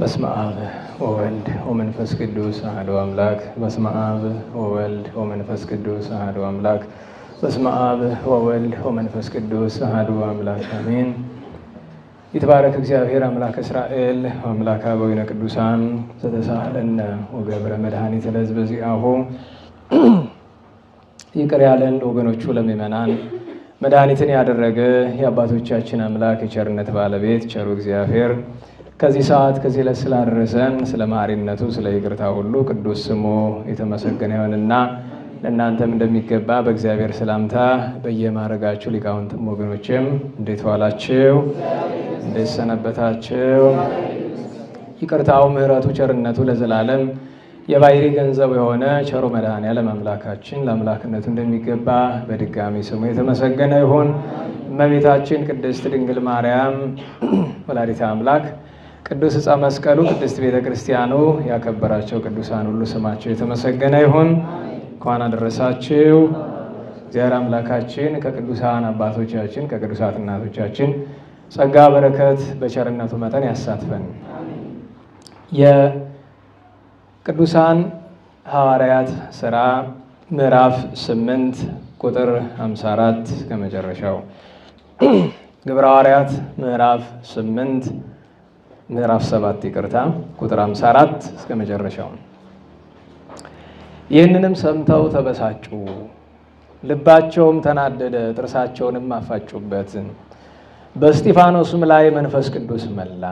በስመ አብ ወወልድ ወመንፈስ ቅዱስ አሐዱ አምላክ። በስመ አብ ወወልድ ወመንፈስ ቅዱስ አሐዱ አምላክ። በስመ አብ ወወልድ ወመንፈስ ቅዱስ አሐዱ አምላክ አሜን። ይትባረክ እግዚአብሔር አምላክ እስራኤል አምላክ አበዊነ ቅዱሳን ዘተሳሃለነ ወገብረ መድኃኒተ ለሕዝበ ዚአሁ። ይቅር ያለን ወገኖቹ ለምእመናን መድኃኒትን ያደረገ የአባቶቻችን አምላክ የቸርነት ባለቤት ቸሩ እግዚአብሔር ከዚህ ሰዓት ከዚህ ዕለት ስላደረሰን ስለ መሐሪነቱ ስለ ይቅርታ ሁሉ ቅዱስ ስሙ የተመሰገነ ይሁንና ለእናንተም እንደሚገባ በእግዚአብሔር ሰላምታ በየማዕረጋችሁ ሊቃውንትም ወገኖችም እንዴት ዋላችሁ? እንዴት ሰነበታችሁ? ይቅርታው ምሕረቱ ቸርነቱ ለዘላለም የባሕሪ ገንዘብ የሆነ ቸሩ መድኃኔዓለም አምላካችን ለአምላክነቱ እንደሚገባ በድጋሚ ስሙ የተመሰገነ ይሁን። እመቤታችን ቅድስት ድንግል ማርያም ወላዲተ አምላክ ቅዱስ ዕፀ መስቀሉ ቅድስት ቤተ ክርስቲያኑ ያከበራቸው ቅዱሳን ሁሉ ስማቸው የተመሰገነ ይሁን። እንኳን አደረሳችሁ። እግዚአብሔር አምላካችን ከቅዱሳን አባቶቻችን ከቅዱሳት እናቶቻችን ጸጋ በረከት በቸርነቱ መጠን ያሳትፈን። የቅዱሳን ሐዋርያት ሥራ ምዕራፍ 8 ቁጥር 54 ከመጨረሻው። ግብረ ሐዋርያት ምዕራፍ 8 ምዕራፍ 7 ይቅርታ፣ ቁጥር 54 እስከ መጨረሻው። ይህንንም ሰምተው ተበሳጩ፣ ልባቸውም ተናደደ፣ ጥርሳቸውንም አፋጩበት። በእስጢፋኖስም ላይ መንፈስ ቅዱስ መላ፣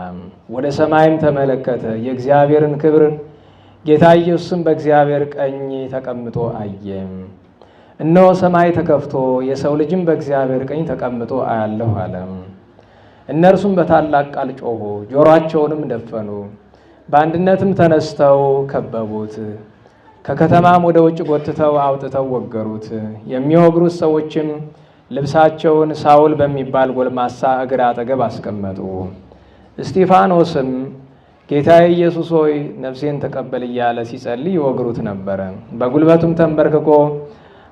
ወደ ሰማይም ተመለከተ፣ የእግዚአብሔርን ክብር፣ ጌታ ኢየሱስም በእግዚአብሔር ቀኝ ተቀምጦ አየ። እነሆ ሰማይ ተከፍቶ የሰው ልጅም በእግዚአብሔር ቀኝ ተቀምጦ አያለሁ አለ። እነርሱም በታላቅ ቃል ጮኹ፣ ጆሮአቸውንም ደፈኑ፣ በአንድነትም ተነስተው ከበቡት። ከከተማም ወደ ውጭ ጎትተው አውጥተው ወገሩት። የሚወግሩት ሰዎችም ልብሳቸውን ሳውል በሚባል ጎልማሳ እግር አጠገብ አስቀመጡ። እስጢፋኖስም ጌታዬ ኢየሱስ ሆይ ነፍሴን ተቀበል እያለ ሲጸልይ ይወግሩት ነበረ። በጉልበቱም ተንበርክኮ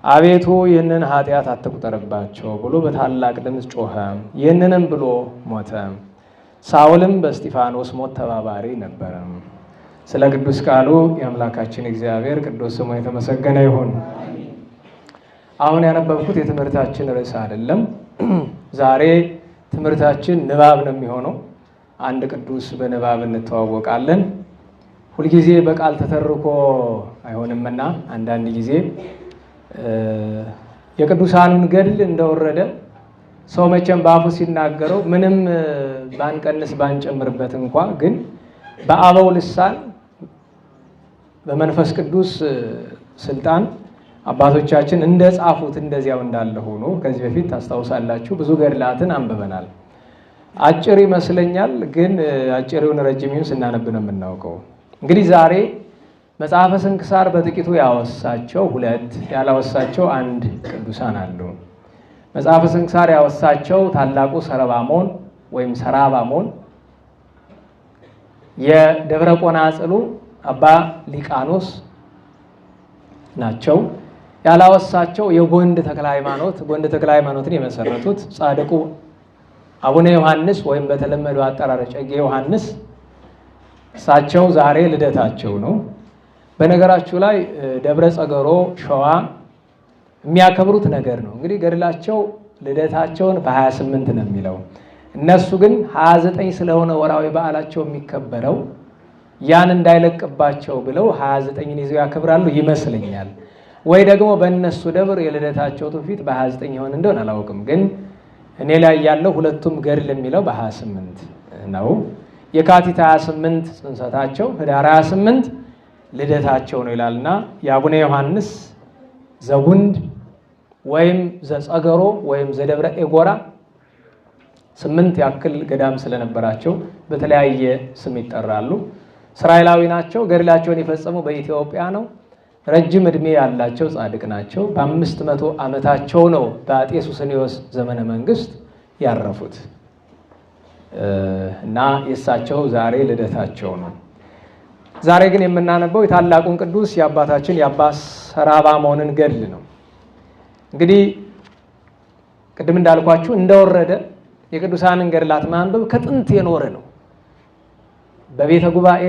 አቤቱ ይህንን ኃጢአት አትቁጠርባቸው ብሎ በታላቅ ድምፅ ጮኸ። ይህንንም ብሎ ሞተ። ሳውልም በእስጢፋኖስ ሞት ተባባሪ ነበረ። ስለ ቅዱስ ቃሉ የአምላካችን እግዚአብሔር ቅዱስ ስሙ የተመሰገነ ይሁን። አሁን ያነበብኩት የትምህርታችን ርዕስ አይደለም። ዛሬ ትምህርታችን ንባብ ነው የሚሆነው። አንድ ቅዱስ በንባብ እንተዋወቃለን። ሁልጊዜ በቃል ተተርኮ አይሆንምና አንዳንድ ጊዜ የቅዱሳኑን ገድል እንደወረደ ሰው መቼም በአፉ ሲናገረው ምንም ባንቀንስ ባንጨምርበት እንኳ ግን በአበው ልሳን በመንፈስ ቅዱስ ስልጣን አባቶቻችን እንደጻፉት እንደዚያው እንዳለ ሆኖ ከዚህ በፊት ታስታውሳላችሁ ብዙ ገድላትን አንብበናል። አጭር ይመስለኛል፣ ግን አጭሩን ረጅሙን ስናነብ ነው የምናውቀው። እንግዲህ ዛሬ መጽሐፈ ስንክሳር በጥቂቱ ያወሳቸው ሁለት ያላወሳቸው አንድ ቅዱሳን አሉ። መጽሐፈ ስንክሳር ያወሳቸው ታላቁ ሰረባሞን ወይም ሰራባሞን፣ የደብረ ቆናጽሉ አባ ሊቃኖስ ናቸው። ያላወሳቸው የጎንድ ተክለ ሃይማኖት፣ ጎንድ ተክለ ሃይማኖትን የመሰረቱት ጻድቁ አቡነ ዮሐንስ ወይም በተለመደው አጠራር እጨጌ ዮሐንስ፣ እሳቸው ዛሬ ልደታቸው ነው። በነገራችሁ ላይ ደብረ ጸገሮ ሸዋ የሚያከብሩት ነገር ነው። እንግዲህ ገድላቸው ልደታቸውን በ28 ነው የሚለው፣ እነሱ ግን 29 ስለሆነ ወራዊ በዓላቸው የሚከበረው ያን እንዳይለቅባቸው ብለው 29ን ይዘው ያከብራሉ ይመስለኛል። ወይ ደግሞ በእነሱ ደብር የልደታቸው ትውፊት በ29 ይሆን እንደሆነ አላውቅም። ግን እኔ ላይ ያለው ሁለቱም ገድል የሚለው በ28 ነው። የካቲት 28 ጽንሰታቸው፣ ህዳር 28 ልደታቸው ነው ይላልና የአቡነ ዮሐንስ ዘጉንድ ወይም ዘጸገሮ ወይም ዘደብረ ኤጎራ 8 ያክል ገዳም ስለነበራቸው በተለያየ ስም ይጠራሉ። እስራኤላዊ ናቸው። ገድላቸውን የፈጸሙ በኢትዮጵያ ነው። ረጅም ዕድሜ ያላቸው ጻድቅ ናቸው። በ500 ዓመታቸው ነው በአጤ ሱስንዮስ ዘመነ መንግስት ያረፉት እና የእሳቸው ዛሬ ልደታቸው ነው። ዛሬ ግን የምናነበው የታላቁን ቅዱስ የአባታችን የአባ ሰራባሞንን ገድል ነው። እንግዲህ ቅድም እንዳልኳችሁ እንደወረደ የቅዱሳንን ገድላት ማንበብ ከጥንት የኖረ ነው። በቤተ ጉባኤ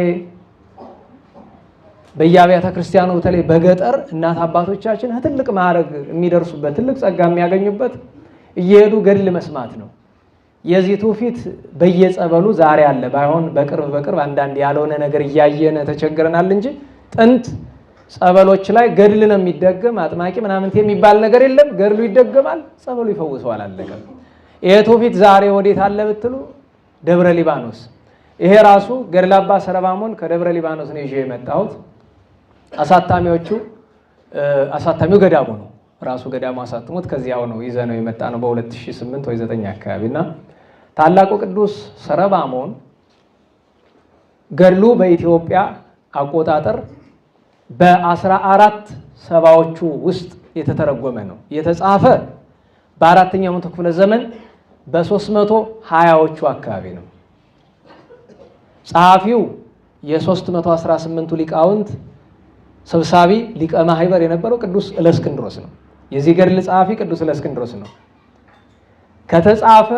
በየአብያተ ክርስቲያኑ በተለይ በገጠር እናት አባቶቻችን ትልቅ ማዕረግ የሚደርሱበት ትልቅ ጸጋ የሚያገኙበት እየሄዱ ገድል መስማት ነው። የዚህ ትውፊት በየጸበሉ ዛሬ አለ። ባይሆን በቅርብ አንዳንድ ያልሆነ ነገር እያየነ ተቸግረናል እንጂ ጥንት ጸበሎች ላይ ገድል ነው የሚደገም። አጥማቂ ምናምን የሚባል ነገር የለም። ገድሉ ይደገማል፣ ጸበሉ ይፈውሰዋል፣ አለቀ። ይሄ ትውፊት ዛሬ ወዴት አለ ብትሉ ደብረ ሊባኖስ። ይሄ ራሱ ገድለ አባ ሰረባሞን ከደብረ ሊባኖስ ነው ይዤ የመጣሁት። አሳታሚው ገዳሙ ነው። ራሱ ገዳሙ አሳትሞት ከዚያው ነው ይዘነው የመጣ ነው በ2008 ወይ 9 አካባቢና ታላቁ ቅዱስ ሰረባሞን ገድሉ በኢትዮጵያ አቆጣጠር በ14 ሰባዎቹ ውስጥ የተተረጎመ ነው። የተጻፈ በአራተኛው መቶ ክፍለ ዘመን በ320ዎቹ አካባቢ ነው። ጸሐፊው የ318ቱ ሊቃውንት ሰብሳቢ ሊቀ ማህበር የነበረው ቅዱስ እለእስክንድሮስ ነው። የዚህ ገድል ጸሐፊ ቅዱስ እለእስክንድሮስ ነው። ከተጻፈ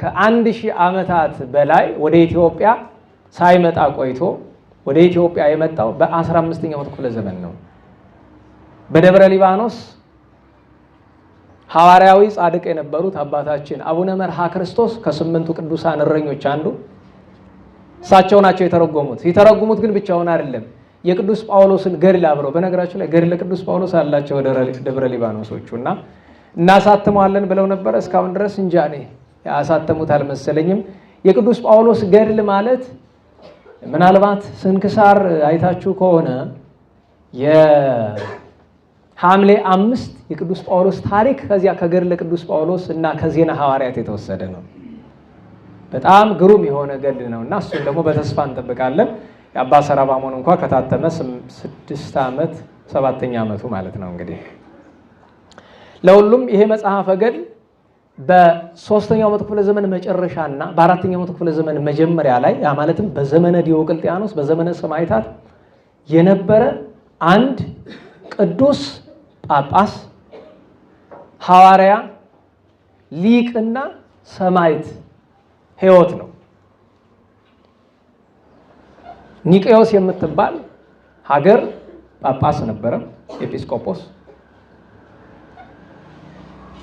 ከ1000 ዓመታት በላይ ወደ ኢትዮጵያ ሳይመጣ ቆይቶ ወደ ኢትዮጵያ የመጣው በ15ኛው ክፍለ ዘመን ነው። በደብረ ሊባኖስ ሐዋርያዊ ጻድቅ የነበሩት አባታችን አቡነ መርሃ ክርስቶስ ከ8ቱ ቅዱሳን እረኞች አንዱ እሳቸው ናቸው የተረጎሙት። የተረጎሙት ግን ብቻውን አይደለም፣ የቅዱስ ጳውሎስን ገድል አብረው። በነገራችን ላይ ገድለ ቅዱስ ጳውሎስ አላቸው ደብረ ሊባኖሶቹ እና እናሳትመዋለን ብለው ነበር። እስካሁን ድረስ እንጃ እኔ ያሳተሙት አልመሰለኝም። የቅዱስ ጳውሎስ ገድል ማለት ምናልባት ስንክሳር አይታችሁ ከሆነ የሐምሌ 5 የቅዱስ ጳውሎስ ታሪክ ከዚያ ከገድለ ቅዱስ ጳውሎስ እና ከዜና ሐዋርያት የተወሰደ ነው። በጣም ግሩም የሆነ ገድል ነው እና እሱን ደግሞ በተስፋ እንጠብቃለን። የአባ ሰረባሞን እንኳን ከታተመ 6 ዓመት 7ኛ ዓመቱ ማለት ነው። እንግዲህ ለሁሉም ይሄ መጽሐፈ ገድል በ3ኛው መቶ ክፍለ ዘመን መጨረሻና በ4ኛው መቶ ክፍለ ዘመን መጀመሪያ ላይ ያ ማለትም በዘመነ ዲዮቅልጥያኖስ በዘመነ ሰማዕታት የነበረ አንድ ቅዱስ ጳጳስ ሐዋርያ ሊቅና ሰማዕት ሕይወት ነው። ኒቄዎስ የምትባል ሀገር ጳጳስ ነበረ፣ ኤጲስቆጶስ።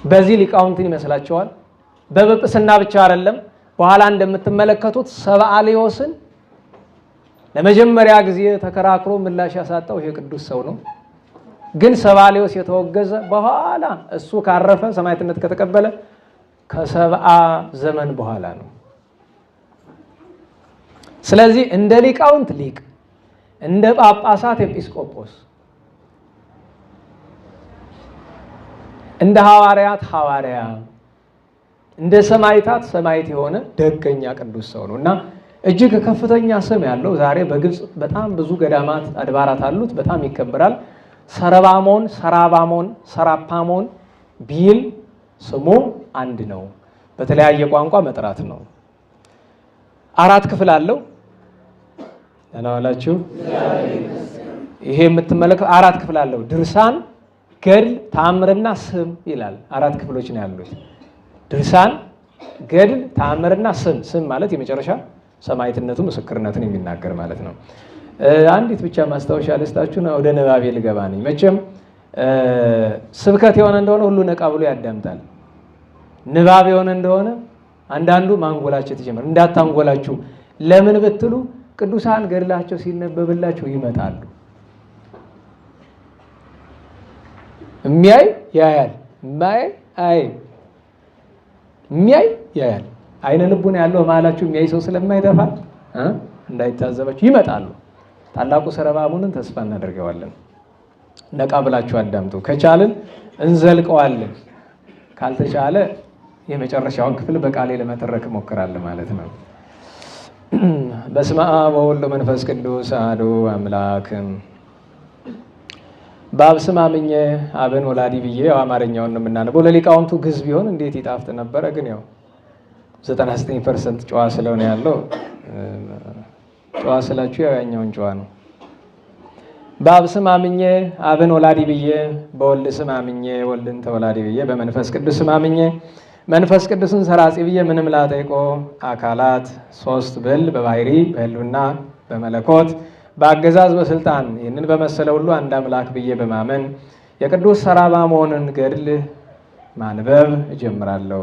በዚህ ሊቃውንትን ይመስላቸዋል። በጵጵስና ብቻ አይደለም፣ በኋላ እንደምትመለከቱት ሰብአሊዮስን ለመጀመሪያ ጊዜ ተከራክሮ ምላሽ ያሳጣው ይሄ ቅዱስ ሰው ነው። ግን ሰብአሊዮስ የተወገዘ በኋላ እሱ ካረፈ ሰማዕትነት ከተቀበለ ከ70 ዘመን በኋላ ነው። ስለዚህ እንደ ሊቃውንት ሊቅ፣ እንደ ጳጳሳት ኤጲስቆጶስ፣ እንደ ሐዋርያት ሐዋርያ፣ እንደ ሰማዕታት ሰማዕት የሆነ ደገኛ ቅዱስ ሰው ነው እና እጅግ ከፍተኛ ስም ያለው ዛሬ በግብጽ በጣም ብዙ ገዳማት አድባራት አሉት። በጣም ይከበራል። ሰረባሞን፣ ሰራባሞን፣ ሰራፓሞን ቢል ስሙ አንድ ነው። በተለያየ ቋንቋ መጥራት ነው። 4 ክፍል አለው። እናዋላችሁ ይሄ የምትመለከቱ 4 ክፍል አለው። ድርሳን፣ ገድል፣ ተአምርና ስም ይላል። 4 ክፍሎች ነው ያሉት። ድርሳን፣ ገድል፣ ተአምርና ስም። ስም ማለት የመጨረሻ ሰማዕትነቱ ምስክርነትን የሚናገር ማለት ነው። አንዲት ብቻ ማስታወሻ ልስጣችሁ ነው። ወደ ንባቤ ልገባ ነኝ። መቼም ስብከት የሆነ እንደሆነ ሁሉ ነቃ ብሎ ያዳምጣል። ንባብ የሆነ እንደሆነ አንዳንዱ ማንጎላቸው ተጀመረ። እንዳታንጎላችሁ። ለምን ብትሉ ቅዱሳን ገድላቸው ሲነበብላቸው ይመጣሉ። የሚያይ ያያል፣ የማያይ አይ የሚያይ ያያል። አይነ ልቡና ያለው ማላችሁ የሚያይ ሰው ስለማይጠፋ እንዳይታዘባችሁ ይመጣሉ። ታላቁ ሰረባሞንን ተስፋ እናደርገዋለን። ነቃ ብላችሁ አዳምጡ። ከቻልን እንዘልቀዋለን፣ ካልተቻለ የመጨረሻውን ክፍል በቃሌ ለመተረክ እሞክራለሁ ማለት ነው። በስመ አብ ወወልድ ወመንፈስ ቅዱስ አሐዱ አምላክ። በአብ ስም አምኜ አብን ወላዲ ብዬ ያው አማርኛውን ነው የምናነበው። ለሊቃውንቱ ግዕዝ ቢሆን እንዴት ይጣፍጥ ነበረ። ግን ያው 99% ጨዋ ስለሆነ ያለው ጨዋ ስላችሁ ያው ያኛውን ጨዋ ነው። በአብ ስም አምኜ አብን ወላዲ ብዬ፣ በወልድ ስም አምኜ ወልድን ተወላዲ ብዬ፣ በመንፈስ ቅዱስ ስም አምኜ መንፈስ ቅዱስን ሰራጺ ብዬ ምንም ላጠይቆ አካላት ሶስት ብል በባህሪ በህልውና በመለኮት በአገዛዝ በስልጣን ይህንን በመሰለ ሁሉ አንድ አምላክ ብዬ በማመን የቅዱስ ሰራባሞንን ገድል ማንበብ እጀምራለሁ።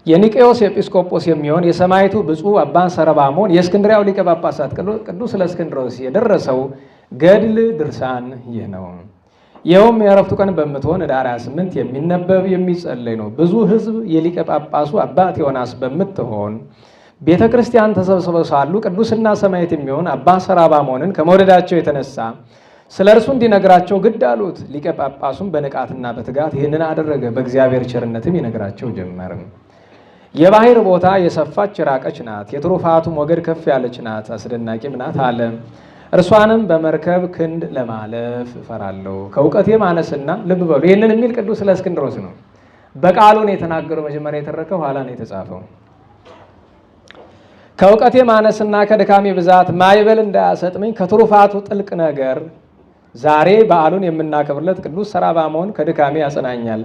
የኒቄዎስ ኤጲስቆጶስ የሚሆን የሰማዕቱ ብፁዕ አባ ሰረባሞን የእስክንድርያው ሊቀ ጳጳሳት ቅዱስ ለእስክንድሮስ የደረሰው ገድል ድርሳን ይህ ነው። ይኸውም የዕረፍቱ ቀን በምትሆን ኅዳር 28 የሚነበብ የሚጸለይ ነው። ብዙ ሕዝብ የሊቀ ጳጳሱ አባት ዮናስ በምትሆን ቤተ ክርስቲያን ተሰብስበው ሳሉ ቅዱስና ሰማዕት የሚሆን አባ ሰራባሞንን ከመውደዳቸው የተነሳ ስለ እርሱ እንዲነግራቸው ግድ አሉት። ሊቀ ጳጳሱም በንቃትና በትጋት ይህንን አደረገ። በእግዚአብሔር ቸርነትም ይነግራቸው ጀመር። የባህር ቦታ የሰፋች የራቀች ናት፣ የትሩፋቱ ሞገድ ከፍ ያለች ናት፣ አስደናቂም ናት አለ። እርሷንም በመርከብ ክንድ ለማለፍ እፈራለሁ ከእውቀቴ ማነስና፣ ልብ በሉ ይህንን የሚል ቅዱስ ለእስክንድሮስ ነው። በቃሉን የተናገረው መጀመሪያ የተረከው ኋላ ነው የተጻፈው። ከእውቀቴ ማነስና ከድካሜ ብዛት ማይበል እንዳያሰጥመኝ ከትሩፋቱ ጥልቅ ነገር ዛሬ በዓሉን የምናከብርለት ቅዱስ ሰራባሞን ከድካሜ ያጸናኛል፣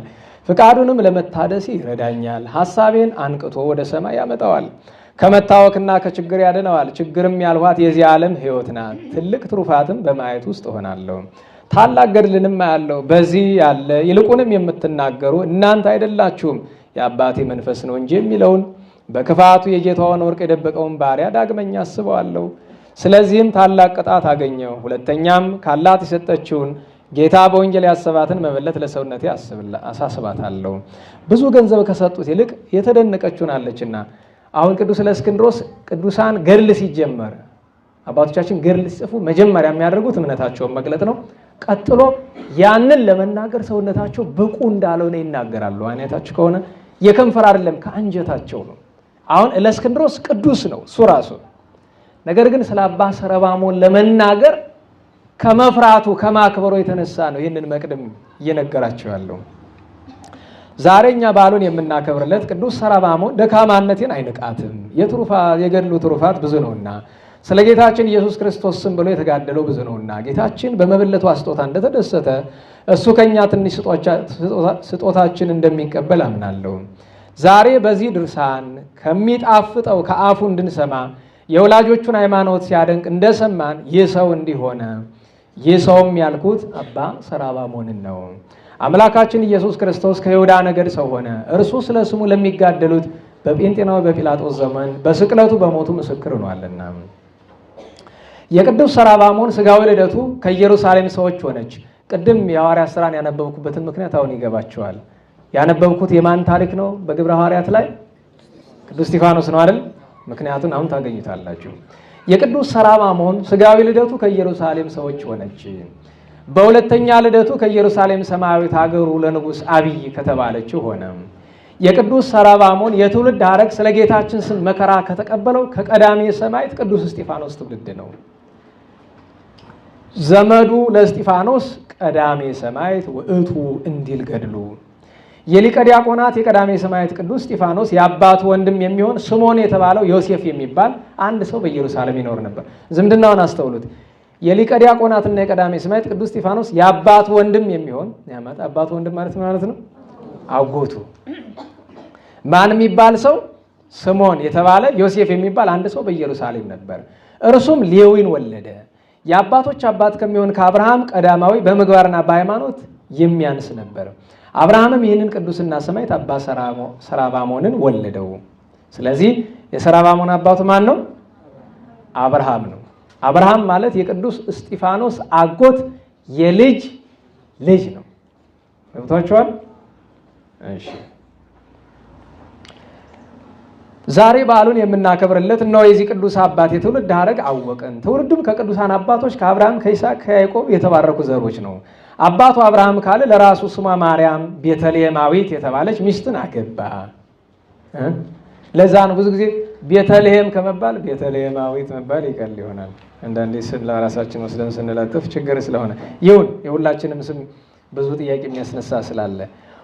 ፍቃዱንም ለመታደስ ይረዳኛል። ሐሳቤን አንቅቶ ወደ ሰማይ ያመጣዋል፣ ከመታወክና ከችግር ያድነዋል። ችግርም ያልኋት የዚህ ዓለም ሕይወት ናት። ትልቅ ትሩፋትም በማየት ውስጥ እሆናለሁ፣ ታላቅ ገድልንም አያለሁ። በዚህ ያለ ይልቁንም የምትናገሩ እናንተ አይደላችሁም የአባቴ መንፈስ ነው እንጂ የሚለውን በክፋቱ የጌታውን ወርቅ የደበቀውን ባሪያ ዳግመኛ አስበዋለሁ። ስለዚህም ታላቅ ቅጣት አገኘው። ሁለተኛም ካላት የሰጠችውን ጌታ በወንጌል ያሰባትን መበለት ለሰውነቴ አሳስባታለሁ። ብዙ ገንዘብ ከሰጡት ይልቅ የተደነቀችውን አለችና። አሁን ቅዱስ ለእስክንድሮስ ቅዱሳን ገድል ሲጀመር አባቶቻችን ገድል ሲጽፉ መጀመሪያ የሚያደርጉት እምነታቸውን መግለጥ ነው። ቀጥሎ ያንን ለመናገር ሰውነታቸው ብቁ እንዳልሆነ ይናገራሉ። አይነታችሁ ከሆነ የከንፈር አይደለም ከአንጀታቸው ነው። አሁን ለእስክንድሮስ ቅዱስ ነው እሱ ራሱ። ነገር ግን ስለ አባ ሰረባሞን ለመናገር ከመፍራቱ ከማክበሩ የተነሳ ነው ይህንን መቅድም እየነገራቸው ያለው። ዛሬ እኛ በዓሉን የምናከብርለት ቅዱስ ሰረባሞን ደካማነቴን አይንቃትም፣ የገድሉ ትሩፋት ብዙ ነውና፣ ስለ ጌታችን ኢየሱስ ክርስቶስ ስም ብሎ የተጋደለው ብዙ ነውና፣ ጌታችን በመበለቷ ስጦታ እንደተደሰተ እሱ ከኛ ትንሽ ስጦታችን እንደሚቀበል አምናለሁ። ዛሬ በዚህ ድርሳን ከሚጣፍጠው ከአፉ እንድንሰማ የወላጆቹን ሃይማኖት ሲያደንቅ እንደሰማን ይህ ሰው እንዲሆነ፣ ይህ ሰውም ያልኩት አባ ሰራባሞንን ነው። አምላካችን ኢየሱስ ክርስቶስ ከይሁዳ ነገድ ሰው ሆነ። እርሱ ስለ ስሙ ለሚጋደሉት በጴንጤናዊ በጲላጦስ ዘመን በስቅለቱ በሞቱ ምስክር ሆኗልና። የቅዱስ ሰራባሞን ስጋዊ ልደቱ ከኢየሩሳሌም ሰዎች ሆነች። ቅድም የሐዋርያት ሥራን ያነበብኩበትን ምክንያት አሁን ይገባቸዋል። ያነበብኩት የማን ታሪክ ነው? በግብረ ሐዋርያት ላይ ቅዱስ እስጢፋኖስ ነው አይደል? ምክንያቱን አሁን ታገኙታላችሁ። የቅዱስ ሰራባሞን ስጋዊ ልደቱ ከኢየሩሳሌም ሰዎች ሆነች። በሁለተኛ ልደቱ ከኢየሩሳሌም ሰማያዊት ሀገሩ ለንጉሥ አብይ ከተባለችው ሆነ። የቅዱስ ሰራባሞን የትውልድ ሐረግ ስለ ጌታችን ስም መከራ ከተቀበለው ከቀዳሜ ሰማዕት ቅዱስ እስጢፋኖስ ትውልድ ነው። ዘመዱ ለእስጢፋኖስ ቀዳሜ ሰማዕት ውእቱ እንዲል ገድሉ። የሊቀ ዲያቆናት የቀዳሜ ሰማዕት ቅዱስ እስጢፋኖስ የአባቱ ወንድም የሚሆን ስምዖን የተባለው ዮሴፍ የሚባል አንድ ሰው በኢየሩሳሌም ይኖር ነበር። ዝምድናውን አስተውሉት። የሊቀ ዲያቆናትና የቀዳሜ ሰማዕት ቅዱስ እስጢፋኖስ የአባቱ ወንድም የሚሆን አባቱ ወንድም ማለት ነው አጎቱ። ማን የሚባል ሰው? ስምዖን የተባለ ዮሴፍ የሚባል አንድ ሰው በኢየሩሳሌም ነበር። እርሱም ሌዊን ወለደ። የአባቶች አባት ከሚሆን ከአብርሃም ቀዳማዊ በምግባርና በሃይማኖት የሚያንስ ነበር። አብርሃምም ይህንን ቅዱስና ሰማዕት አባ ሰራባሞንን ወለደው። ስለዚህ የሰራባሞን አባቱ ማን ነው? አብርሃም ነው። አብርሃም ማለት የቅዱስ እስጢፋኖስ አጎት የልጅ ልጅ ነው። ገብቷችኋል? እሺ። ዛሬ በዓሉን የምናከብርለት እነሆ የዚህ ቅዱስ አባት የትውልድ ሐረግ አወቅን። ትውልዱም ከቅዱሳን አባቶች ከአብርሃም ከይስሐቅ ከያዕቆብ የተባረኩ ዘሮች ነው። አባቱ አብርሃም ካለ ለራሱ ስሟ ማርያም ቤተልሔማዊት የተባለች ሚስትን አገባ። ለዛ ነው ብዙ ጊዜ ቤተልሔም ከመባል ቤተልሔማዊት መባል ይቀል ይሆናል። አንዳንዴ ስም ለራሳችን ወስደን ስንለጥፍ ችግር ስለሆነ ይሁን የሁላችንም ስም ብዙ ጥያቄ የሚያስነሳ ስላለ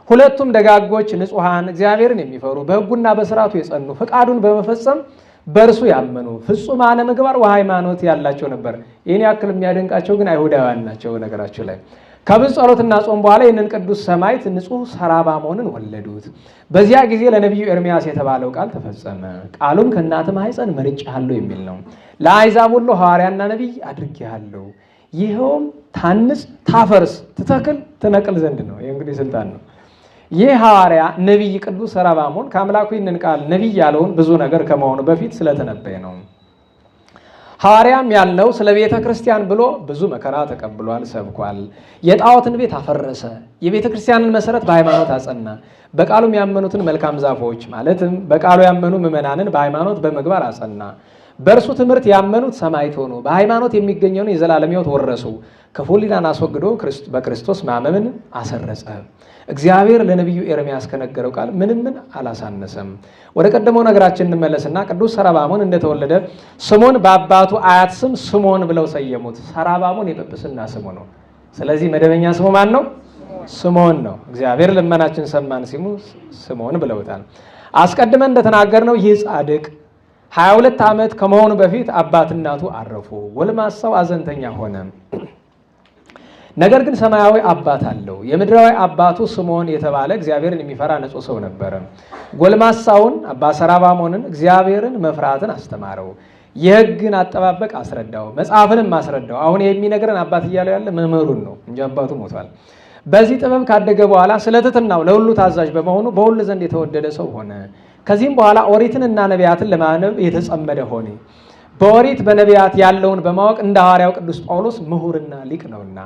ሁለቱም ደጋጎች ንጹሐን እግዚአብሔርን የሚፈሩ በሕጉና በሥርዓቱ የጸኑ ፈቃዱን በመፈጸም በእርሱ ያመኑ ፍጹማነ ምግባር ወሃይማኖት ያላቸው ነበር። ይህን ያክል የሚያደንቃቸው ግን አይሁዳውያን ናቸው። ነገራቸው ላይ ከብዙ ጸሎትና ጾም በኋላ ይህንን ቅዱስ ሰማዕት ንጹሕ ሰራባሞንን ወለዱት። በዚያ ጊዜ ለነቢዩ ኤርምያስ የተባለው ቃል ተፈጸመ። ቃሉም ከእናትህ ማኅፀን መርጬሃለሁ የሚል ነው። ለአሕዛብ ሁሉ ሐዋርያና ነቢይ አድርጌሃለሁ። ይኸውም ታንጽ፣ ታፈርስ፣ ትተክል፣ ትነቅል ዘንድ ነው። ይህ እንግዲህ ስልጣን ነው። ይህ ሐዋርያ ነቢይ ቅዱስ ሰራባሞን ከአምላኩ ይህንን ቃል ነቢይ ያለውን ብዙ ነገር ከመሆኑ በፊት ስለተነበየ ነው። ሐዋርያም ያልነው ስለ ቤተ ክርስቲያን ብሎ ብዙ መከራ ተቀብሏል፣ ሰብኳል። የጣዖትን ቤት አፈረሰ፣ የቤተ ክርስቲያንን መሰረት በሃይማኖት አጸና። በቃሉም ያመኑትን መልካም ዛፎች ማለትም በቃሉ ያመኑ ምዕመናንን በሃይማኖት በምግባር አጸና። በእርሱ ትምህርት ያመኑት ሰማዕት ሆኑ፣ በሃይማኖት የሚገኘውን የዘላለም ሕይወት ወረሱ። ክፉ ሕሊናን አስወግዶ በክርስቶስ ማመንን አሰረጸ። እግዚአብሔር ለነቢዩ ኤርምያስ ከነገረው ቃል ምንም አላሳነሰም። ወደ ቀደመው ነገራችን እንመለስና ቅዱስ ሰራባሞን እንደተወለደ ስሙን በአባቱ አያት ስም ስምዖን ብለው ሰየሙት። ሰራባሞን የጵጵስና ስሙ ነው። ስለዚህ መደበኛ ስሙ ማን ነው? ስምዖን ነው። እግዚአብሔር ልመናችን ሰማን ሲሙ ስምዖን ብለውታል። አስቀድመን እንደተናገርነው ይህ ጻድቅ 22 ዓመት ከመሆኑ በፊት አባት እናቱ አረፉ። ጎልማሳው አዘንተኛ ሆነ። ነገር ግን ሰማያዊ አባት አለው። የምድራዊ አባቱ ስምዖን የተባለ እግዚአብሔርን የሚፈራ ንጹሕ ሰው ነበረ። ጎልማሳውን አባ ሰራባሞንን እግዚአብሔርን መፍራትን አስተማረው። የሕግን አጠባበቅ አስረዳው፣ መጽሐፍንም አስረዳው። አሁን የሚነግረን አባት እያለው ያለ መምህሩን ነው እንጂ አባቱ ሞቷል። በዚህ ጥበብ ካደገ በኋላ ስለ ትሕትናው ለሁሉ ታዛዥ በመሆኑ በሁሉ ዘንድ የተወደደ ሰው ሆነ። ከዚህም በኋላ ኦሪትንና ነቢያትን ለማንበብ የተጸመደ ሆነ። በኦሪት በነቢያት ያለውን በማወቅ እንደ ሐዋርያው ቅዱስ ጳውሎስ ምሁርና ሊቅ ነውና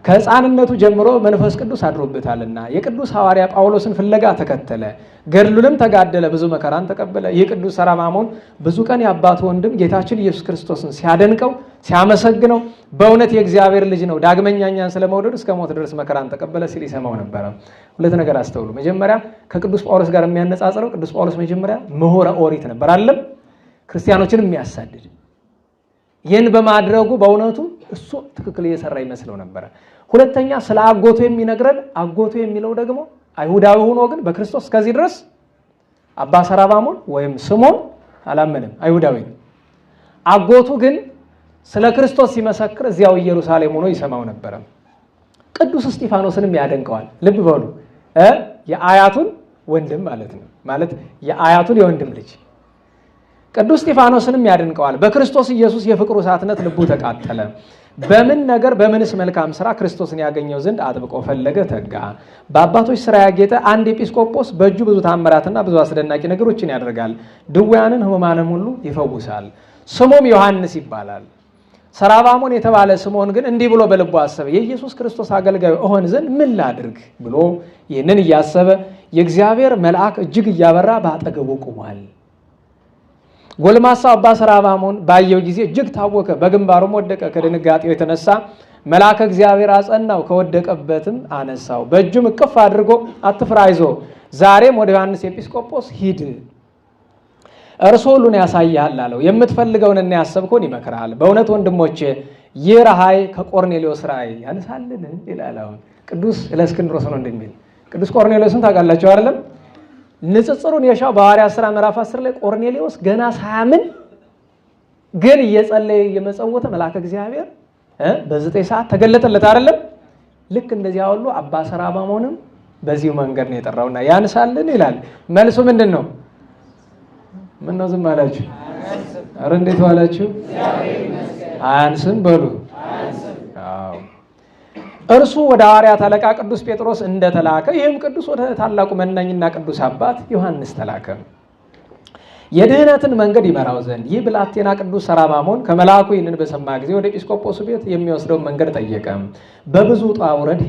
ከሕፃንነቱ ጀምሮ መንፈስ ቅዱስ አድሮበታልና የቅዱስ ሐዋርያ ጳውሎስን ፍለጋ ተከተለ። ገድሉንም ተጋደለ፣ ብዙ መከራን ተቀበለ። ይህ ቅዱስ ሰራባሞን ብዙ ቀን የአባቱ ወንድም ጌታችን ኢየሱስ ክርስቶስን ሲያደንቀው ሲያመሰግነው በእውነት የእግዚአብሔር ልጅ ነው፣ ዳግመኛ እኛን ስለመውደዱ እስከ ሞት ድረስ መከራን ተቀበለ ሲል ይሰማው ነበረ። ሁለት ነገር አስተውሉ። መጀመሪያ ከቅዱስ ጳውሎስ ጋር የሚያነጻጽረው ቅዱስ ጳውሎስ መጀመሪያ ምሁረ ኦሪት ነበር አይደለም? ክርስቲያኖችን የሚያሳድድ ይህን በማድረጉ በእውነቱ እሱ ትክክል እየሰራ ይመስለው ነበረ። ሁለተኛ ስለ አጎቱ የሚነግረን፣ አጎቱ የሚለው ደግሞ አይሁዳዊ ሆኖ ግን በክርስቶስ እስከዚህ ድረስ አባ ሰራባሞን ወይም ስምዖን አላመንም፣ አይሁዳዊ ነው። አጎቱ ግን ስለ ክርስቶስ ሲመሰክር እዚያው ኢየሩሳሌም ሆኖ ይሰማው ነበረ። ቅዱስ እስጢፋኖስንም ያደንቀዋል። ልብ በሉ፣ የአያቱን ወንድም ማለት ነው፣ ማለት የአያቱን የወንድም ልጅ ቅዱስ እስጢፋኖስንም ያደንቀዋል። በክርስቶስ ኢየሱስ የፍቅሩ እሳትነት ልቡ ተቃጠለ። በምን ነገር በምንስ መልካም ስራ ክርስቶስን ያገኘው ዘንድ አጥብቆ ፈለገ፣ ተጋ። በአባቶች ስራ ያጌጠ አንድ ኤጲስቆጶስ በእጁ ብዙ ታምራትና ብዙ አስደናቂ ነገሮችን ያደርጋል። ድውያንን ሕሙማንን ሁሉ ይፈውሳል። ስሙም ዮሐንስ ይባላል። ሰራባሞን የተባለ ስምዖን ግን እንዲህ ብሎ በልቡ አሰበ፣ የኢየሱስ ክርስቶስ አገልጋዩ እሆን ዘንድ ምን ላድርግ ብሎ ይህንን እያሰበ የእግዚአብሔር መልአክ እጅግ እያበራ በአጠገቡ ቆሟል። ጎልማሳው አባ ሰራባሞን ባየው ጊዜ እጅግ ታወከ፣ በግንባሩም ወደቀ። ከድንጋጤው የተነሳ መልአከ እግዚአብሔር አጸናው፣ ከወደቀበትም አነሳው። በእጁም እቅፍ አድርጎ አትፍራ፣ አይዞህ፣ ዛሬም ወደ ዮሐንስ ኤጲስቆጶስ ሂድ፣ እርሱ ሁሉን ያሳይሃል አለው። የምትፈልገውንና ያሰብከውን ይመክርሃል። በእውነት ወንድሞቼ ይህ ራእይ ከቆርኔሌዎስ ራእይ ያነሳልን ይላል። አሁን ቅዱስ እለእስክንድሮስ ነው እንደሚል ቅዱስ ቆርኔሌዎስን ታውቃላችሁ አይደለም? ንጽጽሩን የሻው በሐዋርያት ሥራ ምዕራፍ 10 ላይ ቆርኔሌዎስ ገና ሳያምን ግን እየጸለየ እየመጸወተ መልአከ እግዚአብሔር በ9 ሰዓት ተገለጠለት አይደለም? ልክ እንደዚያ ሁሉ አባ ሰራባሞንም በዚሁ መንገድ ነው የጠራውና ያንሳልን ይላል። መልሱ ምንድን ነው? ምን ነው ዝም አላችሁ? ኧረ እንዴት ዋላችሁ? አያንስም በሉ። አዎ እርሱ ወደ ሐዋርያት አለቃ ቅዱስ ጴጥሮስ እንደተላከ ይህም ቅዱስ ወደ ታላቁ መናኝና ቅዱስ አባት ዮሐንስ ተላከ፣ የድህነትን መንገድ ይመራው ዘንድ። ይህ ብላቴና ቅዱስ ሰራባሞን ከመልአኩ ይህንን በሰማ ጊዜ ወደ ኤጲስቆጶሱ ቤት የሚወስደውን መንገድ ጠየቀ። በብዙ ውጣ ውረድ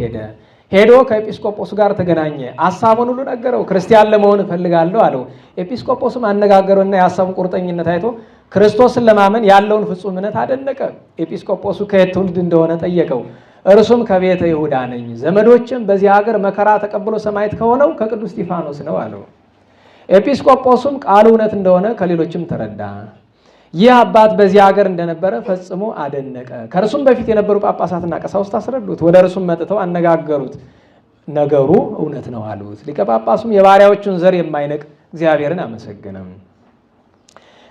ሄዶ ከኤጲስቆጶሱ ጋር ተገናኘ። ሐሳቡን ሁሉ ነገረው። ክርስቲያን ለመሆን እፈልጋለሁ አለው። ኤጲስቆጶስም አነጋገሩና የሐሳቡን ቁርጠኝነት አይቶ ክርስቶስን ለማመን ያለውን ፍጹም እምነት አደነቀ። ኤጲስቆጶሱ ከየት ትውልድ እንደሆነ ጠየቀው። እርሱም ከቤተ ይሁዳ ነኝ፣ ዘመዶችም በዚህ ሀገር መከራ ተቀብሎ ሰማዕት ከሆነው ከቅዱስ እስጢፋኖስ ነው አለው። ኤጲስቆጶሱም ቃሉ እውነት እንደሆነ ከሌሎችም ተረዳ። ይህ አባት በዚህ ሀገር እንደነበረ ፈጽሞ አደነቀ። ከእርሱም በፊት የነበሩ ጳጳሳትና ቀሳውስት አስረዱት። ወደ እርሱም መጥተው አነጋገሩት። ነገሩ እውነት ነው አሉት። ሊቀ ጳጳሱም የባሪያዎቹን ዘር የማይነቅ እግዚአብሔርን አመሰገነም።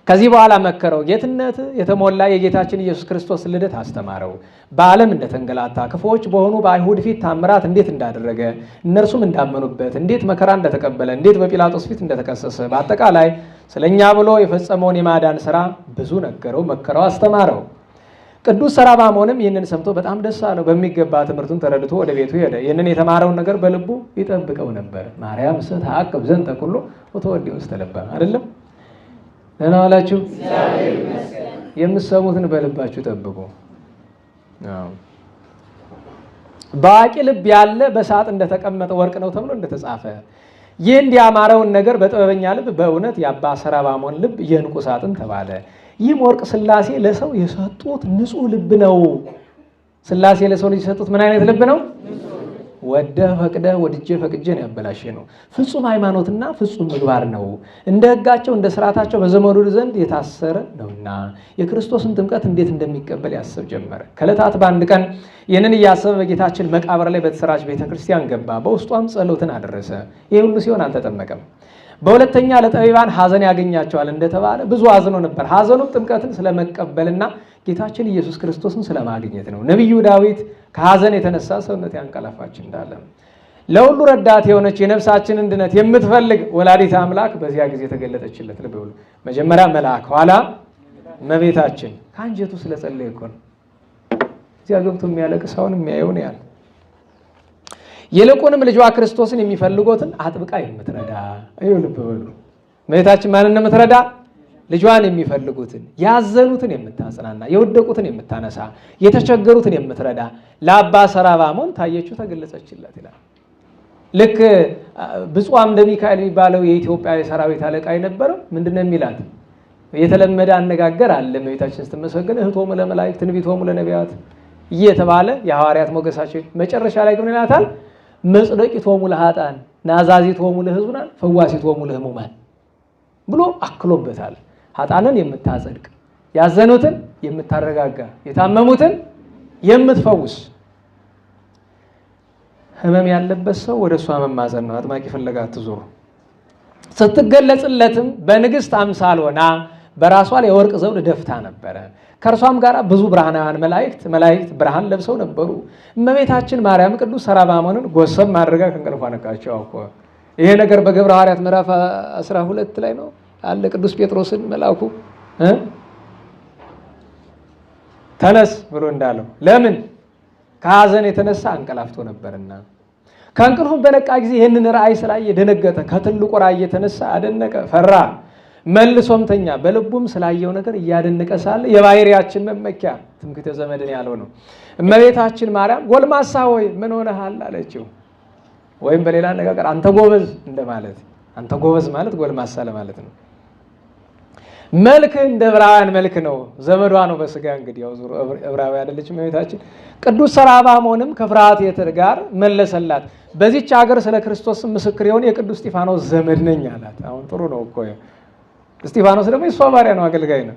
ከዚህ በኋላ መከረው። ጌትነት የተሞላ የጌታችን ኢየሱስ ክርስቶስ ልደት አስተማረው። በዓለም እንደተንገላታ ክፉዎች በሆኑ በአይሁድ ፊት ታምራት እንዴት እንዳደረገ እነርሱም እንዳመኑበት እንዴት መከራ እንደተቀበለ እንዴት በጲላጦስ ፊት እንደተከሰሰ በአጠቃላይ ስለኛ ብሎ የፈጸመውን የማዳን ሥራ ብዙ ነገረው፣ መከረው፣ አስተማረው። ቅዱስ ሰራባሞንም ይህንን ሰምቶ በጣም ደስ አለው። በሚገባ ትምህርቱን ተረድቶ ወደ ቤቱ ሄደ። ይህንን የተማረውን ነገር በልቡ ይጠብቀው ነበር። ማርያም ስተዓቅብ ዘንተ ኩሎ ወተወዲዕ ውስተ ልባ አይደለም። ደህና ዋላችሁ። የምትሰሙትን በልባችሁ ጠብቁ። በአዋቂ ልብ ያለ በሳጥ እንደተቀመጠ ወርቅ ነው ተብሎ እንደተጻፈ ይህ እንዲያማረውን ነገር በጥበበኛ ልብ በእውነት የአባ ሰራባሞን ልብ የዕንቁ ሳጥን ተባለ። ይህም ወርቅ ሥላሴ ለሰው የሰጡት ንጹሕ ልብ ነው። ሥላሴ ለሰው ልጅ የሰጡት ምን አይነት ልብ ነው? ወደ ፈቅደ ወድጄ ፈቅጄ ነው ያበላሸ ነው። ፍጹም ሃይማኖትና ፍጹም ምግባር ነው። እንደ ሕጋቸው እንደ ስርዓታቸው በዘመኑ ዘንድ የታሰረ ነውና የክርስቶስን ጥምቀት እንዴት እንደሚቀበል ያስብ ጀመረ። ከዕለታት በአንድ ቀን ይህንን እያሰበ በጌታችን መቃብር ላይ በተሰራች ቤተክርስቲያን ገባ። በውስጧም ጸሎትን አደረሰ። ይህ ሁሉ ሲሆን አልተጠመቀም። በሁለተኛ ለጠቢባን ሐዘን ያገኛቸዋል እንደተባለ ብዙ አዝኖ ነበር። ሐዘኑም ጥምቀትን ስለመቀበልና ጌታችን ኢየሱስ ክርስቶስን ስለማግኘት ነው። ነቢዩ ዳዊት ከሐዘን የተነሳ ሰውነት ያንቀላፋች እንዳለ ለሁሉ ረዳት የሆነች የነፍሳችንን ድነት የምትፈልግ ወላዲተ አምላክ በዚያ ጊዜ ተገለጠችለት። ልብ በሉ። መጀመሪያ መልአክ፣ ኋላ እመቤታችን። ከአንጀቱ ስለጸለየ እኮ ነው። እዚያ ገብቶ የሚያለቅስ አሁን የሚያየውን ያህል ይልቁንም ልጇ ክርስቶስን የሚፈልጉትን አጥብቃ የምትረዳ እዩ። ልብ በሉ። እመቤታችን ማንን ነው የምትረዳ? ልጇን የሚፈልጉትን፣ ያዘኑትን የምታጽናና፣ የወደቁትን የምታነሳ፣ የተቸገሩትን የምትረዳ ለአባ ሰራባሞን ታየችው፣ ተገለጸችለት ይላል። ልክ ብፁዕ አምደ ሚካኤል የሚባለው የኢትዮጵያ የሰራዊት አለቃ የነበረው ምንድነው የሚላት? የተለመደ አነጋገር አለ። እመቤታችን ስትመሰገን እህቶሙ ለመላእክት ትንቢቶሙ ለነቢያት እየተባለ የሐዋርያት ሞገሳቸው መጨረሻ ላይ ግን ይላታል መጽደቂቶሙ ለኃጥአን ናዛዚቶሙ ለሕዙናን ፈዋሲቶሙ ለሕሙማን ብሎ አክሎበታል። ኃጥአንን የምታጸድቅ፣ ያዘኑትን የምታረጋጋ፣ የታመሙትን የምትፈውስ። ህመም ያለበት ሰው ወደ እሷ መማፀን ነው። አጥማቂ ፍለጋ አትዞሩ። ስትገለጽለትም በንግሥት አምሳል ሆና በራሷ ላይ የወርቅ ዘውድ ደፍታ ነበረ። ከእርሷም ጋር ብዙ ብርሃናውያን መላእክት ብርሃን ለብሰው ነበሩ። እመቤታችን ማርያም ቅዱስ ሰራባሞንን ጎሰም አድርጋ ከእንቅልፏ ነቃቸው። እኮ ይሄ ነገር በግብረ ሐዋርያት ምዕራፍ 12 ላይ ነው አለ። ቅዱስ ጴጥሮስን መልአኩ ተነስ ብሎ እንዳለው ለምን? ከሐዘን የተነሳ አንቀላፍቶ ነበርና። ከእንቅልፉ በነቃ ጊዜ ይህንን ራእይ ስላየ ደነገጠ። ከትልቁ ራእይ የተነሳ አደነቀ፣ ፈራ፣ መልሶም ተኛ። በልቡም ስላየው ነገር እያደነቀ ሳለ የባሕርያችን መመኪያ ትምክህተ ዘመድን ያለው ነው እመቤታችን ማርያም ጎልማሳ ሆይ ምን ሆነሃል አለችው። ወይም በሌላ አነጋገር አንተ ጎበዝ እንደማለት። አንተ ጎበዝ ማለት ጎልማሳ ለማለት ነው። መልክ እንደ ዕብራውያን መልክ ነው፣ ዘመዷ ነው በስጋ። እንግዲህ ያው ዙሮ ዕብራዊ አይደለችም እመቤታችን። ቅዱስ ሰራባሞንም ከፍርሃት ጋር መለሰላት። በዚች ሀገር ስለ ክርስቶስ ምስክር የሆነ የቅዱስ እስጢፋኖስ ዘመድ ነኝ አላት። አሁን ጥሩ ነው እኮ እስጢፋኖስ ደግሞ የሷ ባሪያ ነው፣ አገልጋይ ነው።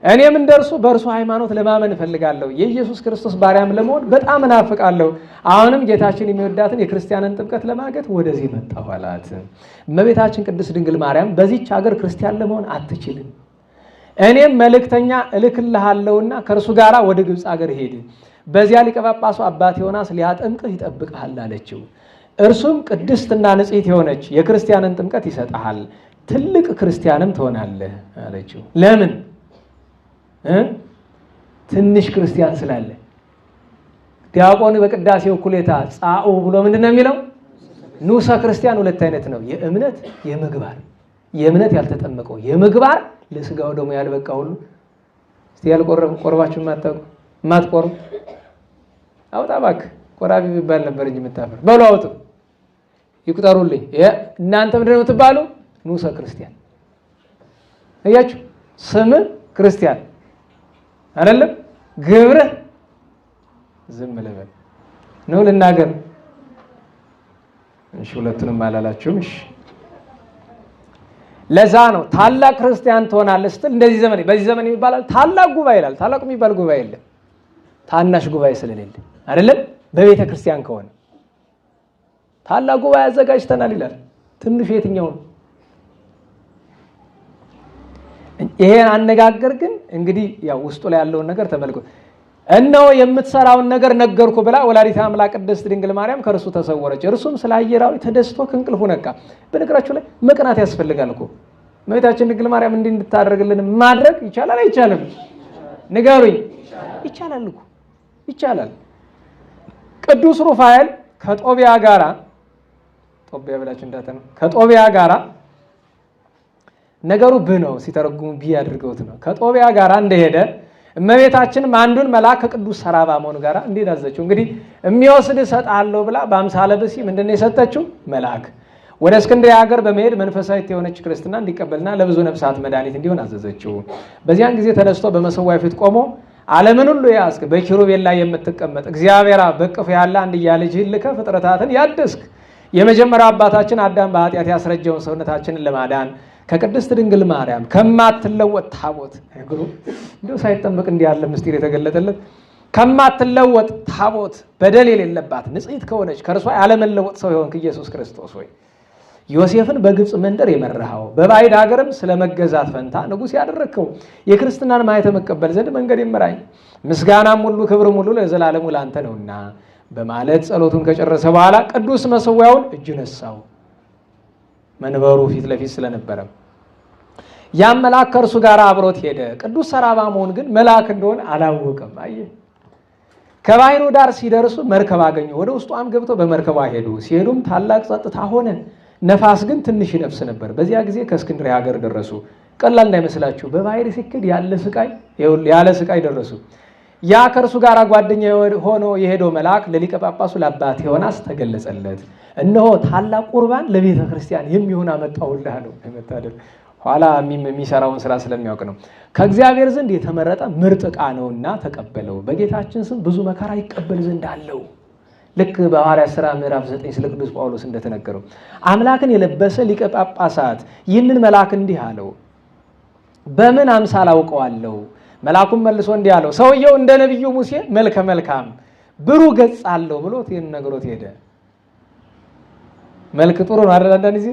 እኔም እንደርሱ በእርሱ ሃይማኖት ለማመን እፈልጋለሁ። የኢየሱስ ክርስቶስ ባሪያም ለመሆን በጣም እናፍቃለሁ። አሁንም ጌታችን የሚወዳትን የክርስቲያንን ጥምቀት ለማገት ወደዚህ መጣሁ አላት። እመቤታችን ቅድስት ድንግል ማርያም በዚች ሀገር ክርስቲያን ለመሆን አትችልም። እኔም መልእክተኛ እልክልሃለሁና ከእርሱ ጋር ወደ ግብፅ ሀገር ሄድ፣ በዚያ ሊቀ ጳጳሱ አባት ዮናስ ሊያጠምቅህ ይጠብቅሃል አለችው። እርሱም ቅድስትና ንጽሕት የሆነች የክርስቲያንን ጥምቀት ይሰጥሃል፣ ትልቅ ክርስቲያንም ትሆናለህ አለችው። ለምን? ትንሽ ክርስቲያን ስላለ። ዲያቆኑ በቅዳሴው እኩሌታ ጻኡ ብሎ ምንድነው የሚለው? ንዑሰ ክርስቲያን ሁለት አይነት ነው፣ የእምነት የምግባር። የእምነት ያልተጠመቀው የምግባር ለስጋው ደግሞ ያልበቃ ሁሉ እስቲ ቆርባችሁ ማትቆርቡ አውጣ እባክህ። ቆራቢ ቢባል ነበር እንጂ የምታፈር በሉ አውጡ፣ ይቁጠሩልኝ። እናንተ ምንድነው የምትባሉ? ንዑሰ ክርስቲያን። እያችሁ ስም ክርስቲያን አይደለም፣ ግብርህ ዝም ልበል ነው ልናገር። እሺ ሁለቱንም አላላችሁም። እሺ ለዛ ነው ታላቅ ክርስቲያን ትሆናለህ ስትል እንደዚህ ዘመን በዚህ ዘመን ይባላል ታላቅ ጉባኤ ይላል። ታላቁ የሚባል ጉባኤ የለም፣ ታናሽ ጉባኤ ስለሌለ አይደለም። በቤተ ክርስቲያን ከሆነ ታላቅ ጉባኤ አዘጋጅተናል ይላል። ትንሹ የትኛው ነው? ይሄን አነጋገር ግን እንግዲህ ያው ውስጡ ላይ ያለውን ነገር ተመልከቱ። እነሆ የምትሰራውን ነገር ነገርኩ ብላ ወላዲተ አምላክ ቅድስት ድንግል ማርያም ከእርሱ ተሰወረች። እርሱም ስለ አየራዊ ተደስቶ ከእንቅልፉ ነቃ። በነገራችሁ ላይ መቅናት ያስፈልጋል እኮ። እመቤታችን ድንግል ማርያም እንዲህ እንድታደርግልን ማድረግ ይቻላል አይቻልም? ንገሩኝ። ይቻላል እኮ ይቻላል። ቅዱስ ሩፋኤል ከጦቢያ ጋራ ጦቢያ ብላችሁ እንዳተነ ከጦቢያ ጋራ ነገሩ ነው ሲተረጉሙ አድርገውት ነው። ከጦቢያ ጋራ እንደሄደ እመቤታችንም አንዱን መልአክ ከቅዱስ ሰራባሞን ጋራ እንዴት አዘዘችው። እንግዲህ የሚወስድ እሰጥሃለሁ ብላ በአምሳለ ብሲ ምንድነው የሰጠችው? መልአክ ወደ እስክንድርያ ሀገር በመሄድ መንፈሳዊት የሆነች ክርስትና እንዲቀበልና ለብዙ ነፍሳት መድኃኒት እንዲሆን አዘዘችው። በዚያን ጊዜ ተነስቶ በመሰዊያው ፊት ቆሞ ዓለምን ሁሉ ያስክ በኪሩቤል ላይ የምትቀመጥ እግዚአብሔር በቅፍ ያለ አንድያ ልጅህን ልከህ ፍጥረታትን ያደስክ የመጀመሪያው አባታችን አዳም በኃጢአት ያስረጀውን ሰውነታችንን ለማዳን ከቅድስት ድንግል ማርያም ከማትለወጥ ታቦት እግሩ እንደው ሳይጠመቅ እንዲህ ያለ ምስጢር የተገለጠለት ከማትለወጥ ታቦት በደል የሌለባት ንጽሕት ከሆነች ከእርሷ ያለመለወጥ ሰው የሆንክ ኢየሱስ ክርስቶስ ሆይ ዮሴፍን በግብፅ መንደር የመራኸው በባዕድ ሀገርም ስለመገዛት ፈንታ ንጉሥ ያደረግከው የክርስትናን ማኅተም መቀበል ዘንድ መንገድ ይመራኝ ምስጋናም ሁሉ ክብርም ሁሉ ለዘላለሙ ላንተ ነውና በማለት ጸሎቱን ከጨረሰ በኋላ ቅዱስ መሠዊያውን እጅ ነሳው። መንበሩ ፊት ለፊት ስለነበረ ያም መልአክ ከእርሱ ጋር አብሮት ሄደ። ቅዱስ ሰራባሞን ግን መልአክ እንደሆነ አላወቀም። አየህ፣ ከባሕሩ ዳር ሲደርሱ መርከብ አገኙ። ወደ ውስጧም ገብተው በመርከቧ ሄዱ። ሲሄዱም ታላቅ ጸጥታ ሆነ። ነፋስ ግን ትንሽ ይነፍስ ነበር። በዚያ ጊዜ ከእስክንድርያ ሀገር ደረሱ። ቀላል እንዳይመስላችሁ በባሕር ሲኬድ ያለ ስቃይ ደረሱ። ያ ከእርሱ ጋር ጓደኛ ሆኖ የሄደው መልአክ ለሊቀ ጳጳሱ ለአባ ቴዎናስ ተገለጸለት። እነሆ ታላቅ ቁርባን ለቤተ ክርስቲያን የሚሆን አመጣሁልህ አለው። መታደል ኋላ የሚሰራውን ስራ ስለሚያውቅ ነው። ከእግዚአብሔር ዘንድ የተመረጠ ምርጥ ዕቃ ነውና ተቀበለው። በጌታችን ስም ብዙ መከራ ይቀበል ዘንድ አለው። ልክ በሐዋርያት ሥራ ምዕራፍ 9 ስለ ቅዱስ ጳውሎስ እንደተነገረው አምላክን የለበሰ ሊቀ ጳጳሳት ይህንን መልአክ እንዲህ አለው፣ በምን አምሳል አውቀዋለሁ? መልአኩም መልሶ እንዲህ አለው፣ ሰውየው እንደ ነቢዩ ሙሴ መልከ መልካም ብሩህ ገጽ አለው ብሎት ይህን ነግሮት ሄደ። መልክ ጥሩ ነው አይደል? አንዳንድ ጊዜ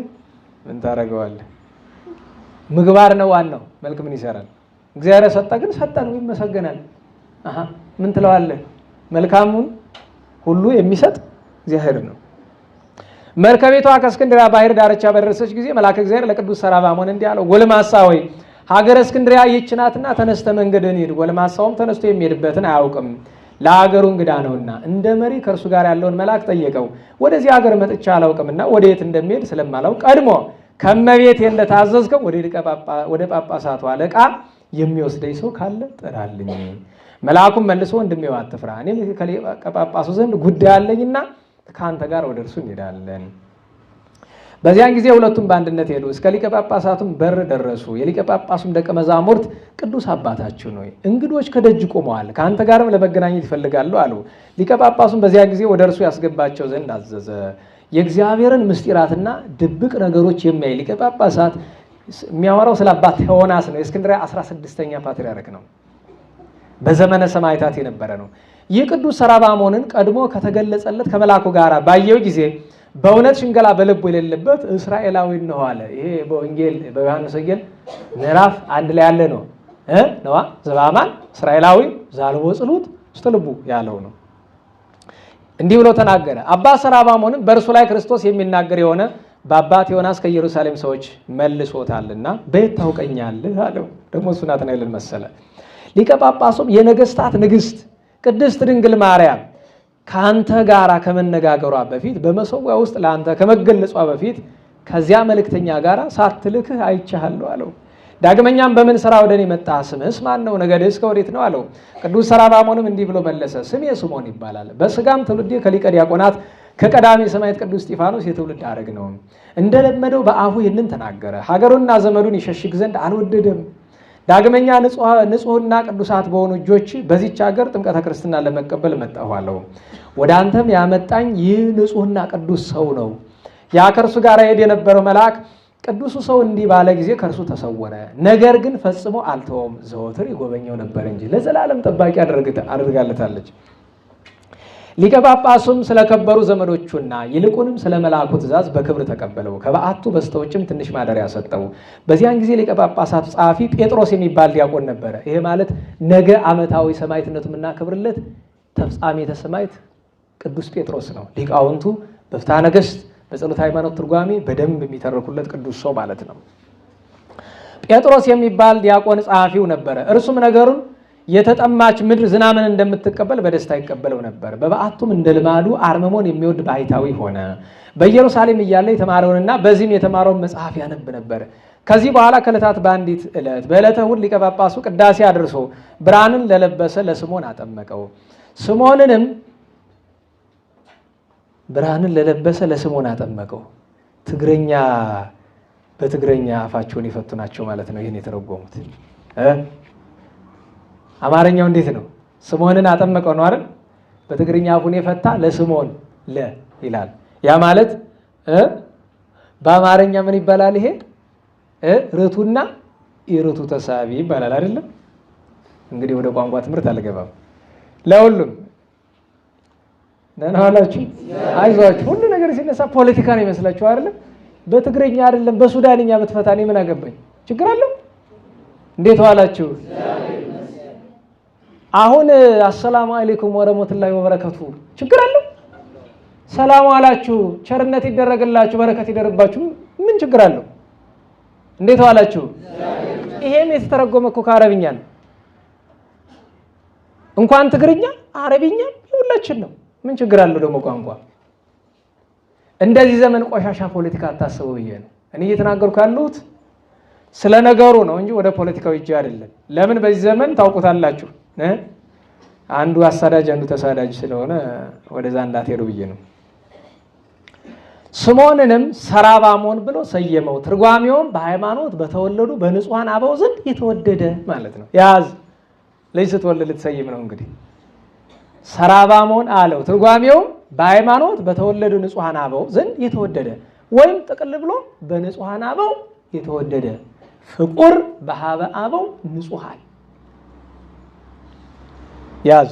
ምን ታደርገዋለህ? ምግባር ነው ዋናው። መልክ ምን ይሰራል? እግዚአብሔር ሰጠ፣ ግን ሰጠ ነው ይመሰገናል። ምን ትለዋለህ? መልካሙን ሁሉ የሚሰጥ እግዚአብሔር ነው። መርከቤቷ ከእስክንድርያ ባሕር ዳርቻ በደረሰች ጊዜ መልአከ እግዚአብሔር ለቅዱስ ሰራባሞን እንዲህ አለው፣ ጎልማሳ ሆይ ሀገረ እስክንድርያ ይህች ናትና ተነስተ መንገድን ሂድ። ጎልማሳውም ተነስቶ የሚሄድበትን አያውቅም፣ ለሀገሩ እንግዳ ነውና። እንደ መሪ ከእርሱ ጋር ያለውን መልአክ ጠየቀው። ወደዚህ ሀገር መጥቻ አላውቅምና ወደ የት እንደሚሄድ ስለማላውቅ ቀድሞ ከመቤቴ እንደታዘዝከው ወደ ጳጳሳቱ አለቃ የሚወስደኝ ሰው ካለ ጥራልኝ። መልአኩም መልሶ ወንድሜ አትፍራ፣ እኔም ከሊቀ ጳጳሱ ዘንድ ጉዳይ አለኝና ከአንተ ጋር ወደ እርሱ እንሄዳለን። በዚያን ጊዜ ሁለቱም በአንድነት ሄዱ። እስከ ሊቀ ጳጳሳቱም በር ደረሱ። የሊቀ ጳጳሱም ደቀ መዛሙርት ቅዱስ አባታችን ሆይ እንግዶች ከደጅ ቆመዋል፣ ከአንተ ጋርም ለመገናኘት ይፈልጋሉ አሉ። ሊቀ ጳጳሱም በዚያ ጊዜ ወደ እርሱ ያስገባቸው ዘንድ አዘዘ። የእግዚአብሔርን ምስጢራትና ድብቅ ነገሮች የሚያይ ሊቀ ጳጳሳት የሚያወራው ስለ አባ ቴዎናስ ነው። የእስክንድርያ 16ኛ ፓትርያርክ ነው። በዘመነ ሰማዕታት የነበረ ነው። ይህ ቅዱስ ሰራባሞንን ቀድሞ ከተገለጸለት ከመልአኩ ጋር ባየው ጊዜ በእውነት ሽንገላ በልቡ የሌለበት እስራኤላዊ ነው አለ። ይሄ በወንጌል በዮሐንስ ወንጌል ምዕራፍ 1 ላይ ያለ ነው። ነዋ ዘባማን እስራኤላዊ ዛልቦ ጽሉት ውስጥ ልቡ ያለው ነው። እንዲህ ብሎ ተናገረ። አባ ሰራባሞንም በእርሱ ላይ ክርስቶስ የሚናገር የሆነ በአባት ዮናስ ከኢየሩሳሌም ሰዎች መልሶታልና በየት ታውቀኛለህ አለው። ደግሞ እሱ ናትናኤልን መሰለ። ሊቀ ጳጳሱም የነገስታት ንግስት ቅድስት ድንግል ማርያም ከአንተ ጋር ከመነጋገሯ በፊት በመሰዊያ ውስጥ ለአንተ ከመገለጿ በፊት ከዚያ መልእክተኛ ጋር ሳትልክህ አይቻለሁ አለው። ዳግመኛም በምን ስራ ወደ እኔ መጣ? ስምህስ ማን ነው? ነገድህስ ከወዴት ነው አለው። ቅዱስ ሰራባሞንም እንዲህ ብሎ መለሰ፣ ስሜ ስምዖን ይባላል። በስጋም ትውልዴ ከሊቀ ዲያቆናት ከቀዳሜ ሰማዕት ቅዱስ እስጢፋኖስ የትውልድ ሐረግ ነው። እንደለመደው በአፉ ይህንን ተናገረ። ሀገሩንና ዘመዱን ይሸሽግ ዘንድ አልወደደም። ዳግመኛ ንጹሕና ቅዱሳት በሆኑ እጆች በዚች ሀገር ጥምቀተ ክርስትና ለመቀበል መጣሁ አለው። ወደ አንተም ያመጣኝ ይህ ንጹሕና ቅዱስ ሰው ነው። ያ ከእርሱ ጋር ሄድ የነበረው መልአክ ቅዱሱ ሰው እንዲህ ባለ ጊዜ ከእርሱ ተሰወረ። ነገር ግን ፈጽሞ አልተወም፣ ዘወትር ይጎበኘው ነበር እንጂ ለዘላለም ጠባቂ አድርጋለታለች። ሊቀ ጳጳሱም ስለከበሩ ዘመዶቹና ይልቁንም ስለ መልአኩ ትእዛዝ በክብር ተቀበለው። ከበዓቱ በስተውጭም ትንሽ ማደሪያ ሰጠው። በዚያን ጊዜ ሊቀ ጳጳሳት ጸሐፊ ጴጥሮስ የሚባል ዲያቆን ነበረ። ይሄ ማለት ነገ ዓመታዊ ሰማዕትነቱ የምናከብርለት ተፍጻሜተ ሰማዕት ቅዱስ ጴጥሮስ ነው። ሊቃውንቱ በፍትሐ ነገሥት በጸሎተ ሃይማኖት ትርጓሜ በደንብ የሚተርኩለት ቅዱስ ሰው ማለት ነው። ጴጥሮስ የሚባል ዲያቆን ጸሐፊው ነበረ። እርሱም ነገሩን የተጠማች ምድር ዝናምን እንደምትቀበል በደስታ ይቀበለው ነበር። በበዓቱም እንደ ልማዱ አርምሞን የሚወድ ባሕታዊ ሆነ። በኢየሩሳሌም እያለ የተማረውንና በዚህም የተማረውን መጽሐፍ ያነብ ነበር። ከዚህ በኋላ ከዕለታት በአንዲት ዕለት በዕለተ እሑድ ሊቀ ጳጳሱ ቅዳሴ አድርሶ ብርሃንን ለለበሰ ለስምዖን አጠመቀው። ስምዖንንም ብርሃንን ለለበሰ ለስምዖን አጠመቀው። ትግረኛ በትግረኛ አፋቸውን የፈቱ ናቸው ማለት ነው ይህን የተረጎሙት። አማርኛው እንዴት ነው? ስምዖንን አጠመቀው ነው አይደል? በትግርኛ አፉን የፈታ ለስምዖን ለ ይላል። ያ ማለት በአማርኛ ምን ይባላል? ይሄ ርቱና የርቱ ተሳቢ ይባላል አይደለም? እንግዲህ ወደ ቋንቋ ትምህርት አልገባም። ለሁሉም ነናላችሁ፣ አይዟችሁ። ሁሉ ነገር ሲነሳ ፖለቲካ ነው ይመስላችሁ አይደለም? በትግርኛ አይደለም በሱዳንኛ ብትፈታ እኔ ምን አገባኝ? ችግር አለው? እንዴት ዋላችሁ? አሁን አሰላሙ አለይኩም ወረህመቱላሂ ወበረከቱ ችግር አለው? ሰላም ዋላችሁ፣ ቸርነት ይደረግላችሁ፣ በረከት ይደርባችሁ፣ ምን ችግር አለው? እንዴት ዋላችሁ? ይሄም የተተረጎመ እኮ ከአረብኛ ነው። እንኳን ትግርኛ አረብኛ ሁላችን ነው። ምን ችግር አለው ደግሞ ቋንቋ? እንደዚህ ዘመን ቆሻሻ ፖለቲካ አታስበው ብዬ ነው እኔ እየተናገርኩ ያለሁት። ስለ ነገሩ ነው እንጂ ወደ ፖለቲካው እጅ አይደለም። ለምን በዚህ ዘመን ታውቁታላችሁ፣ አንዱ አሳዳጅ አንዱ ተሳዳጅ ስለሆነ ወደዛ እንዳትሄዱ ብዬ ነው። ስምዖንንም ሰራባሞን ብሎ ሰየመው። ትርጓሜውም በሃይማኖት በተወለዱ በንጹሐን አበው ዘንድ የተወደደ ማለት ነው። ያዝ ልጅ ስትወልድ ልትሰይም ነው እንግዲህ ሰራባሞን አለው። ትርጓሜውም በሃይማኖት በተወለዱ ንጹሐን አበው ዘንድ የተወደደ ወይም ጥቅል ብሎ በንጹሐን አበው የተወደደ ፍቁር በሀበ አበው ንጹሐን ያዙ።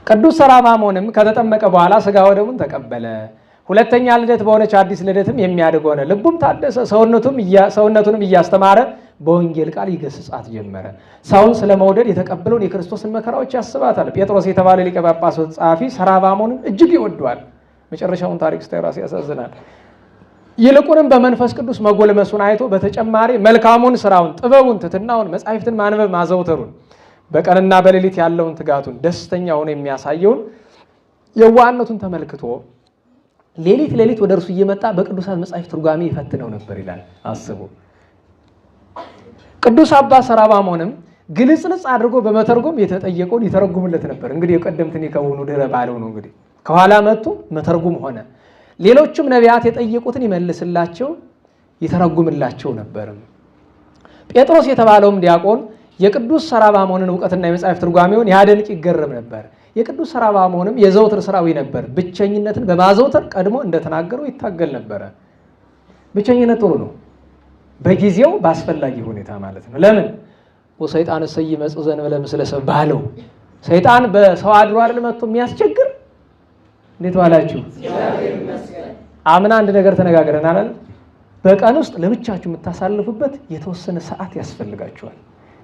ቅዱስ ሰራባሞንም ከተጠመቀ በኋላ ሥጋ ወደሙን ተቀበለ። ሁለተኛ ልደት በሆነች አዲስ ልደትም የሚያድግ ሆነ። ልቡም ታደሰ። ሰውነቱንም እያስተማረ በወንጌል ቃል ይገስጻት ጀመረ። ሰውን ስለመውደድ የተቀበለውን የክርስቶስን መከራዎች ያስባታል። ጴጥሮስ የተባለ ሊቀ ጳጳሳት ጸሐፊ ሰራባሞንን እጅግ ይወደዋል። መጨረሻውን ታሪክ ስታይ ራሱ ያሳዝናል። ይልቁንም በመንፈስ ቅዱስ መጎልመሱን አይቶ በተጨማሪ መልካሙን ስራውን፣ ጥበቡን፣ ትሕትናውን፣ መጻሕፍትን ማንበብ ማዘውተሩን፣ በቀንና በሌሊት ያለውን ትጋቱን፣ ደስተኛ ሆኖ የሚያሳየውን የዋህነቱን ተመልክቶ ሌሊት ሌሊት ወደ እርሱ እየመጣ በቅዱሳት መጻሕፍት ትርጓሜ ይፈትነው ነበር ይላል። አስቡ። ቅዱስ አባ ሰራባሞንም ግልጽልጽ አድርጎ በመተርጎም የተጠየቀውን ይተረጉምለት ነበር። እንግዲህ የቀደምትን ከሆኑ ድረ ባለው ነው እንግዲህ ከኋላ መጥቶ መተርጉም ሆነ። ሌሎችም ነቢያት የጠየቁትን ይመልስላቸው ይተረጉምላቸው ነበር። ጴጥሮስ የተባለውም ዲያቆን የቅዱስ ሰራባሞንን እውቀትና የመጻሕፍት ትርጓሜውን ያደንቅ ይገረም ነበር። የቅዱስ ሰራባሞንም የዘውትር ስራዊ ነበር። ብቸኝነትን በማዘውተር ቀድሞ እንደተናገረው ይታገል ነበረ። ብቸኝነት ጥሩ ነው፣ በጊዜው በአስፈላጊ ሁኔታ ማለት ነው። ለምን ወሰይጣን ሰይ መጽእ ዘእንበለ ምስለ ሰብ ባለው ሰይጣን በሰው አድሮ አይደል መጥቶ የሚያስቸግር። እንዴት ዋላችሁ? አምና አንድ ነገር ተነጋግረን አይደል? በቀን ውስጥ ለብቻችሁ የምታሳልፉበት የተወሰነ ሰዓት ያስፈልጋችኋል።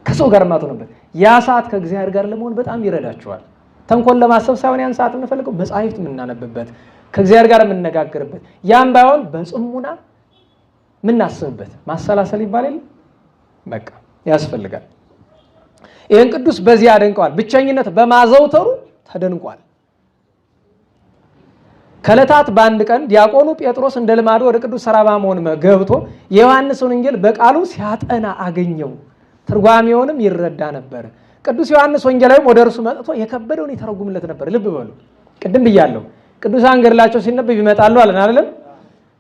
ከሰው ጋር ማትሆንበት ያ ሰዓት ከእግዚአብሔር ጋር ለመሆን በጣም ይረዳችኋል። ተንኮል ለማሰብ ሳይሆን ያን ሰዓት የምንፈልገው መጻሕፍት የምናነብበት ከእግዚአብሔር ጋር የምንነጋገርበት፣ ያም ባይሆን በጽሙና የምናስብበት ማሰላሰል ይባል የለ በቃ ያስፈልጋል። ይህን ቅዱስ በዚህ አደንቀዋል። ብቸኝነት በማዘውተሩ ተደንቋል። ከዕለታት በአንድ ቀን ዲያቆኑ ጴጥሮስ እንደ ልማዱ ወደ ቅዱስ ሰራባሞን ገብቶ የዮሐንስን ወንጌል በቃሉ ሲያጠና አገኘው። ትርጓሜውንም ይረዳ ነበር። ቅዱስ ዮሐንስ ወንጌላዊም ወደ እርሱ መጥቶ የከበደውን ይተረጉምለት ነበር። ልብ በሉ፣ ቅድም ብያለሁ፣ ቅዱሳን ገድላቸው ሲነበብ ይመጣሉ አለን አይደለም?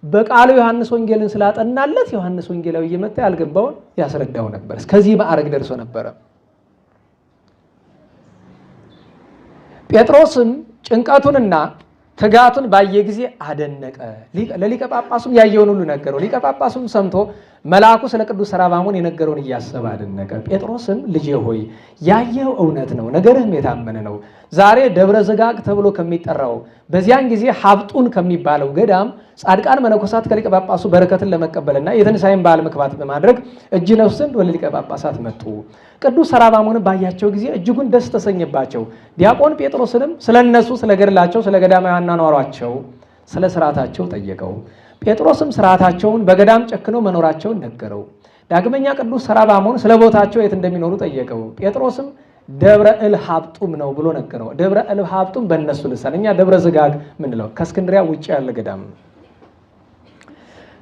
በቃሉ ዮሐንስ ወንጌልን ስላጠናለት ዮሐንስ ወንጌላዊ እየመጣ ያልገባውን ያስረዳው ነበር። እስከዚህ ማዕረግ ደርሶ ነበረ። ጴጥሮስም ጭንቀቱንና ትጋቱን ባየ ጊዜ አደነቀ። ለሊቀ ጳጳሱም ያየውን ሁሉ ነገረው። ሊቀ ጳጳሱም ሰምቶ መልአኩ ስለ ቅዱስ ሰራባሞን የነገረውን እያሰበ አደነቀ። ጴጥሮስም ልጄ ሆይ ያየው እውነት ነው፣ ነገርህም የታመነ ነው። ዛሬ ደብረ ዝጋግ ተብሎ ከሚጠራው በዚያን ጊዜ ሀብጡን ከሚባለው ገዳም ጻድቃን መነኮሳት ከሊቀ ጳጳሱ በረከትን ለመቀበልና የትንሣኤን በዓል ምክንያት በማድረግ እጅ ነፍስ ዘንድ ወደ ሊቀ ጳጳሳት መጡ። ቅዱስ ሰራባሞንን ባያቸው ጊዜ እጅጉን ደስ ተሰኘባቸው። ዲያቆን ጴጥሮስንም ስለ እነሱ፣ ስለ ገድላቸው፣ ስለ ገዳማውያን አኗኗራቸው፣ ስለ ስርዓታቸው ጠየቀው። ጴጥሮስም ስርዓታቸውን በገዳም ጨክነው መኖራቸውን ነገረው። ዳግመኛ ቅዱስ ሰራባሞን ስለ ቦታቸው የት እንደሚኖሩ ጠየቀው። ጴጥሮስም ደብረ እልሃብጡም ነው ብሎ ነገረው። ደብረ እልሃብጡም በእነሱ ልሳን፣ እኛ ደብረ ዝጋግ ምንለው ከእስክንድሪያ ውጭ ያለ ገዳም።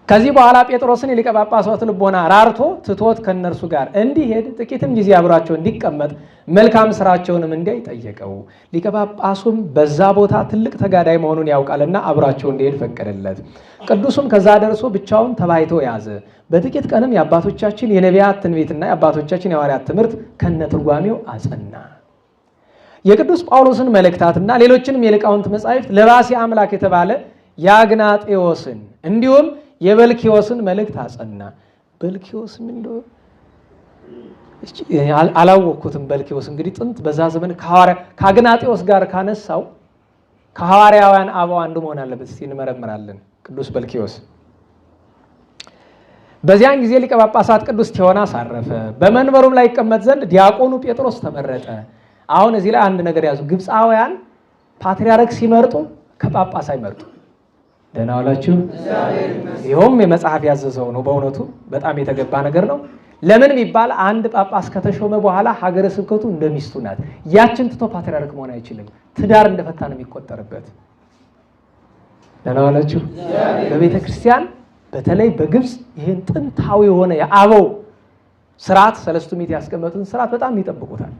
ከዚህ በኋላ ጴጥሮስን የሊቀ ጳጳሳት ልቦና ራርቶ ትቶት ከነርሱ ጋር እንዲሄድ ጥቂትም ጊዜ አብሯቸው እንዲቀመጥ መልካም ስራቸውንም እንዲያይ ጠየቀው። ሊቀ ጳጳሱም በዛ ቦታ ትልቅ ተጋዳይ መሆኑን ያውቃልና አብሯቸው እንዲሄድ ፈቀደለት። ቅዱሱም ከዛ ደርሶ ብቻውን ተባይቶ ያዘ። በጥቂት ቀንም የአባቶቻችን የነቢያት ትንቢትና የአባቶቻችን የሐዋርያት ትምህርት ከነትርጓሜው አጸና። የቅዱስ ጳውሎስን መልእክታትና ሌሎችንም የሊቃውንት መጻሕፍት ለባሴ አምላክ የተባለ የአግናጤዎስን እንዲሁም የበልኪዮስን መልእክት አጸና። በልኪዮስ ምን እንደው አላወቅኩትም። በልኪዮስ እንግዲህ ጥንት በዛ ዘመን ከአግናጤዎስ ጋር ካነሳው ከሐዋርያውያን አበው አንዱ መሆን አለበት። እስቲ እንመረምራለን። ቅዱስ በልኪዮስ በዚያን ጊዜ ሊቀ ጳጳሳት ቅዱስ ቴዎናስ አረፈ። በመንበሩም ላይ ይቀመጥ ዘንድ ዲያቆኑ ጴጥሮስ ተመረጠ። አሁን እዚህ ላይ አንድ ነገር ያዙ። ግብፃውያን ፓትርያርክ ሲመርጡ ከጳጳስ አይመርጡ። ደህና ዋላችሁ። ይኸውም የመጽሐፍ ያዘዘው ነው። በእውነቱ በጣም የተገባ ነገር ነው። ለምን ቢባል አንድ ጳጳስ ከተሾመ በኋላ ሀገረ ስብከቱ እንደሚስቱ ናት። ያችን ትቶ ፓትርያርክ መሆን አይችልም። ትዳር እንደፈታ ነው የሚቆጠርበት። ደህና ዋላችሁ። በቤተ ክርስቲያን በተለይ በግብፅ ይህን ጥንታዊ የሆነ የአበው ስርዓት ሰለስቱ ምዕት ያስቀመጡትን ስርዓት በጣም ይጠብቁታል።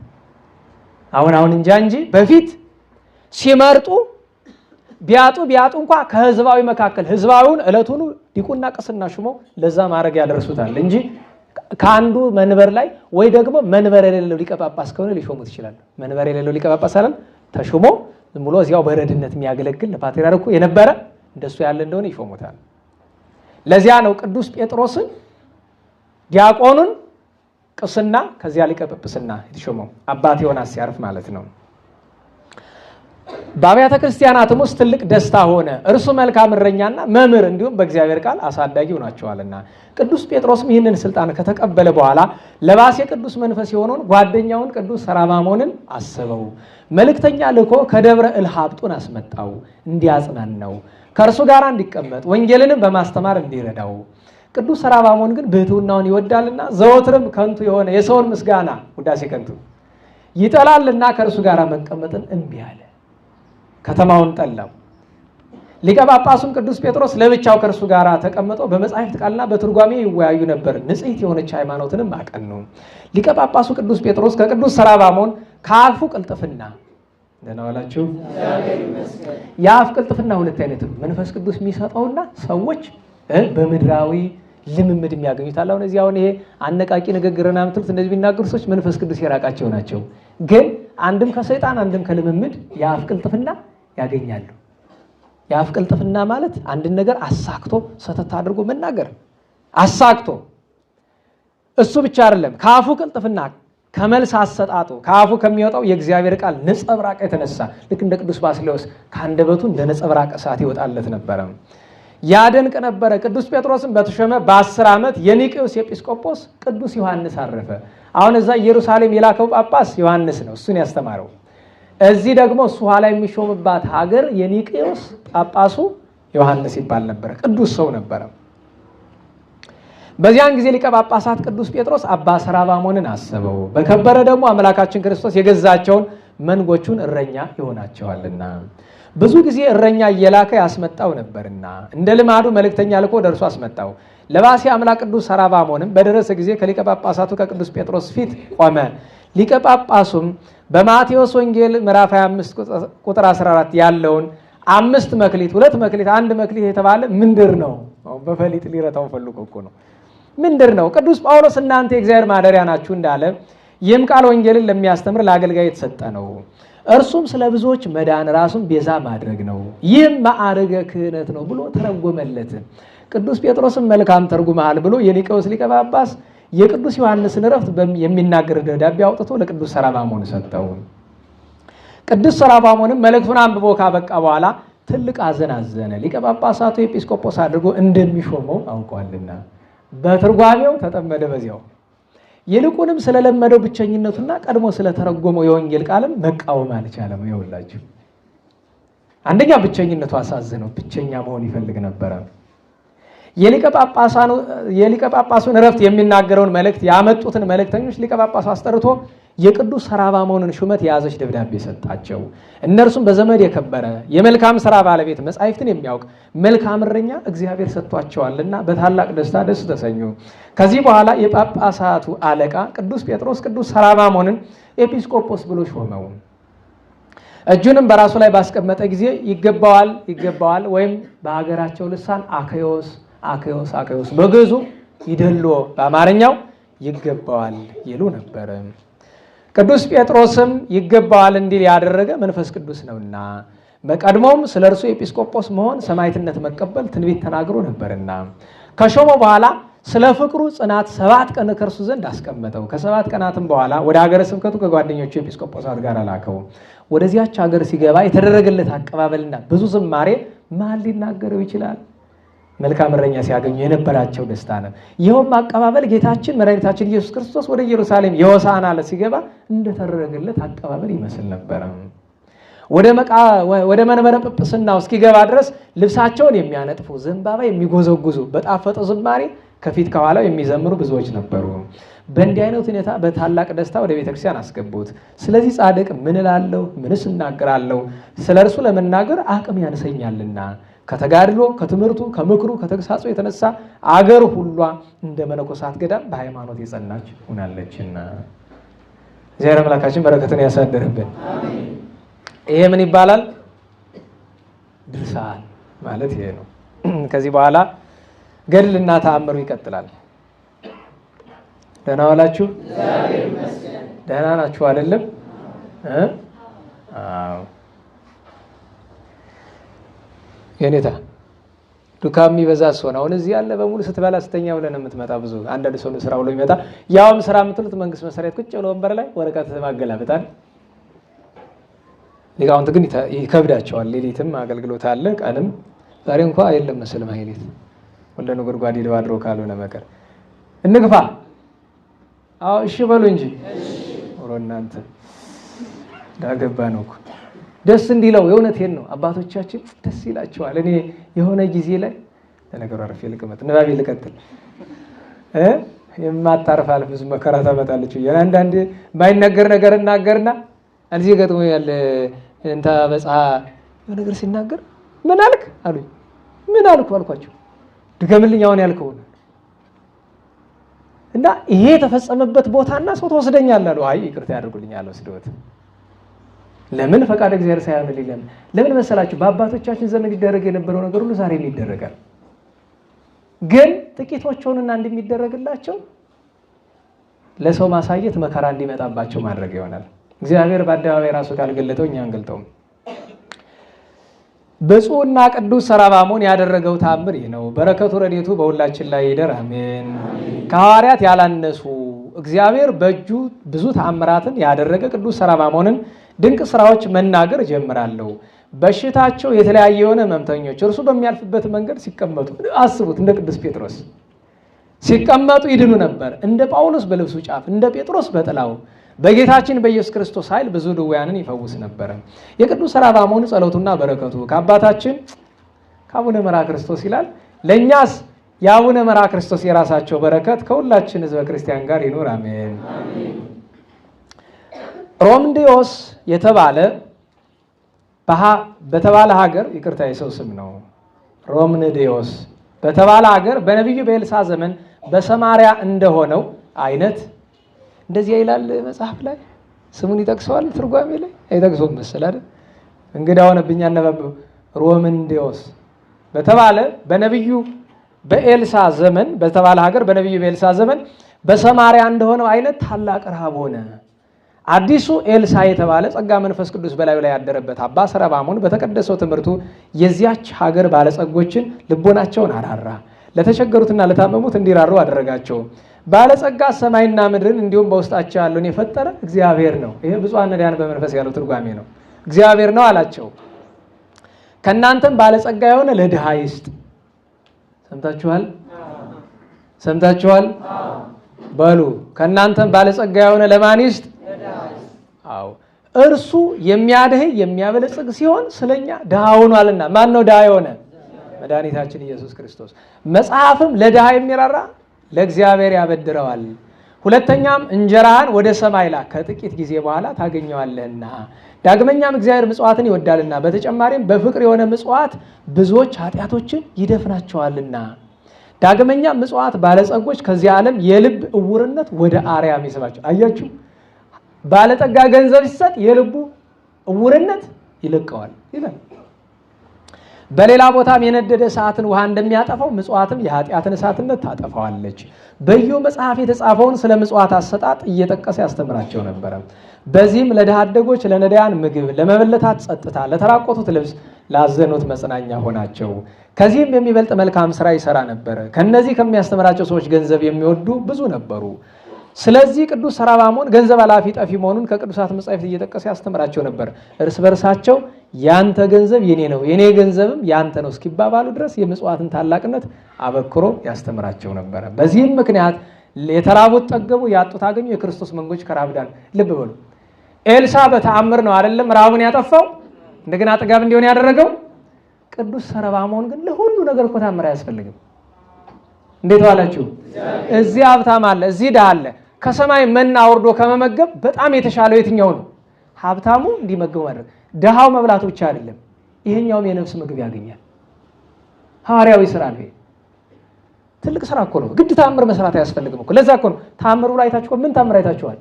አሁን እንጂ በፊት ሲመርጡ ቢያጡ እንኳ ከህዝባዊ መካከል ህዝባዊውን ዕለቱን ዲቁና ቅስና ሹሞ ለዛ ማድረግ ያደርሱታል እንጂ ከአንዱ መንበር ላይ ወይ ደግሞ መንበር የሌለው ሊቀ ጳጳስ ከሆነ ሊሾሙት ይችላል። መንበር የሌለው ሊቀ ጳጳስ አይደል ተሾሞ ዝም ብሎ እዚያው በረድነት የሚያገለግል ለፓትርያርኩ የነበረ እንደሱ ያለ እንደሆነ ይሾሙታል። ለዚያ ነው ቅዱስ ጴጥሮስን ዲያቆኑን ቅስና ከዚያ ሊቀ ጵጵስና የተሾመው አባት ዮናስ ሲያርፍ ማለት ነው። በአብያተ ክርስቲያናትም ውስጥ ትልቅ ደስታ ሆነ። እርሱ መልካም እረኛና መምህር እንዲሁም በእግዚአብሔር ቃል አሳዳጊ ሆናቸዋልና። ቅዱስ ጴጥሮስም ይህንን ስልጣን ከተቀበለ በኋላ ለባሴ ቅዱስ መንፈስ የሆነውን ጓደኛውን ቅዱስ ሰራባሞንን አስበው መልእክተኛ ልኮ ከደብረ እልሃብጡን አስመጣው እንዲያጽናናው፣ ከእርሱ ጋር እንዲቀመጥ፣ ወንጌልንም በማስተማር እንዲረዳው። ቅዱስ ሰራባሞን ግን ብሕትውናውን ይወዳልና ዘወትርም ከንቱ የሆነ የሰውን ምስጋና ውዳሴ ከንቱ ይጠላልና ከእርሱ ጋር መቀመጥን እምቢ አለ። ከተማውን ጠላው። ሊቀ ጳጳሱም ቅዱስ ጴጥሮስ ለብቻው ከእርሱ ጋር ተቀምጦ በመጻሕፍት ቃልና በትርጓሜ ይወያዩ ነበር። ንጽሕት የሆነች ሃይማኖትንም አቀኑ። ሊቀ ጳጳሱ ቅዱስ ጴጥሮስ ከቅዱስ ሰራባሞን ከአፉ ቅልጥፍና ደህና ዋላችሁ። የአፍ ቅልጥፍና ሁለት አይነት ነው። መንፈስ ቅዱስ የሚሰጠውና ሰዎች በምድራዊ ልምምድ የሚያገኙት አለ። አሁን እዚያውን ይሄ አነቃቂ ንግግርና ምትሉት እንደዚህ ቢናገሩ ሰዎች መንፈስ ቅዱስ የራቃቸው ናቸው። ግን አንድም ከሰይጣን አንድም ከልምምድ የአፍ ቅልጥፍና ያገኛሉ። የአፍ ቅልጥፍና ማለት አንድን ነገር አሳክቶ ሰተት አድርጎ መናገር አሳክቶ። እሱ ብቻ አይደለም፣ ከአፉ ቅልጥፍና ከመልስ አሰጣጡ ከአፉ ከሚወጣው የእግዚአብሔር ቃል ነጸብራቅ የተነሳ ልክ እንደ ቅዱስ ባስልዮስ ከአንደበቱ እንደ ነጸብራቅ እሳት ይወጣለት ነበረ። ያደንቅ ነበረ። ቅዱስ ጴጥሮስም በተሾመ በ10 ዓመት የኒቄዎስ ኤጲስቆጶስ ቅዱስ ዮሐንስ አረፈ። አሁን እዛ ኢየሩሳሌም የላከው ጳጳስ ዮሐንስ ነው፣ እሱን ያስተማረው። እዚህ ደግሞ እሱ ኋላ የሚሾምባት ሀገር የኒቄዎስ ጳጳሱ ዮሐንስ ይባል ነበረ። ቅዱስ ሰው ነበረ። በዚያን ጊዜ ሊቀ ጳጳሳት ቅዱስ ጴጥሮስ አባ ሰራባሞንን አሰበው። በከበረ ደግሞ አምላካችን ክርስቶስ የገዛቸውን መንጎቹን እረኛ ይሆናቸዋልና ብዙ ጊዜ እረኛ እየላከ ያስመጣው ነበርና እንደ ልማዱ መልእክተኛ ልኮ ደርሶ አስመጣው። ለባሴ አምላክ ቅዱስ ሰራባሞንም በደረሰ ጊዜ ከሊቀ ጳጳሳቱ ከቅዱስ ጴጥሮስ ፊት ቆመ። ሊቀ ጳጳሱም በማቴዎስ ወንጌል ምዕራፍ 25 ቁጥር 14 ያለውን 5 መክሊት 2 መክሊት 1 መክሊት የተባለ ምንድር ነው? በፈሊጥ ሊረታው ፈልጎ እኮ ነው። ምንድር ነው? ቅዱስ ጳውሎስ እናንተ የእግዚአብሔር ማደሪያ ናችሁ እንዳለ ይህም ቃል ወንጌልን ለሚያስተምር ለአገልጋይ የተሰጠ ነው። እርሱም ስለ ብዙዎች መዳን ራሱን ቤዛ ማድረግ ነው። ይህም ማዕረገ ክህነት ነው ብሎ ተረጎመለት። ቅዱስ ጴጥሮስም መልካም ተርጉመሃል ብሎ የኒቄዎስ ሊቀ ጳጳስ የቅዱስ ዮሐንስን ዕረፍት የሚናገር ደብዳቤ አውጥቶ ለቅዱስ ሰራባሞን ሰጠው። ቅዱስ ሰራባሞንም መልእክቱን አንብቦ ካበቃ በኋላ ትልቅ ሐዘን አዘነ። ሊቀ ጳጳሳቱ ኤጲስቆጶስ አድርጎ እንደሚሾመው አውቋልና በትርጓሜው ተጠመደ በዚያው። ይልቁንም ስለለመደው ብቸኝነቱና ቀድሞ ስለተረጎመው የወንጌል ቃልም መቃወም አልቻለም። ይኸውላችሁ አንደኛ ብቸኝነቱ አሳዘነው። ብቸኛ መሆን ይፈልግ ነበረ። የሊቀ ጳጳሱን ዕረፍት የሚናገረውን መልእክት ያመጡትን መልእክተኞች ሊቀ ጳጳሱ አስጠርቶ የቅዱስ ሰራባሞንን ሹመት የያዘች ደብዳቤ ሰጣቸው። እነርሱም በዘመድ የከበረ የመልካም ሥራ ባለቤት መጻሕፍትን የሚያውቅ መልካም እረኛ እግዚአብሔር ሰጥቷቸዋልና በታላቅ ደስታ ደስ ተሰኙ። ከዚህ በኋላ የጳጳሳቱ አለቃ ቅዱስ ጴጥሮስ ቅዱስ ሰራባሞንን ኤጲስቆጶስ ብሎ ሾመው። እጁንም በራሱ ላይ ባስቀመጠ ጊዜ ይገባዋል ወይም በሀገራቸው ልሳን አክዮስ በግዕዙ ይደሎ በአማርኛው ይገባዋል ይሉ ነበር። ቅዱስ ጴጥሮስም ይገባዋል እንዲል ያደረገ መንፈስ ቅዱስ ነውና በቀድሞም ስለ እርሱ ኤጲስቆጶስ መሆን ሰማዕትነት መቀበል ትንቢት ተናግሮ ነበርና ከሾመው በኋላ ስለ ፍቅሩ ጽናት 7 ቀን ከእርሱ ዘንድ አስቀመጠው። ከ7 ቀናትም በኋላ ወደ ሀገረ ስብከቱ ከጓደኞቹ ኤጲስቆጶሳት ጋር ላከው። ወደዚያች ሀገር ሲገባ የተደረገለት አቀባበልና ብዙ ዝማሬ ማን ሊናገረው ይችላል? መልካም እረኛ ሲያገኙ የነበራቸው ደስታ ነው። ይኸውም አቀባበል ጌታችን መድኃኒታችን ኢየሱስ ክርስቶስ ወደ ኢየሩሳሌም የሆሳዕና ዕለት ሲገባ እንደተደረገለት አቀባበል ይመስል ነበረ። ወደ መንበረ ጵጵስናው እስኪገባ ድረስ ልብሳቸውን የሚያነጥፉ ዘንባባ የሚጎዘጉዙ በጣፈጠ ዝማሬ ከፊት ከኋላው የሚዘምሩ ብዙዎች ነበሩ። በእንዲህ አይነት ሁኔታ በታላቅ ደስታ ወደ ቤተክርስቲያን አስገቡት። ስለዚህ ጻድቅ ምን እላለሁ? ምንስ እናገራለሁ? ስለ እርሱ ለመናገር አቅም ያንሰኛልና ከተጋድሎ ከትምህርቱ ከምክሩ ከተግሳጹ የተነሳ አገር ሁሏ እንደ መነኮሳት ገዳም በሃይማኖት የጸናች ሆናለችና እግዚአብሔር አምላካችን በረከትን ያሳደረብን። ይሄ ምን ይባላል? ድርሳን ማለት ይሄ ነው። ከዚህ በኋላ ገድልና ተአምሩ ይቀጥላል። ደህና ዋላችሁ? ደህና ናችሁ አይደለም? አዎ። የኔታ ዱካም የሚበዛ ሰው ነው። አሁን እዚህ ያለ በሙሉ ስትበላ ስተኛ ብለን የምትመጣ ብዙ አንዳንድ ሰው ስራ ብሎ ይመጣ። ያውም ስራ የምትሉት መንግስት መስሪያ ቤት ቁጭ ብሎ ወንበር ላይ ወረቀት ማገላበጣል። ሊቃውንት ግን ይከብዳቸዋል። ሌሊትም አገልግሎት አለ፣ ቀንም ዛሬ እንኳን አይደለም መሰለኝ ማይሌት ወንደ ነው ጉድጓድ ይደው አድሮ ካልሆነ መከር እንግፋ። አዎ እሺ በሉ እንጂ ወሮ እናንተ ዳገባ ነው እኮ ደስ እንዲለው የእውነቴን ነው። አባቶቻችን ደስ ይላቸዋል። እኔ የሆነ ጊዜ ላይ ተነገሩ አረፍ ልቀመጥ ንባቤ ልቀጥል የማታርፋል ብዙ መከራ ታመጣለች። አንዳንዴ የማይነገር ነገር እናገርና እዚህ ገጥሞ ያለ እንታ በጽሐ ነገር ሲናገር ምን አልክ አሉኝ። ምን አልኩ አልኳቸው። ድገምልኝ አሁን ያልከው እና ይሄ የተፈጸመበት ቦታና ሰው ተወስደኛል አሉ። አይ ይቅርታ ያድርጉልኝ አለው ስደውት ለምን ፈቃድ እግዚአብሔር ሳያመልልን ለምን መሰላችሁ? በአባቶቻችን ዘመን ይደረግ የነበረው ነገር ሁሉ ዛሬም ይደረጋል። ግን ጥቂቶቹንና እንደሚደረግላቸው ለሰው ማሳየት መከራ እንዲመጣባቸው ማድረግ ይሆናል። እግዚአብሔር በአደባባይ ራሱ ካልገለጠው እኛ አንገልጠውም። ብፁዕና ቅዱስ ሰራባሞን ያደረገው ተአምር ይህ ነው። በረከቱ ረድኤቱ በሁላችን ላይ ይደር አሜን። ከሐዋርያት ያላነሱ እግዚአብሔር በእጁ ብዙ ተአምራትን ያደረገ ቅዱስ ሰራባሞንን ድንቅ ስራዎች መናገር ጀምራለሁ። በሽታቸው የተለያየ የሆነ ሕመምተኞች እርሱ በሚያልፍበት መንገድ ሲቀመጡ አስቡት። እንደ ቅዱስ ጴጥሮስ ሲቀመጡ ይድኑ ነበር። እንደ ጳውሎስ በልብሱ ጫፍ፣ እንደ ጴጥሮስ በጥላው በጌታችን በኢየሱስ ክርስቶስ ኃይል ብዙ ድውያንን ይፈውስ ነበር። የቅዱስ ሰራባሞን ጸሎቱና በረከቱ ከአባታችን ከአቡነ መርዓ ክርስቶስ ይላል። ለእኛስ የአቡነ መርዓ ክርስቶስ የራሳቸው በረከት ከሁላችን ሕዝበ ክርስቲያን ጋር ይኑር አሜን። ሮምንዲዮስ በተባለ ሀገር ይቅርታ የሰው ስም ነው። ሮምንዲዮስ በተባለ ሀገር በነቢዩ በኤልሳ ዘመን በሰማሪያ እንደሆነው አይነት እንደዚህ ይላል መጽሐፍ ላይ። ስሙን ይጠቅሰዋል ትርጓሜ ላይ አይጠቅሰውም መሰል አይደል? እንግዳ ሆነብኝ አነበብ። ሮምንዲዮስ በተባለ በነቢዩ በኤልሳ ዘመን በተባለ ሀገር በነቢዩ በኤልሳ ዘመን በሰማሪያ እንደሆነው አይነት ታላቅ ረሃብ ሆነ። አዲሱ ኤልሳ የተባለ ጸጋ መንፈስ ቅዱስ በላዩ ላይ ያደረበት አባ ሰራባሞን በተቀደሰው ትምህርቱ የዚያች ሀገር ባለጸጎችን ልቦናቸውን አራራ፣ ለተቸገሩትና ለታመሙት እንዲራሩ አደረጋቸው። ባለጸጋ ሰማይና ምድርን እንዲሁም በውስጣቸው ያለውን የፈጠረ እግዚአብሔር ነው። ይሄ ብፁዓን ነዳያን በመንፈስ ያለው ትርጓሜ ነው። እግዚአብሔር ነው አላቸው። ከእናንተም ባለጸጋ የሆነ ለድሃ ይስጥ። ሰምታችኋል? ሰምታችኋል? በሉ ከእናንተም ባለጸጋ የሆነ ለማን ይስጥ? አዎ እርሱ የሚያድህ የሚያበለጽግ ሲሆን ስለኛ ድሃ ሆኗልና። ማን ነው ድሃ የሆነ? መድኃኒታችን ኢየሱስ ክርስቶስ። መጽሐፍም ለድሃ የሚራራ ለእግዚአብሔር ያበድረዋል። ሁለተኛም እንጀራህን ወደ ሰማይ ላክ ከጥቂት ጊዜ በኋላ ታገኘዋለህና። ዳግመኛም እግዚአብሔር ምጽዋትን ይወዳልና በተጨማሪም በፍቅር የሆነ ምጽዋት ብዙዎች ኃጢአቶችን ይደፍናቸዋልና። ዳግመኛም ምጽዋት ባለጸጎች ከዚህ ዓለም የልብ እውርነት ወደ አርያም ይስባቸው። አያችሁ፣ ባለጠጋ ገንዘብ ሲሰጥ የልቡ እውርነት ይለቀዋል ይላል። በሌላ ቦታም የነደደ እሳትን ውሃ እንደሚያጠፋው ምጽዋትም የኃጢአትን እሳትነት ታጠፋዋለች። በኢዮብ መጽሐፍ የተጻፈውን ስለ ምጽዋት አሰጣጥ እየጠቀሰ ያስተምራቸው ነበረ። በዚህም ለድሃ አደጎች ለነዳያን ምግብ፣ ለመበለታት ጸጥታ፣ ለተራቆቱት ልብስ፣ ላዘኑት መጽናኛ ሆናቸው። ከዚህም የሚበልጥ መልካም ስራ ይሰራ ነበረ። ከነዚህ ከሚያስተምራቸው ሰዎች ገንዘብ የሚወዱ ብዙ ነበሩ። ስለዚህ ቅዱስ ሰራባሞን ገንዘብ አላፊ ጠፊ መሆኑን ከቅዱሳት መጻሕፍት እየጠቀሰ ያስተምራቸው ነበር። እርስ በርሳቸው ያንተ ገንዘብ የኔ ነው የኔ ገንዘብም ያንተ ነው እስኪባባሉ ድረስ የምጽዋትን ታላቅነት አበክሮ ያስተምራቸው ነበር። በዚህም ምክንያት የተራቡት ጠገቡ፣ ያጡት አገኙ፣ የክርስቶስ መንጎች ከራብ ዳኑ። ልብ በሉ፣ ኤልሳ በተአምር ነው አይደለም ራቡን ያጠፋው እንደገና ጥጋብ እንዲሆን ያደረገው። ቅዱስ ሰራባሞን ግን ለሁሉ ነገር እኮ ተአምር አያስፈልግም። እንዴት ዋላችሁ? እዚህ ሀብታም አለ፣ እዚህ ድሃ አለ። ከሰማይ መና ወርዶ ከመመገብ በጣም የተሻለው የትኛው ነው? ሀብታሙ እንዲመገቡ ማድረግ። ድሃው መብላቱ ብቻ አይደለም፣ ይሄኛውም የነፍስ ምግብ ያገኛል። ሐዋርያዊ ስራ ነው። ትልቅ ስራ እኮ ነው። ግድ ተአምር መስራት አያስፈልግም እኮ። ለዛ እኮ ነው ተአምሩ ላይ ታችሁ ምን ተአምር አይታችኋል?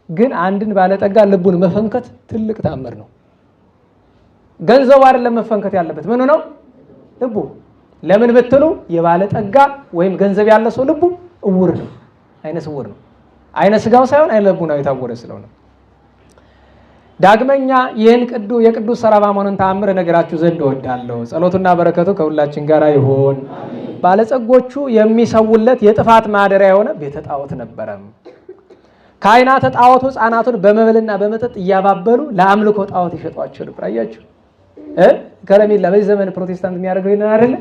ግን አንድን ባለጠጋ ልቡን መፈንከት ትልቅ ተአምር ነው። ገንዘቡ አይደለም መፈንከት ያለበት፣ ምኑ ነው? ልቡ። ለምን ብትሉ የባለጠጋ ወይም ገንዘብ ያለ ሰው ልቡ እውር ነው፣ አይነ ስውር ነው። አይነ ስጋው ሳይሆን አይነ ልቡናው የታወረ ስለሆነ። ዳግመኛ ይህን የቅዱስ ሰራባሞንን ተአምር ነገራችሁ ዘንድ እወዳለሁ። ጸሎቱና በረከቱ ከሁላችን ጋር ይሁን። ባለጸጎቹ የሚሰውለት የጥፋት ማደሪያ የሆነ ቤተ ጣዖት ነበረ። ካህናተ ጣዖቱ ሕፃናቱን በመብልና በመጠጥ እያባበሉ ለአምልኮ ጣዖት ይሸጧቸው ነበር። አያችሁ ከረሜላ በዚህ ዘመን ፕሮቴስታንት የሚያደርገው ይሄን አይደለ?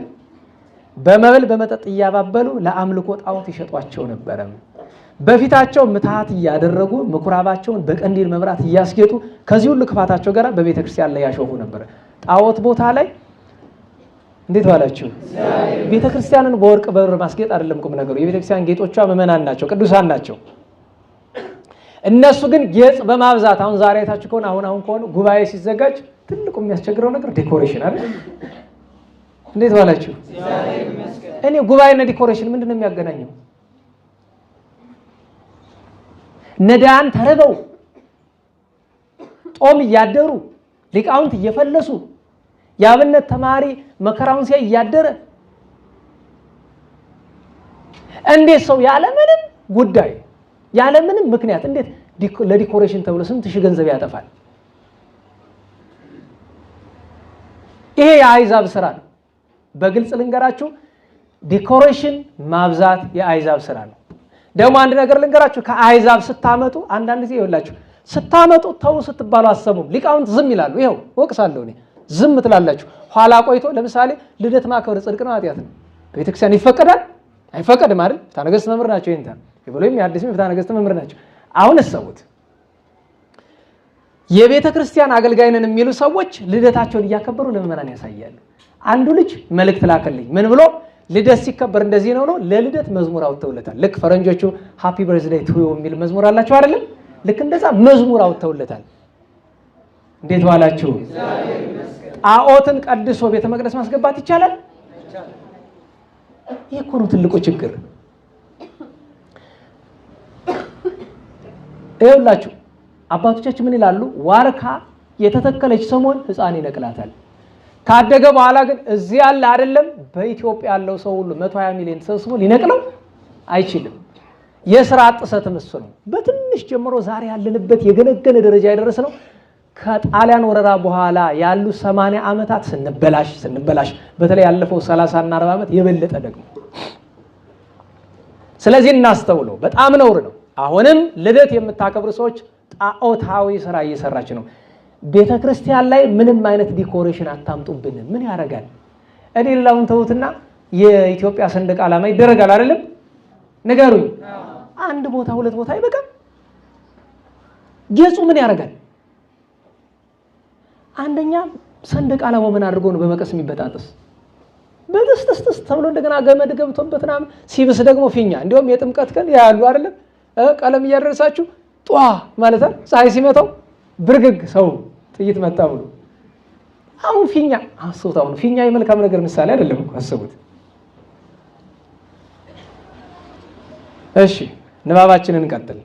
በመብል በመጠጥ እያባበሉ ለአምልኮ ጣዖት ይሸጧቸው ነበረ። በፊታቸው ምትሃት እያደረጉ ምኩራባቸውን በቀንዲል መብራት እያስጌጡ ከዚህ ሁሉ ክፋታቸው ጋር በቤተ ክርስቲያን ላይ ያሾፉ ነበር። ጣዖት ቦታ ላይ እንዴት ዋላችሁ? ቤተ ክርስቲያንን በወርቅ በብር ማስጌጥ አይደለም ቁም ነገሩ። የቤተ ክርስቲያን ጌጦቿ ምዕመናን ናቸው፣ ቅዱሳን ናቸው። እነሱ ግን ጌጥ በማብዛት አሁን ዛሬ አይታችሁ ከሆነ አሁን ከሆነ ጉባኤ ሲዘጋጅ ትልቁ የሚያስቸግረው ነገር ዲኮሬሽን አይደል? እንዴት ዋላችሁ? እኔ ጉባኤና ዲኮሬሽን ምንድነው የሚያገናኘው? ነዳያን ተርበው ጦም እያደሩ ሊቃውንት እየፈለሱ የአብነት ተማሪ መከራውን ሲያይ እያደረ እንዴት ሰው ያለምንም ጉዳይ ያለምንም ምክንያት እንዴት ለዲኮሬሽን ተብሎ ስንት ሺህ ገንዘብ ያጠፋል? ይሄ የአይዛብ ስራ ነው። በግልጽ ልንገራችሁ፣ ዲኮሬሽን ማብዛት የአይዛብ ስራ ነው። ደግሞ አንድ ነገር ልንገራችሁ፣ ከአይዛብ ስታመጡ አንዳንድ ጊዜ ይኸውላችሁ ስታመጡ ተው ስትባሉ አሰሙም። ሊቃውንት ዝም ይላሉ። ይኸው ወቅሳለሁ እኔ ዝም ትላላችሁ። ኋላ ቆይቶ ለምሳሌ ልደት ማክበር ጽድቅ ነው ኃጢአት ነው? ቤተክርስቲያን ይፈቀዳል አይፈቀድም አይደል? ፍትሐ ነገሥት መምህር ናቸው። ይንታ ይብሎም የአዲስ ፍትሐ ነገሥት መምህር ናቸው። አሁን እሰቡት፣ የቤተ ክርስቲያን አገልጋይ ነን የሚሉ ሰዎች ልደታቸውን እያከበሩ ለምዕመናን ያሳያሉ። አንዱ ልጅ መልእክት ላከልኝ። ምን ብሎ ልደት ሲከበር እንደዚህ ነው ለልደት መዝሙር አውጥተውለታል። ልክ ፈረንጆቹ ሃፒ በርዝዴይ ቱ ዩ የሚል መዝሙር አላቸው አይደለም? ልክ እንደዛ መዝሙር አውጥተውለታል። እንዴት ዋላችሁ? ጣዖትን ቀድሶ ቤተ መቅደስ ማስገባት ይቻላል? ይሄ እኮ ነው ትልቁ ችግር። ይኸውላችሁ አባቶቻችን ምን ይላሉ? ዋርካ የተተከለች ሰሞን ሕፃን ይነቅላታል። ካደገ በኋላ ግን እዚህ ያለ አይደለም በኢትዮጵያ ያለው ሰው ሁሉ 120 ሚሊዮን ተሰብስቦ ሊነቅለው አይችልም። የሥራ ጥሰትም እሱ ነው። በትንሽ ጀምሮ ዛሬ ያለንበት የገነገነ ደረጃ የደረሰ ነው ከጣሊያን ወረራ በኋላ ያሉ 80 ዓመታት ስንበላሽ በተለይ ያለፈው 30 እና 40 ዓመት የበለጠ ደግሞ ስለዚህ እናስተውለው። በጣም ነውር ነው። አሁንም ልደት የምታከብሩ ሰዎች ጣዖታዊ ስራ እየሰራች ነው። ቤተክርስቲያን ላይ ምንም አይነት ዲኮሬሽን አታምጡብን። ምን ያደርጋል? እኔ ሌላውን ተውትና የኢትዮጵያ ሰንደቅ ዓላማ ይደረጋል አይደለም? ንገሩኝ። አንድ ቦታ ሁለት ቦታ አይበቃም? ጌጹ ምን ያደርጋል? አንደኛ ሰንደቅ ዓላማው ምን አድርጎ ነው በመቀስ የሚበጣጥስ? በጥስጥስ ተብሎ እንደገና ገመድ ገብቶበት ምናምን ሲብስ ደግሞ ፊኛ። እንዲያውም የጥምቀት ቀን ያሉ አይደለም ቀለም እያደረሳችሁ ጧ ማለት አይደል? ፀሐይ ሲመታው ብርግግ ሰው ጥይት መጣ ብሎ አሁን ፊኛ አስቡት። አሁን ፊኛ የመልካም ነገር ምሳሌ አይደለም እኮ አስቡት። እሺ ንባባችንን እንቀጥል።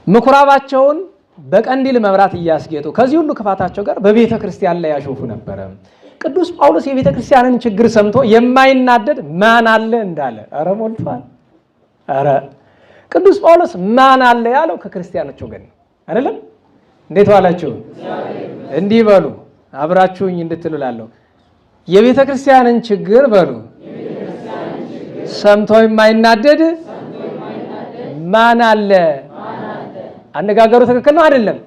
ምኩራባቸውን በቀንዲል መብራት እያስጌጡ ከዚህ ሁሉ ክፋታቸው ጋር በቤተ ክርስቲያን ላይ ያሾፉ ነበረ። ቅዱስ ጳውሎስ የቤተ ክርስቲያንን ችግር ሰምቶ የማይናደድ ማን አለ እንዳለ ኧረ ሞልቷል። ኧረ ቅዱስ ጳውሎስ ማን አለ ያለው ከክርስቲያኖች ወገን አይደለም? እንዴት ዋላችሁ? እንዲህ በሉ አብራችሁኝ እንድትሉላለሁ። የቤተ ክርስቲያንን ችግር በሉ ሰምቶ የማይናደድ ማን አለ? አነጋገሩ ትክክል ነው አይደለም?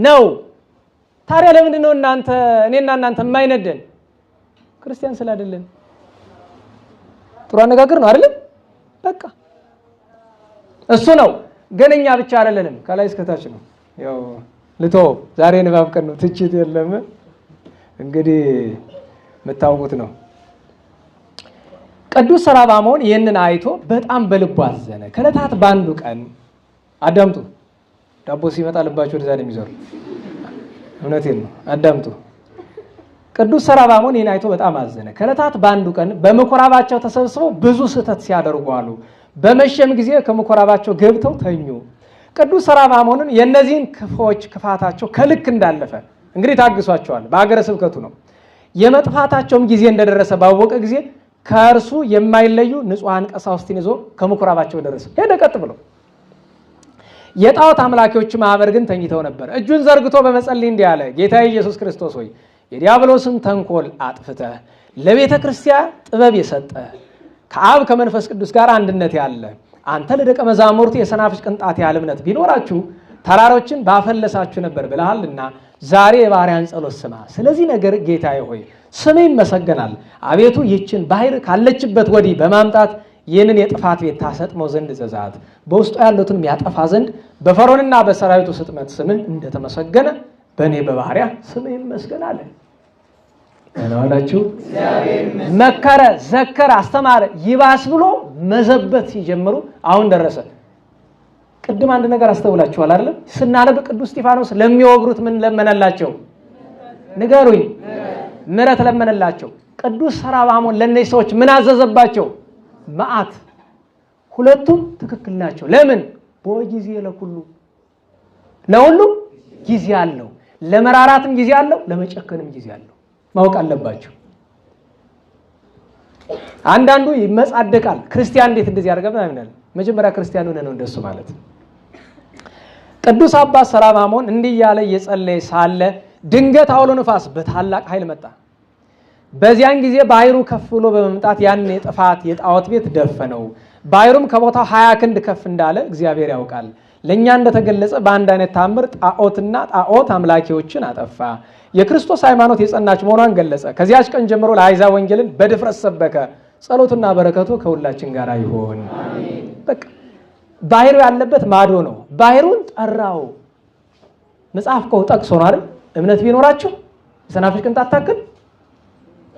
ነው። ታዲያ ለምንድን ነው እኔና እናንተ የማይነደን? ክርስቲያን ስላይደለን። ጥሩ አነጋገር ነው አይደለም? በቃ እሱ ነው። ግን እኛ ብቻ አይደለንም፣ ከላይ እስከታች ነው። ያው ዛሬ ንባብ ቀን ነው፣ ትችት የለም። እንግዲህ የምታውቁት ነው። ቅዱስ ሰራባሞን ይህንን አይቶ በጣም በልቡ አዘነ። ከዕለታት በአንዱ ቀን አዳምጡ። ዳቦ ሲመጣ ልባችሁ ወደዛ ነው የሚዞር። እውነቴን ነው፣ አዳምጡ። ቅዱስ ሰራባሞን ይህን አይቶ በጣም አዘነ። ከዕለታት በአንዱ ቀን በምኩራባቸው ተሰብስበው ብዙ ስህተት ሲያደርጉ አሉ። በመሸም ጊዜ ከምኩራባቸው ገብተው ተኙ። ቅዱስ ሰራባሞንን የእነዚህን ክፎች ክፋታቸው ከልክ እንዳለፈ እንግዲህ ታግሷቸዋል። በሀገረ ስብከቱ ነው። የመጥፋታቸውም ጊዜ እንደደረሰ ባወቀ ጊዜ ከእርሱ የማይለዩ ንጹሐን ቀሳውስትን ይዞ ከምኩራባቸው ደረሰ። ሄደ ቀጥ ብሎ። የጣዖት አምላኪዎች ማህበር ግን ተኝተው ነበር። እጁን ዘርግቶ በመጸለይ እንዲህ አለ። ጌታ ኢየሱስ ክርስቶስ ሆይ የዲያብሎስን ተንኮል አጥፍተህ ለቤተ ክርስቲያን ጥበብ የሰጠ ከአብ ከመንፈስ ቅዱስ ጋር አንድነት ያለ አንተ ለደቀ መዛሙርቱ የሰናፍጭ ቅንጣት ያህል እምነት ቢኖራችሁ ተራሮችን ባፈለሳችሁ ነበር ብለሃልና ዛሬ የባሪያን ጸሎት ስማ። ስለዚህ ነገር ጌታዬ ሆይ ስምህ ይመሰገናል። አቤቱ ይህችን ባህር ካለችበት ወዲህ በማምጣት ይህንን የጥፋት ቤት ታሰጥመው ዘንድ እዘዛት፣ በውስጡ ያሉትንም ያጠፋ ዘንድ በፈርዖንና በሰራዊቱ ስጥመት ስምህ እንደተመሰገነ በእኔ በባህሪያ ስምህ ይመስገን አለ። እናላችሁ መከረ፣ ዘከረ፣ አስተማረ። ይባስ ብሎ መዘበት ሲጀምሩ አሁን ደረሰ። ቅድም አንድ ነገር አስተውላችኋል አይደል? ስናነብ ቅዱስ እስጢፋኖስ ለሚወግሩት ምን ለመነላቸው? ንገሩኝ። ምሕረት ለመነላቸው። ቅዱስ ሰራባሞን ለነዚህ ሰዎች ምን አዘዘባቸው? መዓት። ሁለቱም ትክክል ናቸው። ለምን? በጊዜ ለሁሉ ለሁሉም ጊዜ አለው። ለመራራትም ጊዜ አለው፣ ለመጨከንም ጊዜ አለው። ማወቅ አለባቸው። አንዳንዱ ይመጻደቃል። ክርስቲያን እንዴት እንደዚህ ያደርጋል ምናምን። መጀመሪያ ክርስቲያን ሆነ ነው እንደሱ ማለት። ቅዱስ አባት ሰራባሞን እንዲህ ያለ እየጸለየ ሳለ ድንገት አውሎ ነፋስ በታላቅ ኃይል መጣ። በዚያን ጊዜ ባህሩ ከፍ ብሎ በመምጣት ያን የጥፋት የጣዖት ቤት ደፈነው። ባህሩም ከቦታው 20 ክንድ ከፍ እንዳለ እግዚአብሔር ያውቃል። ለኛ እንደተገለጸ በአንድ አይነት ታምር ጣዖትና ጣዖት አምላኪዎችን አጠፋ። የክርስቶስ ሃይማኖት የጸናች መሆኗን ገለጸ። ከዚያች ቀን ጀምሮ ለአሕዛብ ወንጌልን በድፍረት ሰበከ። ጸሎቱና በረከቱ ከሁላችን ጋር ይሁን። አሜን። በቃ ባህሩ ያለበት ማዶ ነው። ባህሩን ጠራው። መጽሐፍ እኮ ጠቅሶ ነው አይደል? እምነት ቢኖራችሁ የሰናፍጭ ቅንጣት ታክል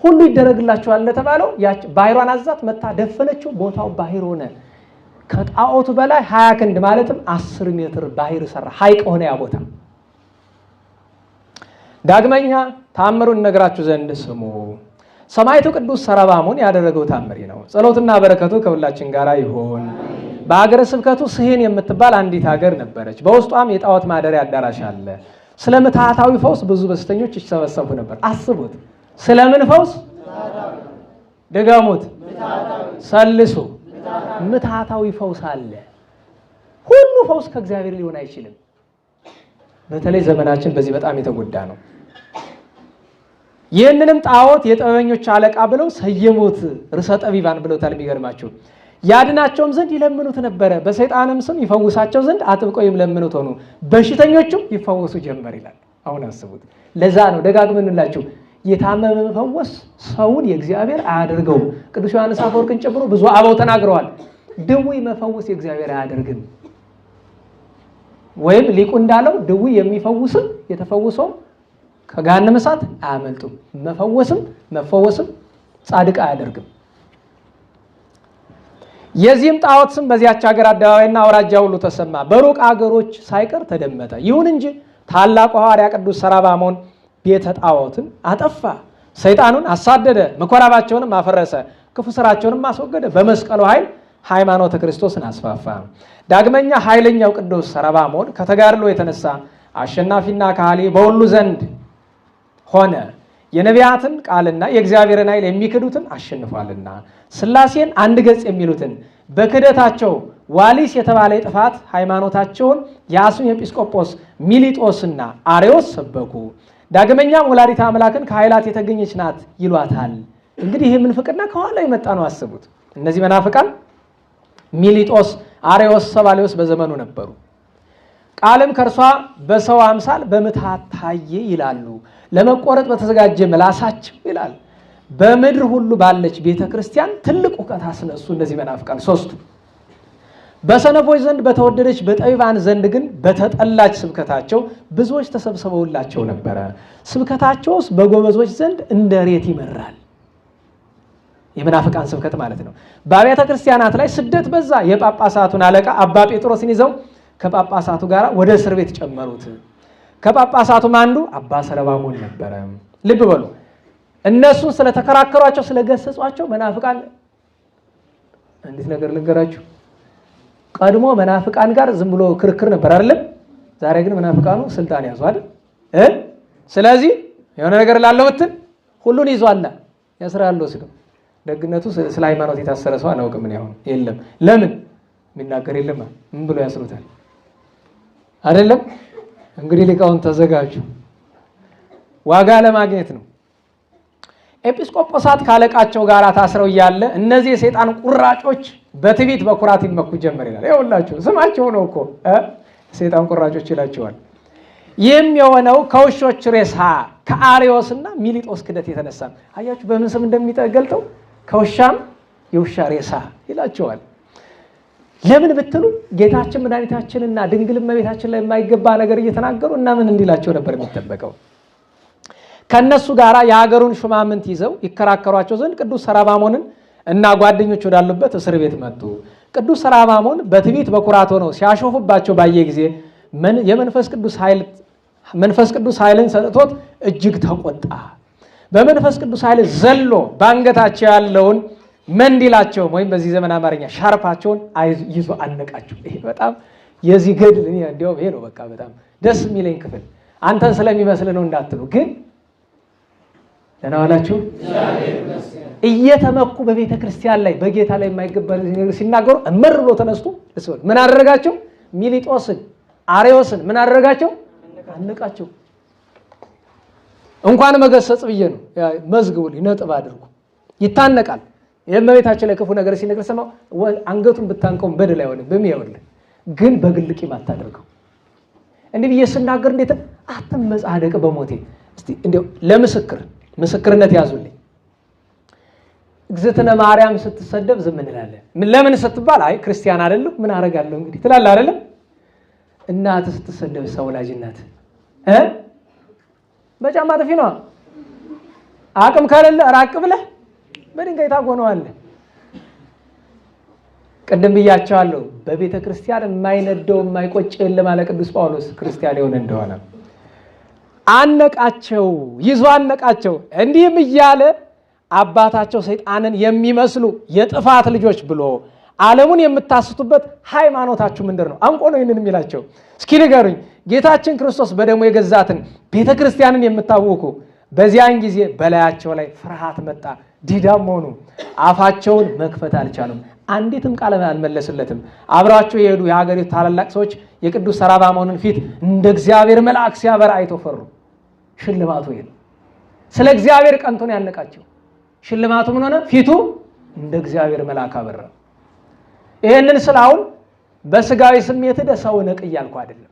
ሁሉ ይደረግላችኋል እንደተባለው ያች ባህሯን አዛት መታ ደፈነችው። ቦታው ባህር ሆነ። ከጣዖቱ በላይ 20 ክንድ ማለትም 10 ሜትር ባህር ሰራ። ሐይቅ ሆነ ያ ቦታ። ዳግመኛ ታምሩን ነግራችሁ ዘንድ ስሙ። ሰማዕቱ ቅዱስ ሰራባሞን ያደረገው ታምሪ ነው። ጸሎትና በረከቱ ከሁላችን ጋር ይሁን። በሀገረ ስብከቱ ስሂን የምትባል አንዲት ሀገር ነበረች። በውስጧም የጣዖት ማደሪያ አዳራሽ አለ። ስለ ምትሃታዊ ፈውስ ብዙ በሽተኞች ይሰበሰቡ ነበር። አስቡት። ስለምን ፈውስ? ደጋሙት፣ ሰልሱ። ምትሃታዊ ፈውስ አለ። ሁሉ ፈውስ ከእግዚአብሔር ሊሆን አይችልም። በተለይ ዘመናችን በዚህ በጣም የተጎዳ ነው። ይህንንም ጣዖት የጥበበኞች አለቃ ብለው ሰየሙት። ርዕሰ ጠቢባን ብለውታል። የሚገርማቸው ያድናቸውም ዘንድ ይለምኑት ነበረ። በሰይጣንም ስም ይፈውሳቸው ዘንድ አጥብቀው ይለምኑት ሆኑ። በሽተኞቹም ይፈወሱ ጀመር ይላል። አሁን አስቡት። ለዛ ነው ደጋግመንላችሁ የታመመ መፈወስ ሰውን የእግዚአብሔር አያደርገውም። ቅዱስ ዮሐንስ አፈወርቅን ጨምሮ ብዙ አበው ተናግረዋል። ድውይ መፈወስ የእግዚአብሔር አያደርግም። ወይም ሊቁ እንዳለው ድውይ የሚፈውስም የተፈወሰው ከገሃነመ እሳት አያመልጡም። መፈወስም ጻድቅ አያደርግም። የዚህም ጣዖት ስም በዚያች ሀገር አደባባይና አውራጃ ሁሉ ተሰማ፣ በሩቅ አገሮች ሳይቀር ተደመጠ። ይሁን እንጂ ታላቁ ሐዋርያ ቅዱስ ሰራባሞን ቤተ ጣዖትን አጠፋ፣ ሰይጣኑን አሳደደ፣ ምኩራባቸውንም አፈረሰ፣ ክፉ ስራቸውንም አስወገደ። በመስቀሉ ኃይል ሃይማኖተ ክርስቶስን አስፋፋ። ዳግመኛ ኃይለኛው ቅዱስ ሰራባሞን ከተጋድሎ የተነሳ አሸናፊና ካህሊ በሁሉ ዘንድ ሆነ። የነቢያትን ቃልና የእግዚአብሔርን ኃይል የሚክዱትን አሸንፏልና ሥላሴን አንድ ገጽ የሚሉትን በክደታቸው ዋሊስ የተባለ የጥፋት ሃይማኖታቸውን የአክሱም ኤጲስቆጶስ ሚሊጦስና አርዮስ ሰበኩ። ዳግመኛም ወላዲተ አምላክን ከኃይላት የተገኘች ናት ይሏታል። እንግዲህ ይህ ምንፍቅና ከኋላ የመጣ ነው። አስቡት። እነዚህ መናፍቃን ሚሊጦስ፣ አርዮስ፣ ሰባሊዮስ በዘመኑ ነበሩ። ቃልም ከእርሷ በሰው አምሳል በምትሃት ታየ ይላሉ። ለመቆረጥ በተዘጋጀ ምላሳቸው ይላል። በምድር ሁሉ ባለች ቤተ ክርስቲያን ትልቅ እውቀት አስነሱ። እነዚህ መናፍቃን ሶስቱ በሰነፎች ዘንድ በተወደደች በጠቢባን ዘንድ ግን በተጠላች ስብከታቸው ብዙዎች ተሰብስበውላቸው ነበረ። ስብከታቸውስ በጎበዞች ዘንድ እንደ ሬት ይመራል። የመናፍቃን ስብከት ማለት ነው። በአብያተ ክርስቲያናት ላይ ስደት በዛ። የጳጳሳቱን አለቃ አባ ጴጥሮስን ይዘው ከጳጳሳቱ ጋር ወደ እስር ቤት ጨመሩት። ከጳጳሳቱም አንዱ አባ ሰረባሞን ነበረ። ልብ በሉ። እነሱን ስለተከራከሯቸው ስለገሰጿቸው መናፍቃን እንዴት ነገር ልንገራችሁ። ቀድሞ መናፍቃን ጋር ዝም ብሎ ክርክር ነበር አይደለም። ዛሬ ግን መናፍቃኑ ስልጣን ያዙ አይደል? ስለዚህ የሆነ ነገር ላለው ብትል ሁሉን ይዟል ያስራል ወስዶ። ደግነቱ ስለ ሃይማኖት የታሰረ ሰው አላውቅም ምን ያሁን የለም። ለምን የሚናገር የለም። ምን ብሎ ያስሩታል አይደለም? እንግዲህ ሊቃውን ተዘጋጁ። ዋጋ ለማግኘት ነው። ኤጲስቆጶሳት ካለቃቸው ጋር ታስረው እያለ እነዚህ የሰይጣን ቁራጮች በትዕቢት በኩራት ይመኩ ጀመር ይላል። ይኸውላችሁ ስማቸው ነው እኮ ሰይጣን ቁራጮች ይላቸዋል። ይህም የሆነው ከውሾች ሬሳ ከአርዮስና ሚሊጦስ ክደት የተነሳ ነው። አያችሁ በምን ስም እንደሚገልጠው ከውሻም የውሻ ሬሳ ይላቸዋል። ለምን ብትሉ ጌታችን መድኃኒታችንና ድንግል እመቤታችን ላይ የማይገባ ነገር እየተናገሩ እና ምን እንዲላቸው ነበር የሚጠበቀው? ከነሱ ጋራ የሀገሩን ሹማምንት ይዘው ይከራከሯቸው ዘንድ ቅዱስ ሰራባሞንን እና ጓደኞች ወዳሉበት እስር ቤት መጡ። ቅዱስ ሰራባሞን በትዕቢት በኩራት ሆነው ሲያሾፉባቸው ባየ ጊዜ መንፈስ ቅዱስ ኃይልን ሰጥቶት እጅግ ተቆጣ። በመንፈስ ቅዱስ ኃይል ዘሎ ባንገታቸው ያለውን መንዲላቸውም ወይም በዚህ ዘመን አማርኛ ሻርፓቸውን ይዞ አነቃቸው። ይሄ በጣም የዚህ ገድል እንዲያውም ይሄ ነው በቃ በጣም ደስ የሚለኝ ክፍል። አንተን ስለሚመስል ነው እንዳትሉ ግን ደህና ዋላችሁ። እየተመኩ በቤተ ክርስቲያን ላይ በጌታ ላይ የማይገባ ነገር ሲናገሩ እመር ብሎ ተነስቶ ምን አደረጋቸው? ሚሊጦስን አርዮስን ምን አደረጋቸው? አነቃቸው። እንኳን መገሰጽ ብዬ ነው መዝግቡልኝ፣ ነጥብ አድርጉ። ይታነቃል። የእመቤታችን ላይ ክፉ ነገር ሲነግር ሰማው አንገቱን ብታንቀውም በደል አይሆንም። በሚያውልህ ግን በግል ቂም አታደርገው። እንዲህ ብዬ ስናገር እንዴት አትመጻደቅ በሞቴ እስቲ እንዴው ምስክርነት ያዙልኝ። እግዝእትነ ማርያም ስትሰደብ ዝም እንላለን። ለምን ስትባል አይ ክርስቲያን አይደለም ምን አረጋለሁ እንግዲህ ትላለህ አይደለም? እናት ስትሰደብ ሰው ወላጅ እናት በጫማ ጥፊ ነው። አቅም ካለለ ራቅ ብለህ በድንጋይ ታጎነዋለህ። ቅድም ብያቸዋለሁ። በቤተ ክርስቲያን የማይነደው የማይቆጭ የለም አለ ቅዱስ ጳውሎስ ክርስቲያን የሆነ እንደሆነ። አነቃቸው፣ ይዞ አነቃቸው። እንዲህም እያለ አባታቸው ሰይጣንን የሚመስሉ የጥፋት ልጆች ብሎ ዓለሙን የምታስቱበት ሃይማኖታችሁ ምንድን ነው? አንቆ ነው ይህንን የሚላቸው። እስኪ ንገሩኝ። ጌታችን ክርስቶስ በደሙ የገዛትን ቤተ ክርስቲያንን የምታወቁ በዚያን ጊዜ በላያቸው ላይ ፍርሃት መጣ። ዲዳም ሆኑ፣ አፋቸውን መክፈት አልቻሉም። አንዲትም ቃል አልመለስለትም። አብራቸው የሄዱ የሀገሪቱ ታላላቅ ሰዎች የቅዱስ ሰራባሞንን ፊት እንደ እግዚአብሔር መልአክ ሲያበራ አይተው ፈሩ። ሽልማቱ ይሄ ነው። ስለ እግዚአብሔር ቀንቶ ነው ያነቃቸው። ሽልማቱ ምን ሆነ? ፊቱ እንደ እግዚአብሔር መልአክ አበራ። ይሄንን ስላውን በስጋዊ ስሜት ደሳው ነቅ እያልኩ አይደለም።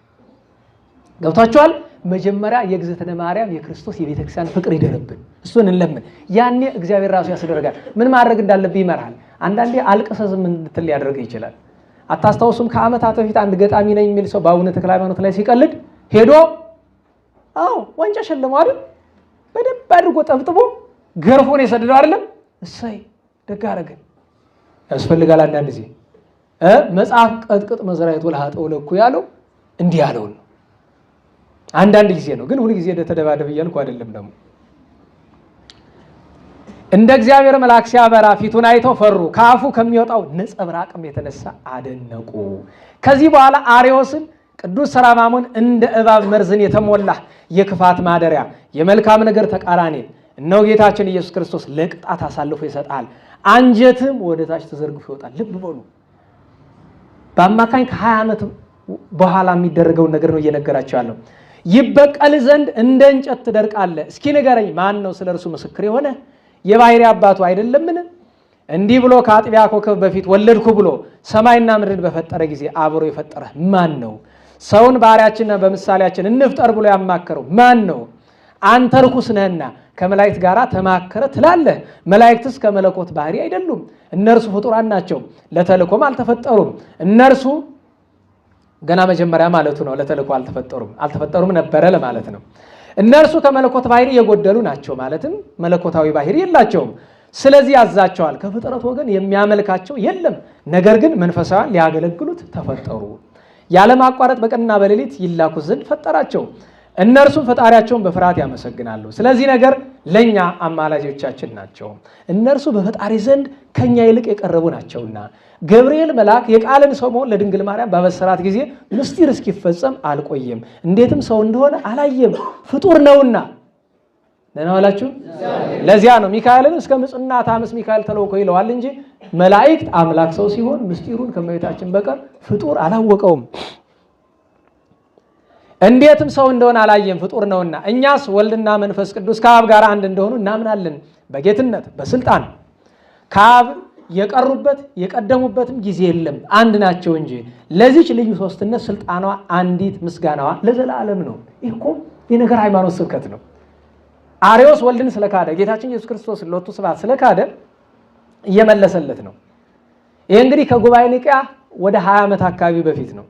ገብታችኋል? መጀመሪያ የእግዝእትነ ማርያም የክርስቶስ የቤተክርስቲያን ፍቅር ይደርብን፣ እሱን እንለምን። ያኔ እግዚአብሔር ራሱ ያስደርጋል። ምን ማድረግ እንዳለብህ ይመራል። አንዳንዴ አልቅሰህ ዝም እንድትል ሊያደርግ ይችላል። አታስታውሱም? ከዓመታት በፊት አንድ ገጣሚ ነኝ የሚል ሰው በአቡነ ተክለ ሃይማኖት ላይ ሲቀልድ ሄዶ ዋንጫ ሸለመው አይደል? በደንብ አድርጎ ጠብጥቦ ገርፎን የሰደደው አይደለም? እሰይ ደግ አደረገ። ያስፈልጋል አንዳንድ ጊዜ መጽሐፍ ቀጥቅጥ መዝራዕቱ ለኃጥእ ለኩ ያለው እንዲህ ያለው ነው። አንዳንድ ጊዜ ነው፣ ግን ሁሉ ጊዜ ተደባደብ እያልኩ አይደለም። ደግሞ እንደ እግዚአብሔር መልአክ ሲያበራ ፊቱን አይተው ፈሩ። ከአፉ ከሚወጣው ነጸብራቅም የተነሳ አደነቁ። ከዚህ በኋላ አርዮስን ቅዱስ ሰራባሞን እንደ እባብ መርዝን የተሞላ የክፋት ማደሪያ የመልካም ነገር ተቃራኒ እነሆ ጌታችን ኢየሱስ ክርስቶስ ለቅጣት አሳልፎ ይሰጣል፣ አንጀትም ወደ ታች ተዘርግፎ ይወጣል። ልብ በሉ፣ በአማካኝ ከ20 ዓመት በኋላ የሚደረገውን ነገር ነው እየነገራቸው ያለው። ይበቀል ዘንድ እንደ እንጨት ትደርቃለህ። እስኪ ንገረኝ፣ ማን ነው ስለ እርሱ ምስክር የሆነ? የባሕርይ አባቱ አይደለምን? እንዲህ ብሎ ከአጥቢያ ኮከብ በፊት ወለድኩ ብሎ ሰማይና ምድርን በፈጠረ ጊዜ አብሮ የፈጠረህ ማን ነው? ሰውን ባሪያችንና በምሳሌያችን እንፍጠር ብሎ ያማከረው ማን ነው? አንተ ርኩስ ነህና ከመላእክት ጋር ተማከረ ትላለህ። መላእክትስ ከመለኮት ባሕርይ አይደሉም፣ እነርሱ ፍጡራን ናቸው፣ ለተልእኮም አልተፈጠሩም። እነርሱ ገና መጀመሪያ ማለቱ ነው። ለተልእኮ አልተፈጠሩም ነበረ ለማለት ነው። እነርሱ ከመለኮት ባሕርይ የጎደሉ ናቸው፣ ማለትም መለኮታዊ ባሕርይ የላቸውም። ስለዚህ ያዛቸዋል። ከፍጥረት ወገን የሚያመልካቸው የለም፣ ነገር ግን መንፈሳውያን ሊያገለግሉት ተፈጠሩ። ያለማቋረጥ በቀንና በሌሊት ይላኩ ዘንድ ፈጠራቸው። እነርሱም ፈጣሪያቸውን በፍርሃት ያመሰግናሉ። ስለዚህ ነገር ለኛ አማላጆቻችን ናቸው። እነርሱ በፈጣሪ ዘንድ ከኛ ይልቅ የቀረቡ ናቸውና ገብርኤል መልአክ የቃልን ሰው መሆን ለድንግል ማርያም ባበሰራት ጊዜ ምስጢር እስኪፈጸም አልቆየም። እንዴትም ሰው እንደሆነ አላየም፣ ፍጡር ነውና። ደህና ዋላችሁ። ለዚያ ነው ሚካኤልን እስከ ምጽና ታምስ ሚካኤል ተልኮ ይለዋል እንጂ መላእክት አምላክ ሰው ሲሆን ምስጢሩን ከመቤታችን በቀር ፍጡር አላወቀውም። እንዴትም ሰው እንደሆነ አላየም፣ ፍጡር ነውና። እኛስ ወልድና መንፈስ ቅዱስ ከአብ ጋር አንድ እንደሆኑ እናምናለን። በጌትነት በስልጣን ከአብ የቀሩበት የቀደሙበትም ጊዜ የለም፣ አንድ ናቸው እንጂ። ለዚች ልዩ ሶስትነት ስልጣኗ አንዲት፣ ምስጋናዋ ለዘላለም ነው። ይህ እኮ የነገር ሃይማኖት ስብከት ነው። አርዮስ ወልድን ስለካደ ጌታችን ኢየሱስ ክርስቶስ ሎቱ ስብሐት ስለካደ እየመለሰለት ነው። ይህ እንግዲህ ከጉባኤ ኒቅያ ወደ 20 ዓመት አካባቢ በፊት ነው።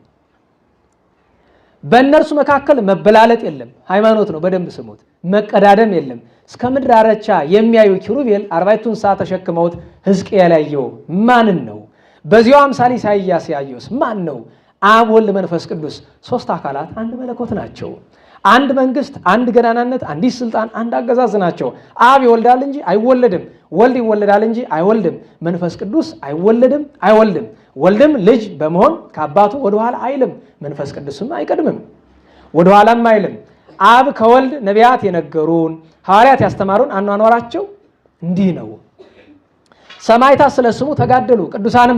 በእነርሱ መካከል መበላለጥ የለም፣ ሃይማኖት ነው፣ በደንብ ስሙት። መቀዳደም የለም። እስከ ምድር ዳርቻ የሚያዩ ኪሩቤል 40 እንስሳ ተሸክመውት ሕዝቅኤል ያየው ማንን ነው? በዚያው አምሳል ኢሳይያስ ያየውስ ማን ነው? አብ ወልድ መንፈስ ቅዱስ ሶስት አካላት አንድ መለኮት ናቸው። አንድ መንግስት፣ አንድ ገናናነት፣ አንዲት ስልጣን፣ አንድ አገዛዝ ናቸው። አብ ይወልዳል እንጂ አይወለድም፣ ወልድ ይወለዳል እንጂ አይወልድም፣ መንፈስ ቅዱስ አይወለድም አይወልድም። ወልድም ልጅ በመሆን ከአባቱ ወደኋላ አይልም፣ መንፈስ ቅዱስም አይቀድምም ወደኋላም አይልም። አብ ከወልድ ነቢያት የነገሩን ሐዋርያት ያስተማሩን አኗኗራቸው እንዲህ ነው። ሰማዕታት ስለ ስሙ ተጋደሉ፣ ቅዱሳንም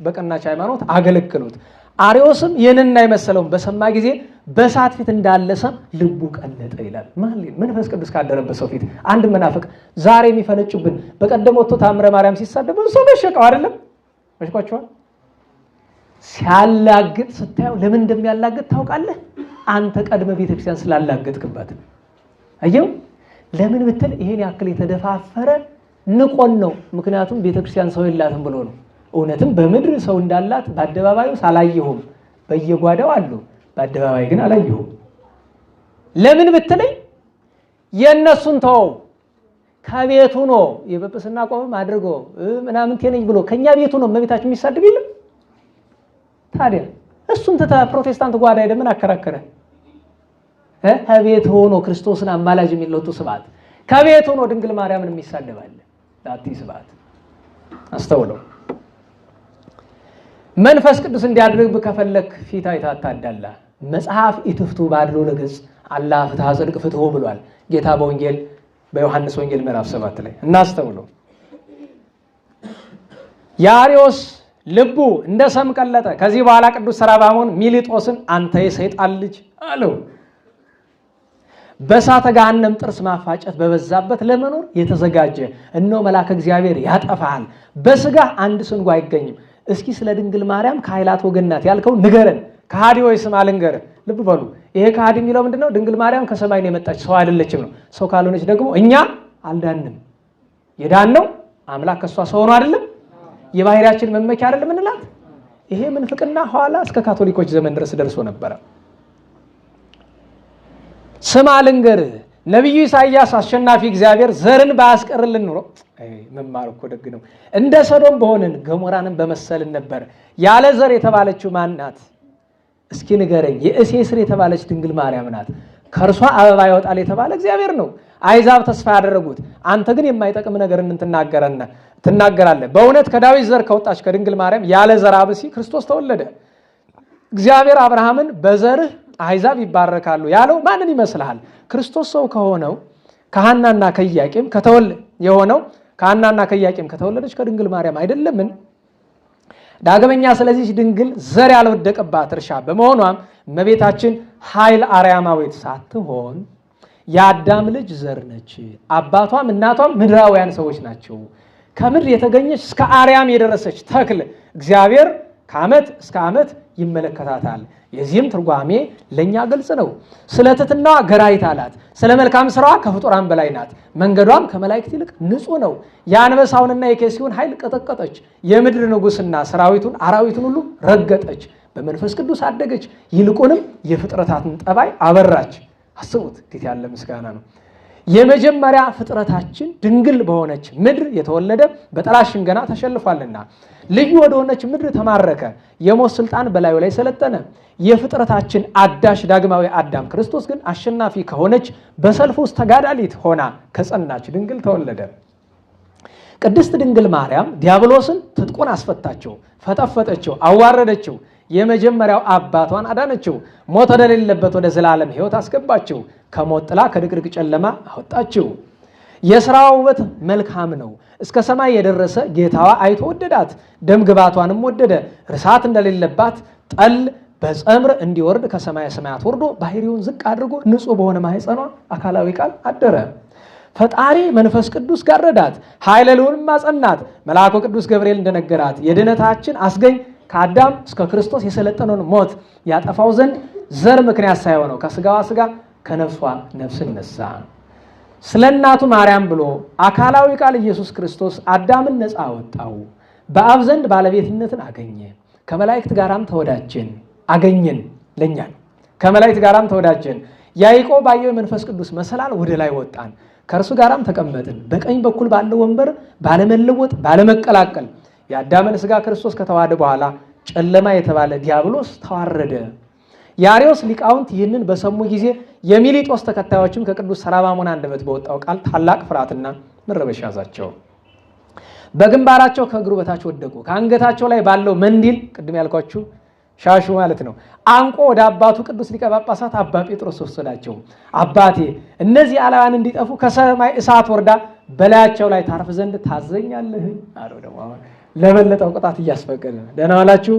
በቀናች ሃይማኖት አገለገሉት። አርዮስም ይህንና የመሰለውን በሰማ ጊዜ በእሳት ፊት እንዳለ ሰም ልቡ ቀለጠ ይላል። መንፈስ ቅዱስ ካደረበት ሰው ፊት አንድ መናፍቅ ዛሬ የሚፈነጩብን በቀደም ወጥቶ ታምረ ማርያም ሲሳደብ ሰው በሸቀው አይደለም መሽቋቸዋል። ሲያላግጥ ስታየው ለምን እንደሚያላግጥ ታውቃለህ? አንተ ቀድመ ቤተክርስቲያን ስላላገጥክበት። አየው ለምን ብትል ይሄን ያክል የተደፋፈረ ንቆን ነው። ምክንያቱም ቤተክርስቲያን ሰው የላትም ብሎ ነው። እውነትም በምድር ሰው እንዳላት በአደባባዩ ሳላየሁም፣ በየጓዳው አሉ፣ በአደባባይ ግን አላየሁም። ለምን ብትለኝ የእነሱን ተወው፣ ከቤቱ ነው የጵጵስና ቆብም አድርጎ ምናምን ከነኝ ብሎ ከኛ ቤቱ ነው እመቤታችን የሚሳደብ የለም። ታዲያ እሱን ተታ ፕሮቴስታንት ጓዳ ሄደ ምን አከራከረ? ከቤት ሆኖ ክርስቶስን አማላጅ የሚለውቱ ስብዓት ከቤት ሆኖ ድንግል ማርያምን የሚሳደባል። ዳቲ ስብዓት አስተውለው። መንፈስ ቅዱስ እንዲያድርግ ከፈለክ ፊት አይታታዳላ። መጽሐፍ ኢትፍቱ ባድሎ ለገጽ አላህ ፍትሐ ጽድቅ ፍትሆ ብሏል ጌታ በወንጌል በዮሐንስ ወንጌል ምዕራፍ 7 ላይ እናስተውለው። የአርዮስ ልቡ እንደ ሰም ቀለጠ። ከዚህ በኋላ ቅዱስ ሰራባሞን ሚሊጦስን አንተ የሰይጣን ልጅ አለው። በእሳተ ገሃነም ጥርስ ማፋጨት በበዛበት ለመኖር የተዘጋጀ እነሆ መልአከ እግዚአብሔር ያጠፋሃል፣ በስጋ አንድ ስንጓ አይገኝም። እስኪ ስለ ድንግል ማርያም ከኃይላት ወገን ናት ያልከው ንገረን፣ ከሃዲ ወይ ስም አልንገርህ። ልብ በሉ፣ ይሄ ከሃዲ የሚለው ምንድነው? ድንግል ማርያም ከሰማይ ነው የመጣች ሰው አይደለችም ነው። ሰው ካልሆነች ደግሞ እኛ አልዳንም። የዳነው አምላክ ከሷ ሰው ሆኖ አይደለም፣ የባህሪያችን መመኪያ አይደለም እንላት። ይሄ ምንፍቅና ኋላ እስከ ካቶሊኮች ዘመን ድረስ ደርሶ ነበረ። ስም አልንገርህ፣ ነቢዩ ኢሳይያስ አሸናፊ እግዚአብሔር ዘርን ባያስቀርልን ኑሮ መማር እኮ ደግ ነው፣ እንደ ሰዶም በሆንን ገሞራንም በመሰልን ነበር። ያለ ዘር የተባለችው ማን ናት? እስኪ ንገረኝ። የእሴይ ስር የተባለች ድንግል ማርያም ናት። ከእርሷ አበባ ይወጣል የተባለ እግዚአብሔር ነው። አይዛብ ተስፋ ያደረጉት። አንተ ግን የማይጠቅም ነገር ትናገራለህ። በእውነት ከዳዊት ዘር ከወጣች ከድንግል ማርያም ያለ ዘር አብሲ ክርስቶስ ተወለደ። እግዚአብሔር አብርሃምን በዘርህ አይዛብ ይባረካሉ ያለው ማንን ይመስልሃል? ክርስቶስ ሰው ከሆነው ከሐናና ከኢያቄም ከተወለደች ከድንግል ማርያም አይደለምን? ዳግመኛ ስለዚህ ድንግል ዘር ያልወደቀባት እርሻ በመሆኗም እመቤታችን ኃይል አርያማዊት ሳትሆን የአዳም ልጅ ዘር ነች። አባቷም እናቷም ምድራውያን ሰዎች ናቸው። ከምድር የተገኘች እስከ አርያም የደረሰች ተክል እግዚአብሔር ከዓመት እስከ ዓመት ይመለከታታል። የዚህም ትርጓሜ ለእኛ ግልጽ ነው። ስለ ትሕትናዋ ገራይት አላት። ስለ መልካም ስራዋ ከፍጡራን በላይ ናት። መንገዷም ከመላእክት ይልቅ ንጹሕ ነው። የአንበሳውንና የኬሲውን ኃይል ቀጠቀጠች። የምድር ንጉሥና ሰራዊቱን አራዊቱን ሁሉ ረገጠች። በመንፈስ ቅዱስ አደገች። ይልቁንም የፍጥረታትን ጠባይ አበራች። አስቡት፣ እንዴት ያለ ምስጋና ነው! የመጀመሪያ ፍጥረታችን ድንግል በሆነች ምድር የተወለደ በጠላት ሽንገና ተሸልፏልና ልዩ ወደሆነች ምድር ተማረከ። የሞት ስልጣን በላዩ ላይ ሰለጠነ። የፍጥረታችን አዳሽ ዳግማዊ አዳም ክርስቶስ ግን አሸናፊ ከሆነች በሰልፍ ውስጥ ተጋዳሊት ሆና ከጸናች ድንግል ተወለደ። ቅድስት ድንግል ማርያም ዲያብሎስን ትጥቁን አስፈታቸው፣ ፈጠፈጠችው፣ አዋረደችው። የመጀመሪያው አባቷን አዳነችው። ሞት ወደሌለበት ወደ ዘላለም ሕይወት አስገባችው። ከሞት ጥላ ከድቅድቅ ጨለማ አወጣችው። የሥራዋ ውበት መልካም ነው። እስከ ሰማይ የደረሰ ጌታዋ አይቶ ወደዳት። ደም ግባቷንም ወደደ። ርሳት እንደሌለባት ጠል በጸምር እንዲወርድ ከሰማየ ሰማያት ወርዶ ባህሪውን ዝቅ አድርጎ ንጹሕ በሆነ ማኅፀኗ አካላዊ ቃል አደረ። ፈጣሪ መንፈስ ቅዱስ ጋረዳት፣ ኃይለ ልዑልም አጸናት። መልአኩ ቅዱስ ገብርኤል እንደነገራት የድኅነታችን አስገኝ ከአዳም እስከ ክርስቶስ የሰለጠነውን ሞት ያጠፋው ዘንድ ዘር ምክንያት ሳይሆነው ከስጋዋ ስጋ ከነፍሷ ነፍስን ነሳ። ስለ እናቱ ማርያም ብሎ አካላዊ ቃል ኢየሱስ ክርስቶስ አዳምን ነፃ አወጣው። በአብ ዘንድ ባለቤትነትን አገኘ። ከመላእክት ጋራም ተወዳጀን አገኘን። ለኛ ከመላእክት ጋራም ተወዳጀን። ያዕቆብ ባየው የመንፈስ ቅዱስ መሰላል ወደ ላይ ወጣን። ከእርሱ ጋራም ተቀመጥን። በቀኝ በኩል ባለው ወንበር ባለመለወጥ ባለመቀላቀል የአዳምን ስጋ ክርስቶስ ከተዋሃደ በኋላ ጨለማ የተባለ ዲያብሎስ ተዋረደ። የአርዮስ ሊቃውንት ይህንን በሰሙ ጊዜ የሚሊጦስ ተከታዮችም ከቅዱስ ሰራባሞን አንደበት በወጣው ቃል ታላቅ ፍርሃትና መረበሽ ያዛቸው። በግንባራቸው ከእግሩ በታች ወደቁ። ከአንገታቸው ላይ ባለው መንዲል ቅድም ያልኳችሁ ሻሹ ማለት ነው አንቆ ወደ አባቱ ቅዱስ ሊቀ ጳጳሳት አባ ጴጥሮስ ወሰዳቸው። አባቴ እነዚህ አላውያን እንዲጠፉ ከሰማይ እሳት ወርዳ በላያቸው ላይ ታርፍ ዘንድ ታዘኛለህ አለው። ደግሞ ለበለጠው ቅጣት እያስፈቀደ ደህና ዋላችሁ።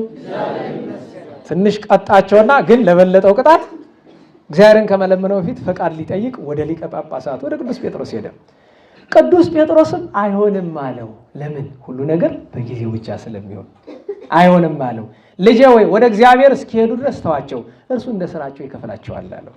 ትንሽ ቀጣቸውና ግን ለበለጠው ቅጣት እግዚአብሔርን ከመለመነው በፊት ፈቃድ ሊጠይቅ ወደ ሊቀ ጳጳሳት ወደ ቅዱስ ጴጥሮስ ሄደ። ቅዱስ ጴጥሮስም አይሆንም አለው። ለምን? ሁሉ ነገር በጊዜው ብቻ ስለሚሆን አይሆንም አለው። ልጄ ወይ ወደ እግዚአብሔር እስኪሄዱ ድረስ ተዋቸው፣ እርሱ እንደ ስራቸው ይከፍላቸዋል አለው።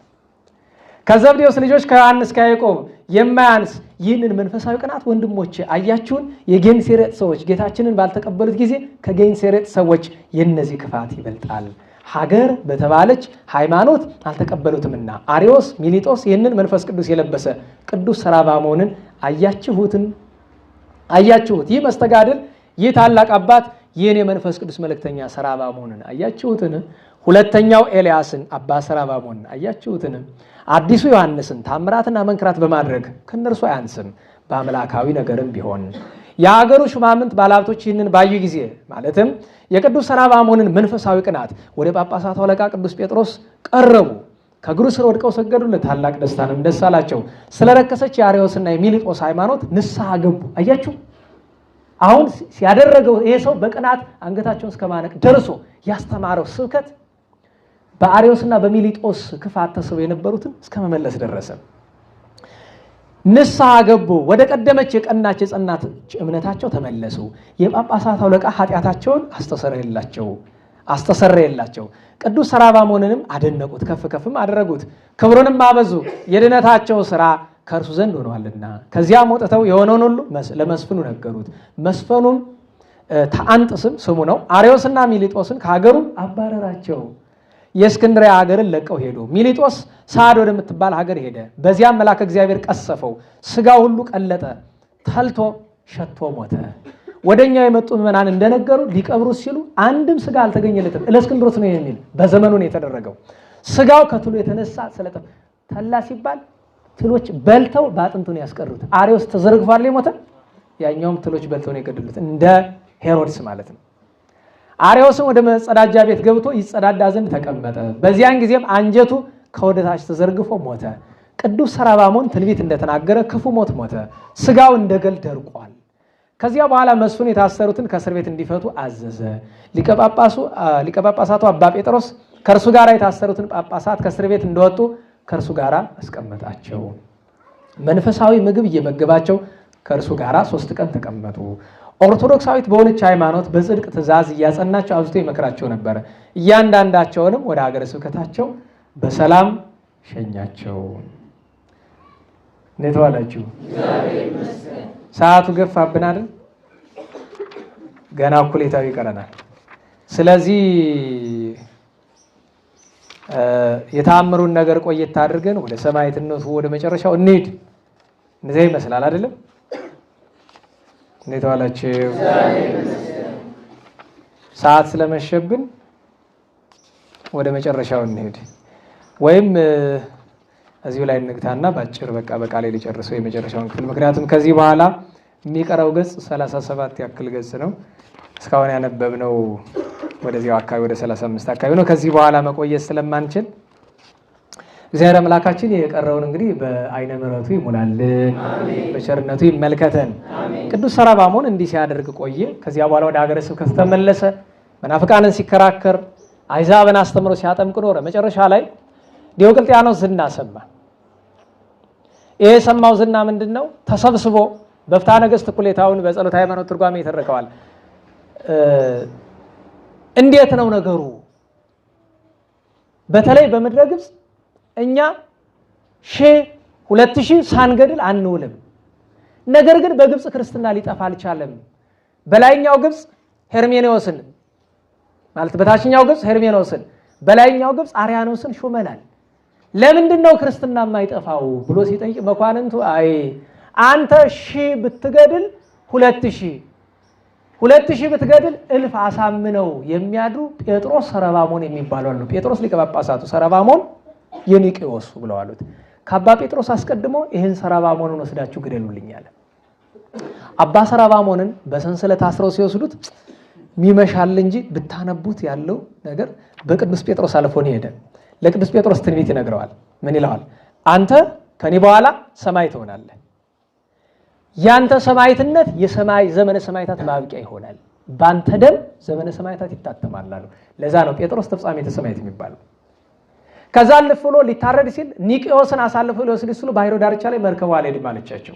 ከዘብዴዎስ ልጆች ከዮሐንስ ከያዕቆብ የማያንስ ይህንን መንፈሳዊ ቅናት ወንድሞቼ አያችሁን? የጌንሴሬጥ ሰዎች ጌታችንን ባልተቀበሉት ጊዜ ከጌንሴሬጥ ሰዎች የነዚህ ክፋት ይበልጣል። ሀገር በተባለች ሃይማኖት አልተቀበሉትምና አርዮስ ሚሊጦስ ይህንን መንፈስ ቅዱስ የለበሰ ቅዱስ ሰራባሞንን አያችሁት? ይህ መስተጋድል ይህ ታላቅ አባት ይህን የመንፈስ ቅዱስ መልእክተኛ ሰራባሞንን አያችሁትን? ሁለተኛው ኤልያስን አባ ሰራባሞንን አያችሁትን? አዲሱ ዮሐንስን ታምራትና መንክራት በማድረግ ከነርሱ አያንስም። በአምላካዊ ነገርም ቢሆን የሀገሩ ሹማምንት ባለሀብቶች ይህንን ባዩ ጊዜ ማለትም የቅዱስ ሰራባሞንን መንፈሳዊ ቅናት ወደ ጳጳሳቱ አለቃ ቅዱስ ጴጥሮስ ቀረቡ። ከእግሩ ስር ወድቀው ሰገዱለት። ታላቅ ደስታንም ደስ አላቸው። ስለረከሰች የአርዮስና የሚሊጦስ ሃይማኖት ንስሐ ገቡ። አያችሁ አሁን ሲያደረገው ይሄ ሰው በቅናት አንገታቸውን እስከማነቅ ደርሶ ያስተማረው ስብከት በአርዮስና በሚሊጦስ ክፋት ተስበው የነበሩትን እስከመመለስ ደረሰ። ንስሐ ገቡ። ወደ ቀደመች የቀናች የጸናች እምነታቸው ተመለሱ። የጳጳሳት አለቃ ኃጢአታቸውን አስተሰረየላቸው። ቅዱስ ሰራባሞንንም አደነቁት፣ ከፍ ከፍም አደረጉት፣ ክብሩንም አበዙ። የድነታቸው ሥራ ከእርሱ ዘንድ ሆኗልና። ከዚያም ወጥተው የሆነውን ሁሉ ለመስፍኑ ነገሩት። መስፈኑም ተአንጥስም ስሙ ነው። አርዮስና ሚሊጦስን ከሀገሩ አባረራቸው። የእስክንድርያ ሀገርን ለቀው ሄዱ። ሚሊጦስ ሳድ ወደምትባል ሀገር ሄደ። በዚያም መልአከ እግዚአብሔር ቀሰፈው፣ ስጋው ሁሉ ቀለጠ፣ ተልቶ ሸቶ ሞተ። ወደኛ የመጡ ምዕመናን እንደነገሩ ሊቀብሩት ሲሉ አንድም ስጋ አልተገኘለትም። እለእስክንድሮስ ነው የሚል በዘመኑ ነው የተደረገው። ስጋው ከትሉ የተነሳ ስለጠፋ ተላ ሲባል ትሎች በልተው በአጥንቱ ነው ያስቀሩት። አርዮስ ተዘርግፏል የሞተ፣ ያኛውም ትሎች በልተው ነው የገደሉት፣ እንደ ሄሮድስ ማለት ነው። አርዮስም ወደ መጸዳጃ ቤት ገብቶ ይጸዳዳ ዘንድ ተቀመጠ። በዚያን ጊዜም አንጀቱ ከወደታች ተዘርግፎ ሞተ። ቅዱስ ሰራባሞን ትንቢት እንደተናገረ ክፉ ሞት ሞተ። ስጋው እንደ ገል ደርቋል። ከዚያ በኋላ መስፍኑ የታሰሩትን ከእስር ቤት እንዲፈቱ አዘዘ። ሊቀ ጳጳሳቱ አባ ጴጥሮስ ከእርሱ ጋር የታሰሩትን ጳጳሳት ከእስር ቤት እንደወጡ ከእርሱ ጋር አስቀመጣቸው። መንፈሳዊ ምግብ እየመገባቸው ከእርሱ ጋር 3 ቀን ተቀመጡ። ኦርቶዶክሳዊት በሆነች ሃይማኖት በጽድቅ ትእዛዝ እያጸናቸው አብዝቶ ይመክራቸው ነበር። እያንዳንዳቸውንም ወደ ሀገረ ስብከታቸው በሰላም ሸኛቸው። እንዴት ዋላችሁ? ሰዓቱ ገፋብን አይደል? ገና እኩሌታው ይቀረናል። ስለዚህ የተአምሩን ነገር ቆየት አድርገን ወደ ሰማዕትነቱ ወደ መጨረሻው እንሂድ። እንደዚህ ይመስላል አይደለም? እንዴት ዋላችሁ? ሰዓት ስለመሸብን ወደ መጨረሻው እንሂድ፣ ወይም እዚሁ ላይ እንግታና ባጭር በቃ በቃሌ ሊጨርሰው የመጨረሻውን ክፍል። ምክንያቱም ከዚህ በኋላ የሚቀረው ገጽ 37 ያክል ገጽ ነው። እስካሁን ያነበብነው ወደዚያው አካባቢ ወደ 35 አካባቢ ነው። ከዚህ በኋላ መቆየት ስለማንችል እግዚአብሔር አምላካችን የቀረውን እንግዲህ በአይነ ምሕረቱ ይሙላልን፣ በቸርነቱ ይመልከተን። ቅዱስ ሰራባሞን እንዲህ ሲያደርግ ቆየ። ከዚያ በኋላ ወደ ሀገረ ስብከቱ ተመለሰ። መናፍቃንን ሲከራከር፣ አይዛብን አስተምሮ ሲያጠምቅ ኖረ። መጨረሻ ላይ ዲዮቅልጥያኖስ ዝና ሰማ። ይሄ የሰማው ዝና ምንድን ነው? ተሰብስቦ በፍትሐ ነገሥት እኩሌታውን በጸሎተ ሃይማኖት ትርጓሜ ይተርከዋል። እንዴት ነው ነገሩ? በተለይ በምድረ ግብፅ እኛ 1000-2000 ሳንገድል አንውልም። ነገር ግን በግብፅ ክርስትና ሊጠፋ አልቻለም። በላይኛው ግብፅ ሄርሜኔዎስን ማለት በታችኛው ግብፅ ሄርሜኔዎስን፣ በላይኛው ግብፅ አርያኖስን ሹመናል። ለምንድን ነው ክርስትና የማይጠፋው ብሎ ሲጠይቅ መኳንንቱ አይ አንተ 1000 ብትገድል 2000 ብትገድል 1000 አሳምነው የሚያድሩ ጴጥሮስ ሰረባሞን የሚባሉ አሉ። ጴጥሮስ ሊቀ ጳጳሳቱ፣ ሰረባሞን የኒቄዎሱ ብለው አሉት። ከአባ ጴጥሮስ አስቀድሞ ይህን ሰረባሞንን ወስዳችሁ ግደሉልኝ አለ። አባ ሰረባሞንን በሰንሰለት አስረው ሲወስዱት ሚመሻል እንጂ ብታነቡት ያለው ነገር በቅዱስ ጴጥሮስ አልፎን ሄደ። ለቅዱስ ጴጥሮስ ትንቢት ይነግረዋል። ምን ይለዋል? አንተ ከኔ በኋላ ሰማዕት ትሆናለህ። ያንተ ሰማዕትነት የሰማይ ዘመነ ሰማዕታት ማብቂያ ይሆናል። ባንተ ደም ዘመነ ሰማዕታት ይታተማል አሉ። ለዛ ነው ጴጥሮስ ተፍጻሜተ ሰማዕት የሚባለው። ከዛ አልፎ ብሎ ሊታረድ ሲል ኒቄዎስን አሳልፎ ሊወስድ ሲሉ ባህሩ ዳርቻ ላይ መርከቡ አልሄድም አለቻቸው።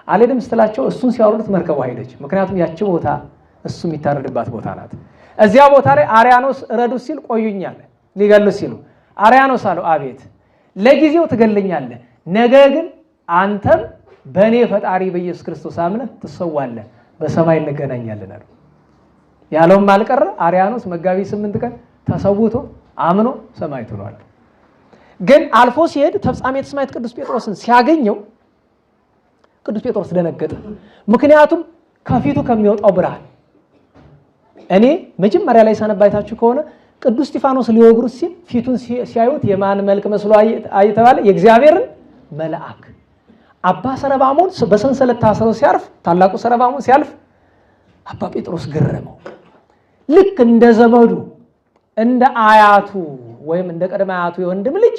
አልሄድም ስትላቸው እሱን ሲያወርዱት መርከቡ ሄደች። ምክንያቱም ያቺ ቦታ እሱ የሚታረድባት ቦታ ናት። እዚያ ቦታ ላይ አርያኖስ እረዱት ሲል ቆዩኛል ሊገሉት ሲሉ አርያኖስ አለው አቤት፣ ለጊዜው ትገለኛለህ፣ ነገ ግን አንተም በእኔ ፈጣሪ በኢየሱስ ክርስቶስ አምነህ ትሰዋለህ፣ በሰማይ እንገናኛለን አሉ። ያለውም አልቀረ። አርያኖስ መጋቢት 8 ቀን ተሰውቶ አምኖ ሰማዕት ሆኗል። ግን አልፎ ሲሄድ ተፍጻሜተ ሰማዕት ቅዱስ ጴጥሮስን ሲያገኘው ቅዱስ ጴጥሮስ ደነገጠ። ምክንያቱም ከፊቱ ከሚወጣው ብርሃን እኔ መጀመሪያ ላይ ሰነባይታችሁ ከሆነ ቅዱስ እስጢፋኖስ ሊወግሩት ሲል ፊቱን ሲያዩት የማን መልክ መስሎ አይተባለ? የእግዚአብሔርን መልአክ። አባ ሰረባሞን በሰንሰለት ታስሮ ሲያርፍ፣ ታላቁ ሰረባሞን ሲያልፍ አባ ጴጥሮስ ገረመው። ልክ እንደ ዘመዱ እንደ አያቱ ወይም እንደ ቀደማ አያቱ የወንድም ልጅ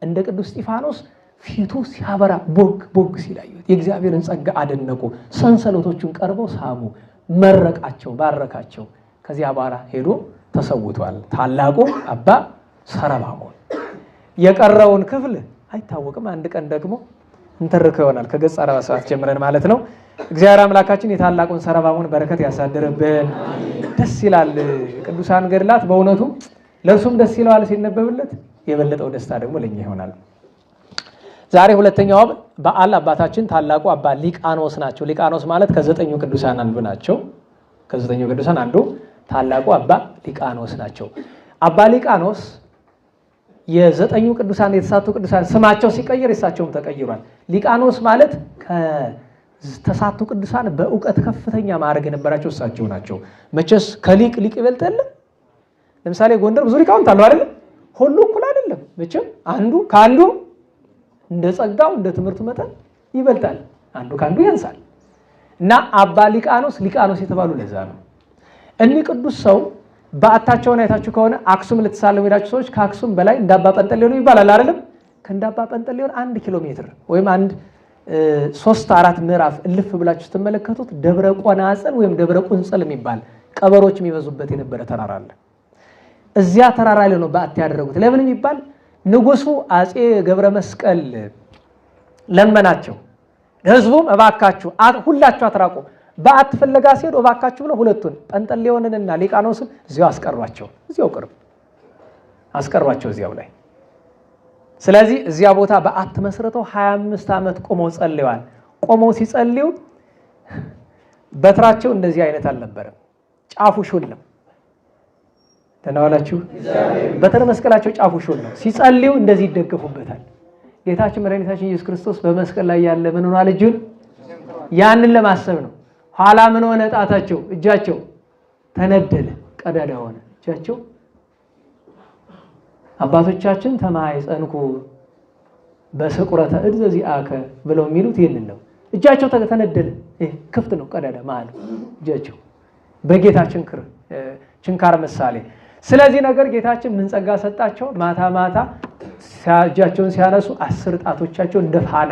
እንደ ቅዱስ እስጢፋኖስ ፊቱ ሲያበራ ቦግ ቦግ ሲል አዩት። የእግዚአብሔርን ጸጋ አደነቁ። ሰንሰለቶቹን ቀርበው ሳሙ። መረቃቸው፣ ባረካቸው። ከዚያ በኋላ ሄዶ ተሰውቷል ታላቁ አባ ሰረባሞን። የቀረውን ክፍል አይታወቅም። አንድ ቀን ደግሞ እንተርከው ይሆናል ከገጽ 47 ጀምረን ማለት ነው። እግዚአብሔር አምላካችን የታላቁን ሰረባሞን በረከት ያሳድርብን። ደስ ይላል ቅዱሳን ገድላት በእውነቱ ለእርሱም ደስ ይለዋል ሲነበብለት፣ የበለጠው ደስታ ደግሞ ለኛ ይሆናል። ዛሬ ሁለተኛው በዓል አባታችን ታላቁ አባ ሊቃኖስ ናቸው። ሊቃኖስ ማለት ከዘጠኙ ቅዱሳን አንዱ ናቸው። ከዘጠኙ ቅዱሳን አንዱ ታላቁ አባ ሊቃኖስ ናቸው። አባ ሊቃኖስ የዘጠኙ ቅዱሳን የተሳቱ ቅዱሳን ስማቸው ሲቀየር እሳቸውም ተቀይሯል። ሊቃኖስ ማለት ከተሳቱ ቅዱሳን በእውቀት ከፍተኛ ማዕረግ የነበራቸው እሳቸው ናቸው። መቼስ ከሊቅ ሊቅ ይበልጥ የለም። ለምሳሌ ጎንደር ብዙ ሊቃውንት አሉ አይደል? ሁሉ እኩል አይደለም። መቼም አንዱ ከአንዱ እንደ ጸጋው እንደ ትምህርቱ መጠን ይበልጣል፣ አንዱ ከአንዱ ያንሳል። እና አባ ሊቃኖስ የተባሉ ለዛ ነው። እኒህ ቅዱስ ሰው በአታቸውን አይታችሁ ከሆነ አክሱም ልትሳለሙ ሄዳችሁ ሰዎች ከአክሱም በላይ እንደ አባ ጰንጠሌዎን ይባላል አይደለም? ከእንደ አባ ጰንጠሌዎን 1 ኪሎ ሜትር ወይም 3-4 ምዕራፍ እልፍ ብላችሁ ስትመለከቱት ደብረ ቆናጽል ወይም ደብረ ቁንጽል የሚባል ቀበሮች የሚበዙበት የነበረ ተራራ አለ። እዚያ ተራራ ላይ ነው በአት ያደረጉት። ለምን የሚባል ንጉሱ አጼ ገብረ መስቀል ለመናቸው። ህዝቡም እባካችሁ ሁላችሁ አትራቁ፣ በአት ፍለጋ ሲሄዱ እባካችሁ ብለው ሁለቱን ጰንጠሌዎንንና ሊቃኖስን እዚያው አስቀሯቸው። እዚያው ቅርብ አስቀሯቸው እዚያው ላይ። ስለዚህ እዚያ ቦታ በአት መስርተው 25 ዓመት ቆመው ጸልየዋል። ቆመው ሲጸልዩ በትራቸው እንደዚህ አይነት አልነበረም፣ ጫፉ ሹል ነው። ተናዋላችሁ በትረ መስቀላቸው ጫፉ ሹል ነው። ሲጸልዩ እንደዚህ ይደገፉበታል። ጌታችን መድኃኒታችን ኢየሱስ ክርስቶስ በመስቀል ላይ ያለ ምን ሆኗል? እጁን ያንን ለማሰብ ነው። ኋላ ምን ሆነ? ጣታቸው እጃቸው ተነደለ፣ ቀዳዳ ሆነ እጃቸው። አባቶቻችን ተማይጸንኩ በስቁረተ እድ ዘዚአከ ብለው የሚሉት ይህንን ነው። እጃቸው ተነደለ፣ ክፍት ነው ቀዳዳ መሀል እጃቸው በጌታችን ችንካር ምሳሌ። ስለዚህ ነገር ጌታችን ምን ጸጋ ሰጣቸው? ማታ ማታ እጃቸውን ሲያነሱ 10 ጣቶቻቸው እንደ ፋና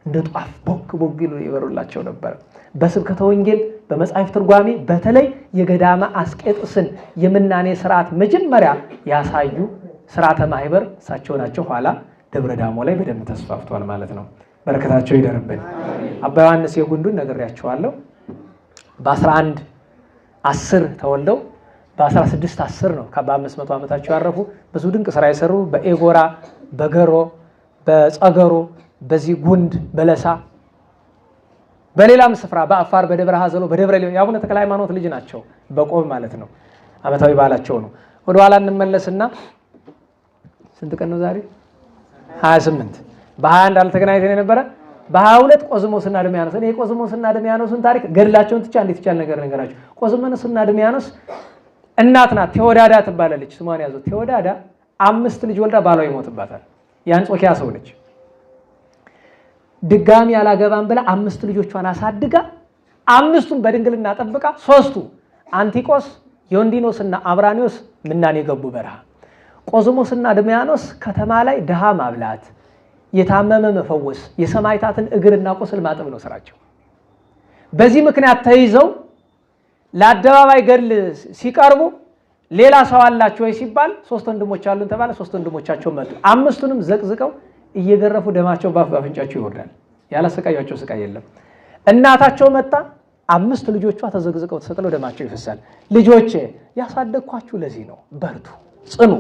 እንደ ጧፍ ቦግ ቦግ ይበሩላቸው ነበር። በስብከተ ወንጌል በመጽሐፍ ትርጓሜ በተለይ የገዳማ አስቄጥስን የምናኔ ስርዓት መጀመሪያ ያሳዩ ስርዓተ ማህበር እሳቸው ናቸው። ኋላ ደብረ ዳሞ ላይ በደንብ ተስፋፍቷል ማለት ነው። በረከታቸው ይደርብን። አባ ዮሐንስ የጉንዱን ነግሬያቸዋለሁ። በ1110 ተወልደው በ1610 ነው ከ500 ዓመታቸው ያረፉ። ብዙ ድንቅ ስራ የሰሩ በኤጎራ፣ በገሮ፣ በጸገሮ፣ በዚህ ጉንድ፣ በለሳ፣ በሌላም ስፍራ በአፋር በደብረ ሀዘሎ በደብረ ሊሆን የአቡነ ተክለ ሃይማኖት ልጅ ናቸው። በቆብ ማለት ነው። ዓመታዊ በዓላቸው ነው። ወደ ኋላ እንመለስና ስንት ቀን ነው ዛሬ? 28 በ21 አልተገናኝተን የነበረ በ22 ቆዝሞስና ድሚያኖስ። እኔ ቆዝሞስና ድሚያኖስን ታሪክ ገድላቸውን ትቻ እንዴት ይቻል ነገር ነገራችሁ። ቆዝሞስና ድሚያኖስ እናት ናት። ቴዎዳዳ ትባላለች። ስሟን ያዙት። ቴዎዳዳ 5 ልጅ ወልዳ ባሏ ይሞትባታል። የአንጾኪያ ሰው ነች። ድጋሚ ያላገባም ብላ 5 ልጆቿን አሳድጋ 5ቱን በድንግልና ጠብቃ 3ቱ አንቲቆስ፣ ዮንዲኖስና አብራኒዮስ ምናኔ ገቡ በረሃ። ቆዝሞስና ድሚያኖስ ከተማ ላይ ድሃ ማብላት፣ የታመመ መፈወስ፣ የሰማዕታትን እግርና ቁስል ማጠብ ነው ስራቸው። በዚህ ምክንያት ተይዘው ለአደባባይ ገድል ሲቀርቡ ሌላ ሰው አላችሁ ወይ ሲባል 3 ወንድሞች አሉን ተባለ። 3 ወንድሞቻቸው መጡ። 5ቱንም ዘቅዝቀው እየገረፉ ደማቸው ባፍንጫቸው ይወርዳል። ያላሰቃያቸው ስቃይ የለም። እናታቸው መጣ። 5 ልጆቿ ተዘቅዝቀው ተሰቅለው ደማቸው ይፈሳል። ልጆቼ ያሳደግኳችሁ ለዚህ ነው፣ በርቱ፣ ጽኑ፣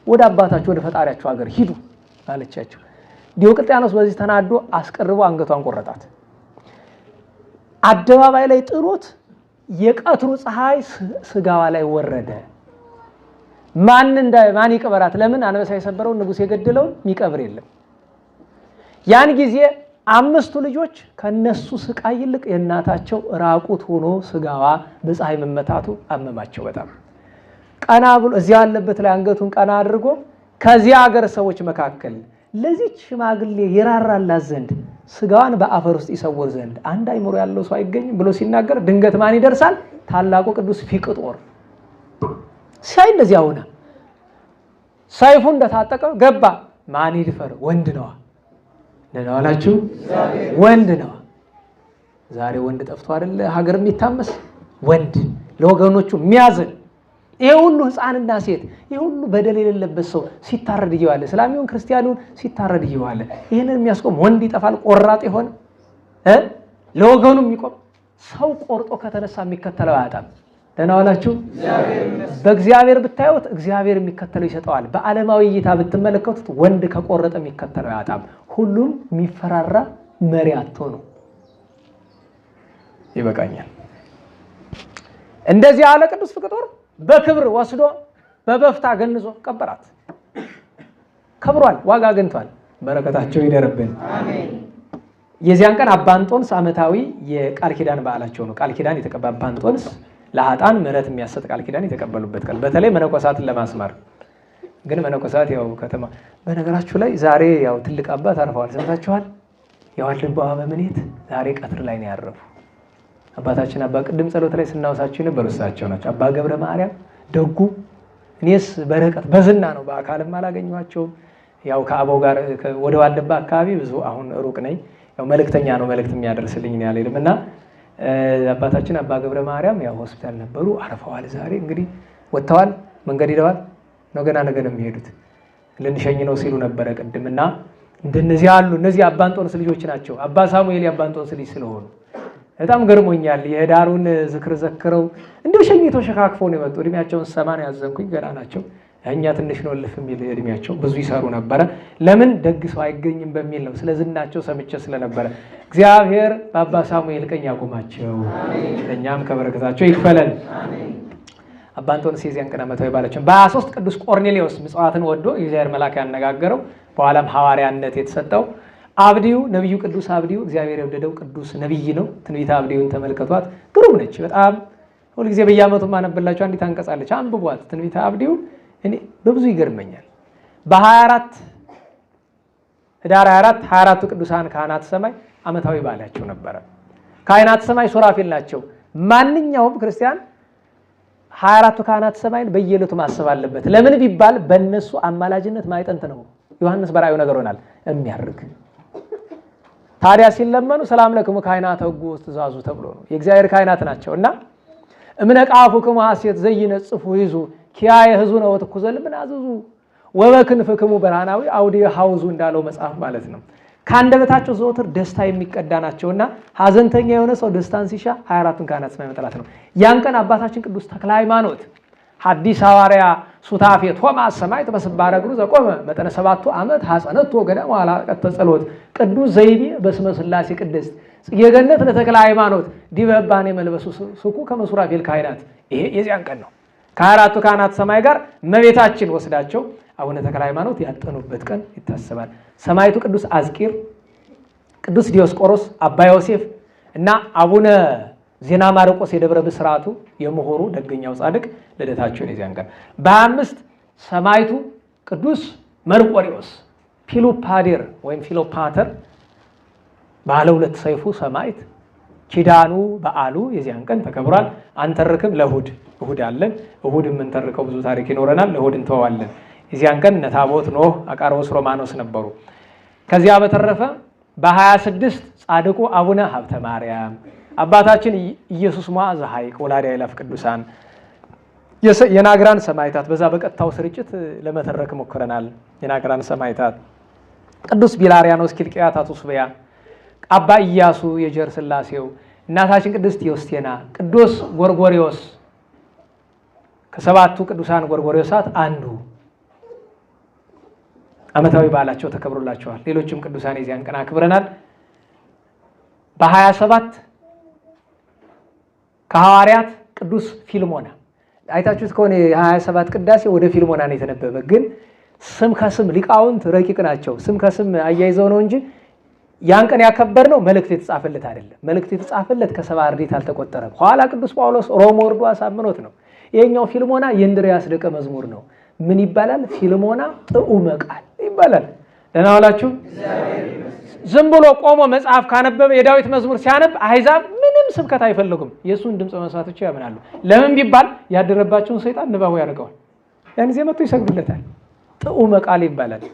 ወደ አባታችሁ ወደ ፈጣሪያችሁ ሀገር ሂዱ አለቻቸው። ዲዮቅልጥያኖስ በዚህ ተናዶ አስቀርቦ አንገቷን ቆረጣት። አደባባይ ላይ ጥሎት የቀትሩ ፀሐይ ስጋዋ ላይ ወረደ። ማን ይቀበራት? ለምን? አንበሳ የሰበረውን ንጉሥ የገደለውን የሚቀብር የለም። ያን ጊዜ 5ቱ ልጆች ከነሱ ስቃይ ይልቅ የእናታቸው ራቁት ሆኖ ስጋዋ በፀሐይ መመታቱ አመማቸው በጣም። ቀና ብሎ እዚያ ያለበት ላይ አንገቱን ቀና አድርጎ ከዚያ ሀገር ሰዎች መካከል ለዚች ሽማግሌ የራራላት ዘንድ ስጋዋን በአፈር ውስጥ ይሰውር ዘንድ አንድ አይምሮ ያለው ሰው አይገኝም ብሎ ሲናገር ድንገት ማን ይደርሳል? ታላቁ ቅዱስ ፊቅጦር ሲያይ እንደዚያ ሆነ። ሰይፉ እንደታጠቀ ገባ። ማን ይድፈር? ወንድ ነዋ። ለናላችሁ ወንድ ነዋ። ዛሬ ወንድ ጠፍቶ አይደለ ሀገር የሚታመስ ወንድ ለወገኖቹ የሚያዝን ይሄ ሁሉ ህፃንና ሴት ይሄ ሁሉ በደል የሌለበት ሰው ሲታረድ ይዋለ እስላሚውን ክርስቲያኑን ሲታረድ ይዋለ ይሄንን የሚያስቆም ወንድ ይጠፋል ቆራጥ ይሆን ለወገኑ የሚቆም ሰው ቆርጦ ከተነሳ የሚከተለው አያጣም ደህና ዋላችሁ በእግዚአብሔር ብታዩት እግዚአብሔር የሚከተለው ይሰጣዋል በዓለማዊ እይታ ብትመለከቱት ወንድ ከቆረጠ የሚከተለው አያጣም ሁሉም የሚፈራራ መሪ አጥቶ ነው ይበቃኛል እንደዚህ ያለ ቅዱስ ፍቅጦር በክብር ወስዶ በበፍታ ገንዞ ቀበራት ከብሯል ዋጋ አግኝቷል በረከታቸው ይደርብን አሜን የዚያን ቀን አባ እንጦንስ ዓመታዊ የቃል ኪዳን በዓላቸው ነው ቃል ኪዳን የተቀባ አባ እንጦንስ ለኃጥአን ምሕረት የሚያሰጥ ቃል ኪዳን የተቀበሉበት ቀን በተለይ መነኮሳትን ለማስማር ግን መነኮሳት ያው ከተማ በነገራችሁ ላይ ዛሬ ያው ትልቅ አባት አርፈዋል ሰምታችኋል የዋልድባ በመኔት ዛሬ ቀትር ላይ ነው ያረፉ አባታችን አባ ቅድም ጸሎት ላይ ስናወሳቸው ነበር እሳቸው ናቸው አባ ገብረ ማርያም ደጉ እኔስ በረከት በዝና ነው በአካልም አላገኘኋቸውም ያው ከአባው ጋር ወደ ዋልድባ አካባቢ ብዙ አሁን ሩቅ ነኝ ያው መልእክተኛ ነው መልእክት የሚያደርስልኝ ነው ያለኝና አባታችን አባ ገብረ ማርያም ያው ሆስፒታል ነበሩ አርፈዋል ዛሬ እንግዲህ ወጥተዋል መንገድ ይደዋል ነገና ነገ ነው የሚሄዱት ልንሸኝ ነው ሲሉ ነበር ቅድምና እንደነዚህ ያሉ እነዚህ አባ እንጦንስ ልጆች ናቸው አባ ሳሙኤል አባ እንጦንስ ልጅ ስለሆኑ በጣም ገርሞኛል የዳሩን ዝክር ዘክረው እንደው ሸኝቶ ሸካክፈው ነው የመጡ እድሜያቸውን 80 ያዘንኩኝ ገና ናቸው እኛ ትንሽ ነው ልፍ የሚል እድሜያቸው ብዙ ይሰሩ ነበር ለምን ደግ ሰው አይገኝም በሚል ነው ስለዝናቸው ሰምቼ ስለነበረ እግዚአብሔር በአባ ሳሙኤል ቀኝ ያቆማቸው እኛም ከበረከታቸው ይክፈለን አሜን አባ እንጦንስ የዚያን ቀን ዓመታዊ በዓላቸው በ23 ቅዱስ ቆርኔሌዎስ ምጽዋትን ወዶ የእግዚአብሔር መልአክ ያነጋገረው በኋላም ሐዋርያነት የተሰጠው አብዲው ነብዩ ቅዱስ አብዲው እግዚአብሔር የወደደው ቅዱስ ነብይ ነው ትንቢተ አብዲውን ተመልከቷት ግሩም ነች በጣም ሁሉ ጊዜ በየዓመቱ ማነብላችሁ አንዲት አንቀጻለች አንብቧት ትንቢተ አብዲው እኔ በብዙ ይገርመኛል በ24 ህዳር 24 ቅዱሳን ካህናተ ሰማይ ዓመታዊ በዓላቸው ነበር ካህናተ ሰማይ ሱራፌል ናቸው ማንኛውም ክርስቲያን 24 ካህናተ ሰማይን በየዕለቱ ማሰብ አለበት ለምን ቢባል በእነሱ አማላጅነት ማይጠንት ነው ዮሐንስ በራእዩ ነገሮናል የሚያርግ ታዲያ ሲለመኑ ሰላም ለክሙ ካህናተ ሕጉ ወትእዛዙ ተብሎ ነው የእግዚአብሔር ካህናት ናቸውና እምነቃፉክሙ ሐሴት ዘይነጽፉ ይዙ ኪያየ ህዙነ ወትኩዘል ምን አዘዙ ወበክንፍክሙ ብርሃናዊ አውዲ ሐውዙ እንዳለው መጽሐፍ ማለት ነው ካንደበታቸው ዘወትር ደስታ የሚቀዳ ናቸውና ሐዘንተኛ የሆነ ሰው ደስታን ሲሻ 24ቱን ካህናተ ሰማይ መጥራት ነው ያን ቀን አባታችን ቅዱስ ተክለ ሃይማኖት ሐዲስ ሐዋርያ ሱታፌ ቶማስ ሰማዕት በስባረ እግሩ ዘቆመ መጠነ 7 ዓመት ሐጸነቱ ገዳም ኋላ ቀጥ ጸሎት ቅዱስ ዘይቤ በስመ ሥላሴ ቅድስት የገነት ለተክለ ሃይማኖት ዲበባን የመልበሱ ሱቁ ከመሱራፌል ካህናት ይሄ የዚያን ቀን ነው ከአራቱ ካህናተ ሰማይ ጋር መቤታችን ወስዳቸው አቡነ ተክለ ሃይማኖት ያጠኑበት ቀን ይታሰባል ሰማዕቱ ቅዱስ አዝቂር ቅዱስ ዲዮስቆሮስ አባ ዮሴፍ እና አቡነ ዜና ማርቆስ የደብረ ብስራቱ የምሁሩ ደገኛው ጻድቅ ልደታቸውን የዚያን ቀን በ25 ሰማዕቱ ቅዱስ መርቆሪዎስ ፊሎፓዴር ወይም ፊሎፓተር ባለ ሁለት ሰይፉ ሰማዕት ኪዳኑ በዓሉ የዚያን ቀን ተከብሯል አንተርክም ለእሑድ እሑድ አለን እሑድ የምንተርከው ብዙ ታሪክ ይኖረናል ለእሑድ እንተዋለን የዚያን ቀን ነታቦት ኖህ አቃርቦስ ሮማኖስ ነበሩ ከዚያ በተረፈ በ26 ጻድቁ አቡነ ሀብተ ማርያም አባታችን ኢየሱስ ሞዐ ዘሐይቅ ወላዲ አእላፍ ቅዱሳን የናግራን ሰማዕታት በዛ በቀጥታው ስርጭት ለመተረክ ሞክረናል የናግራን ሰማዕታት ቅዱስ ቢላሪያኖስ ኪልቅያታቱ ሱበያ አባ ኢያሱ የጀር ስላሴው እናታችን ቅድስት ዮስቴና ቅዱስ ጎርጎሪዮስ ከሰባቱ ቅዱሳን ጎርጎሪዮሳት አንዱ ዓመታዊ በዓላቸው ተከብሮላቸዋል ሌሎችም ቅዱሳን የዚያን ቀን አክብረናል በ27 ከሐዋርያት ቅዱስ ፊልሞና አይታችሁት ከሆነ የ27 ቅዳሴ ወደ ፊልሞና ነው የተነበበ ግን ስም ከስም ሊቃውንት ረቂቅ ናቸው ስም ከስም አያይዘው ነው እንጂ ያን ቀን ያከበርነው መልእክት የተጻፈለት አይደለም መልእክት የተጻፈለት ከሰባ አርድእት አልተቆጠረም ኋላ ቅዱስ ጳውሎስ ሮም ወርዶ አሳምኖት ነው ይሄኛው ፊልሞና የእንድርያስ ደቀ መዝሙር ነው ምን ይባላል ፊልሞና ጥዑመ ቃል ይባላል ደህና ዋላችሁ ዝም ብሎ ቆሞ መጽሐፍ ካነበበ የዳዊት መዝሙር ሲያነብ አሕዛብ ምንም ስብከት አይፈልጉም የሱን ድምጽ መስማት ብቻ ያምናሉ ለምን ቢባል ያደረባቸውን ሰይጣን ንባው ያርቀዋል ያን ጊዜ መጥቶ ይሰግዱለታል ጥዑመ ቃል ይባላል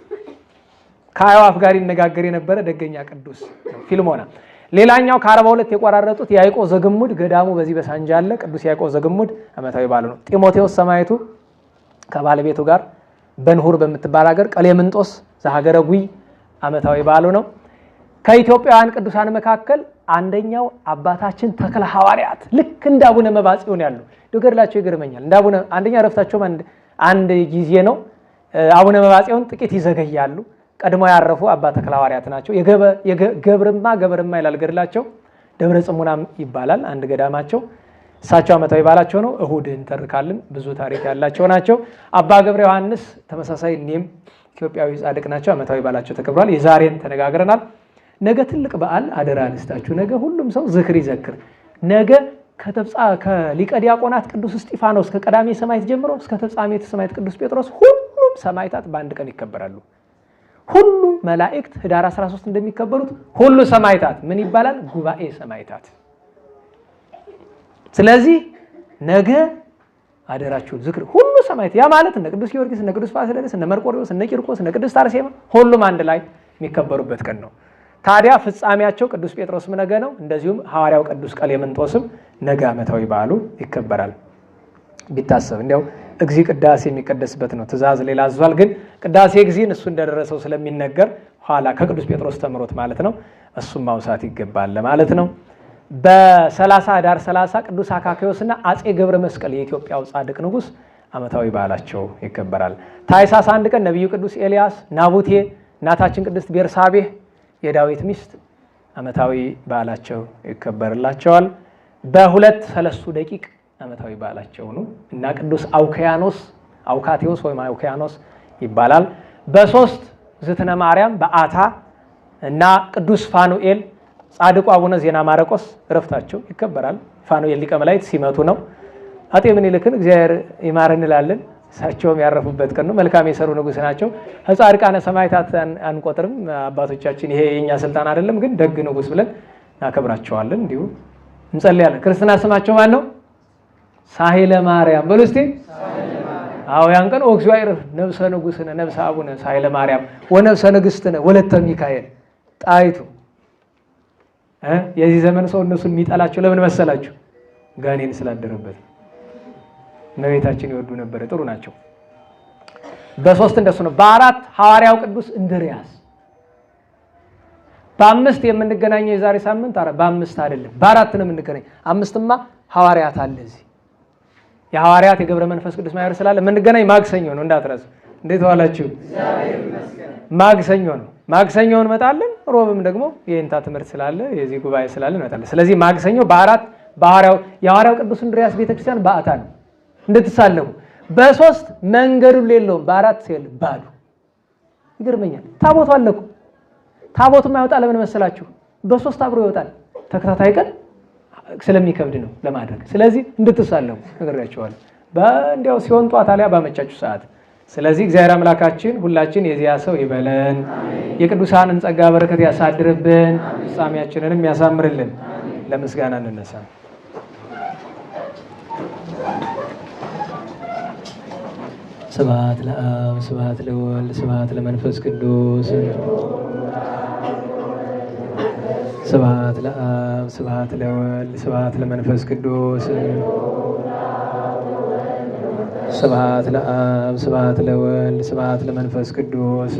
ከአዕዋፍ ጋር ይነጋገር የነበረ ደገኛ ቅዱስ ፊልሞና ሌላኛው ከ42 የቆራረጡት ያዕቆብ ዘግሙድ ገዳሙ በዚህ በሳንጃ አለ። ቅዱስ ያዕቆብ ዘግሙድ ዓመታዊ በዓሉ ነው። ጢሞቴዎስ ሰማዕቱ ከባለቤቱ ጋር በንሁር በምትባል ሀገር ቀሌምንጦስ ዘሀገረ ጉይ ዓመታዊ በዓሉ ነው። ከኢትዮጵያውያን ቅዱሳን መካከል አንደኛው አባታችን ተክለ ሐዋርያት ልክ እንደ አቡነ መባጽዮን ያሉ ገድላቸው ይገርመኛል። እንደ አቡነ አንደኛ ረፍታቸው አንድ ጊዜ ነው። አቡነ መባጽዮን ጥቂት ይዘገያሉ። ቀድሞ ያረፉ አባ ተክለ ሐዋርያት ናቸው። ገብርማ ይላል ገድላቸው። ደብረ ጽሙናም ይባላል አንድ ገዳማቸው። እሳቸው ዓመታዊ በዓላቸው ነው። እሁድ እንተርካለን። ብዙ ታሪክ ያላቸው ናቸው። አባ ገብረ ዮሐንስ ተመሳሳይ እኔም ኢትዮጵያዊ ጻድቅ ናቸው። ዓመታዊ በዓላቸው ተከብሯል። የዛሬን ተነጋግረናል። ነገ ትልቅ በዓል አደራ አንስታችሁ ነገ ሁሉም ሰው ዝክር ይዘክር። ነገ ከሊቀ ዲያቆናት ቅዱስ እስጢፋኖስ ከቀዳሜ ሰማዕት ጀምሮ እስከ ተፍጻሜተ ሰማዕት ቅዱስ ጴጥሮስ ሁሉም ሰማዕታት በአንድ ቀን ይከበራሉ። ሁሉ መላእክት ህዳር 13 እንደሚከበሩት ሁሉ ሰማዕታት ምን ይባላል? ጉባኤ ሰማዕታት። ስለዚህ ነገ አደራችሁን ዝክር ሁሉ ሰማዕት ያ ማለት እነ ቅዱስ ጊዮርጊስ፣ እነ ቅዱስ ፋሲለደስ፣ እነ መርቆሬዎስ፣ እነ ቂርቆስ፣ እነ ቅድስት አርሴማ ሁሉም አንድ ላይ የሚከበሩበት ቀን ነው። ታዲያ ፍጻሜያቸው ቅዱስ ጴጥሮስም ነገ ነው። እንደዚሁም ሐዋርያው ቅዱስ ቀሌምንጦስም ነገ ዓመታዊ በዓሉ ይከበራል። ቢታሰብ እንዲያው እግዚ ቅዳሴ የሚቀደስበት ነው። ትእዛዝ ሌላ አዟል፣ ግን ቅዳሴ እግዚን እሱ እንደደረሰው ስለሚነገር ኋላ ከቅዱስ ጴጥሮስ ተምሮት ማለት ነው። እሱም ማውሳት ይገባል ማለት ነው። በ30 ኅዳር 30 ቅዱስ አካክዮስና አጼ ገብረ መስቀል የኢትዮጵያው ጻድቅ ንጉሥ ዓመታዊ በዓላቸው ይከበራል። ታኅሳስ 1 ቀን ነቢዩ ቅዱስ ኤልያስ፣ ናቡቴ፣ እናታችን ቅድስት ቤርሳቤህ የዳዊት ሚስት ዓመታዊ በዓላቸው ይከበርላቸዋል። በሁለት ሰለስቱ ደቂቅ ዓመታዊ በዓላቸው ነው እና ቅዱስ አውካቴዎስ ወይም አውካያኖስ ይባላል። በ3 ዝትነ ማርያም በአታ እና ቅዱስ ፋኑኤል ጻድቁ አቡነ ዜና ማርቆስ ዕረፍታቸው ይከበራል። ፋኑኤል ሊቀ መላእክት ሲመቱ ነው። አጤ ምኒልክን እግዚአብሔር ይማር እንላለን። እሳቸውም ያረፉበት ቀን ነው። መልካም የሰሩ ንጉሥ ናቸው። ጻድቃነ ሰማዕታት አንቆጥርም አባቶቻችን። ይሄ የኛ ስልጣን አይደለም፣ ግን ደግ ንጉሥ ብለን እናከብራቸዋለን። እንዲሁ እንጸልያለን። ክርስትና ስማቸው ማን ነው? ሳህለ ማርያም በሉ እስቲ። አዎ ያን ቀን ኦግዚኦ አይረፍ ነብሰ ንጉሥነ ነብሰ አቡነ ሳህለ ማርያም ወነብሰ ንግሥትነ ወለተ ሚካኤል ጣይቱ። የዚህ ዘመን ሰው እነሱን የሚጠላቸው ለምን መሰላችሁ? ጋኔን ስላደረበት። እመቤታችን ይወዱ ነበረ። ጥሩ ናቸው። በ3 እንደሱ ነው። በ4 ሐዋርያው ቅዱስ እንድርያስ። በ5 የምንገናኘው የዛሬ ሳምንት በ5 አይደለም በ4 ነው የምንገናኘው። 5ማ ሐዋርያት አለ እዚህ የሐዋርያት የገብረ መንፈስ ቅዱስ ማህበር ስላለ የምንገናኝ ማክሰኞ ነው። እንዳትረሱ። እንዴት ዋላችሁ? ማክሰኞ ነው። ማክሰኞ እንመጣለን። ሮብም ደግሞ የእንታ ትምህርት ስላለ የዚህ ጉባኤ ስላለ እንመጣለን። ስለዚህ ማክሰኞ በ4 የሐዋርያው ቅዱስ እንድርያስ ቤተክርስቲያን በአታ ነው እንድትሳለሙ። በ3 መንገዱ የለውም። በ4 ሲል ባዶ ይገርመኛል። ታቦቱ አለ እኮ። ታቦቱ ማይወጣ ለምን መሰላችሁ? በ3 አብሮ ይወጣል። ተከታታይ ቀን ስለሚከብድ ነው ለማድረግ። ስለዚህ እንድትሳለሙ ነግሬያቸዋለሁ። በእንዲያው ሲሆን ጧት አሊያ ባመቻችሁ ሰዓት። ስለዚህ እግዚአብሔር አምላካችን ሁላችን የዚያ ሰው ይበለን፣ የቅዱሳንን ጸጋ በረከት ያሳድርብን፣ ፍጻሜያችንንም ያሳምርልን። ለምስጋና እንነሳ። ስብሐት ለአብ ስብሐት ለወልድ ስብሐት ለመንፈስ ቅዱስ ስብሐት ለአብ ስብሐት ለወልድ ስብሐት ለመንፈስ ቅዱስ ስብሐት ለአብ ስብሐት ለወልድ ስብሐት ለመንፈስ ቅዱስ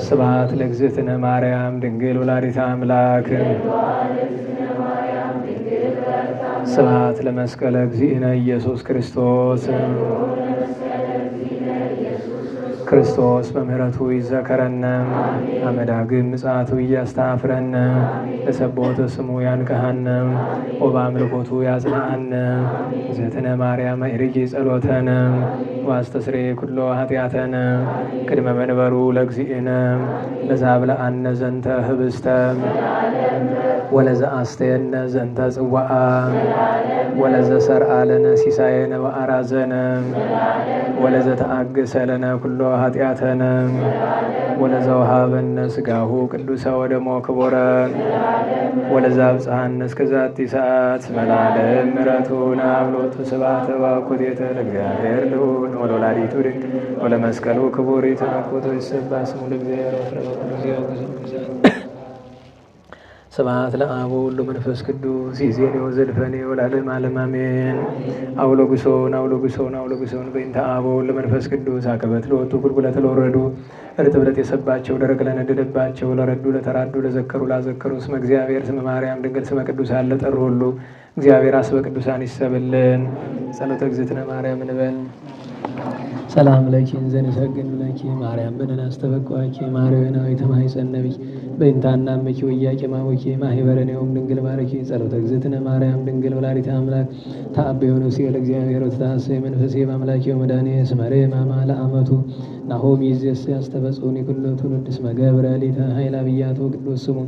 ስብሐት ለእግዝእትነ ማርያም ድንግል ወላዲተ አምላክ ስብሐት ለመስቀለ እግዚእነ ኢየሱስ ክርስቶስ ክርስቶስ በምህረቱ ይዘከረነ አመዳግም ምጽአቱ እያስተአፍረነ ለሰቦተ ስሙ ያንቀሃነ ወበአምልኮቱ ያጽናአነ እግዝእትነ ማርያም እርጊ ጸሎተነ ዋስተስሬ ኩሎ ኃጢአተነ ቅድመ መንበሩ ለእግዚእነ ለዛብለአነ ዘንተ ህብስተ ወለዘአስተየነ ዘንተ ጽዋዓ ወለዘሰርአ ለነ ሲሳየነ ወአራዘነ ወለዘተአገሰ ለነ ኩሎ ኃጢአተነ ወለዘወሃበነ ሥጋሁ ቅዱሰ ወደሞ ክቡረ ወለዘአብጽሐነ እስከ ዛቲ ሰዓት መላለም ምሕረቱ ናብሎቱ ስብሐተ ወኩቴተ ለእግዚአብሔር ልዑል ወለወላዲቱ ድንግል ወለመስቀሉ ክቡር የተነኮቶ ይሰብሐ ስሙ ለእግዚአብሔር ስብሐት ለአብ ወወልድ ወመንፈስ ቅዱስ ይእዜኒ ወዘልፈኒ ወለዓለመ ዓለም አሜን። አውሎግሶን በእንተ አብ ወወልድ ወመንፈስ ቅዱስ አቀበት ለወጡ ቁልቁለት ለወረዱ እርጥብለት የሰባቸው ደረቅ ለነደደባቸው ለረዱ ለተራዱ ለዘከሩ ላዘከሩ ስመ እግዚአብሔር ስመ ማርያም ድንግል ስመ ቅዱሳን ለጠሩ ሁሉ እግዚአብሔር አስበ ቅዱሳን ይሰብልን። ጸሎተ እግዝእትነ ማርያም እንበል። ሰላም ለኪ እንዘንሰግድ ለኪ ማርያም ብለን አስተበቋኪ ማርያናዊተ ማኅፀነ ነቢይ በእንታና እምኪ ወኢያቄም አቡኪ ማኅበረኔዮም ድንግል ባረኪ ጸሎተ እግዝእትነ ማርያም ድንግል ወላዲተ አምላክ ተአበዮ ነፍሴ ለእግዚአብሔር ወተታሰይ መንፈሴ በአምላኬ ወመድኃኒየ እስመ ማማ ለአመቱ ናሆም ይእዜሰ ያስተበጽሑኒ ኩሉ ትውልድ እስመ ገብረ ሊተ ኃይለ አብያቱ ቅዱስ ስሙ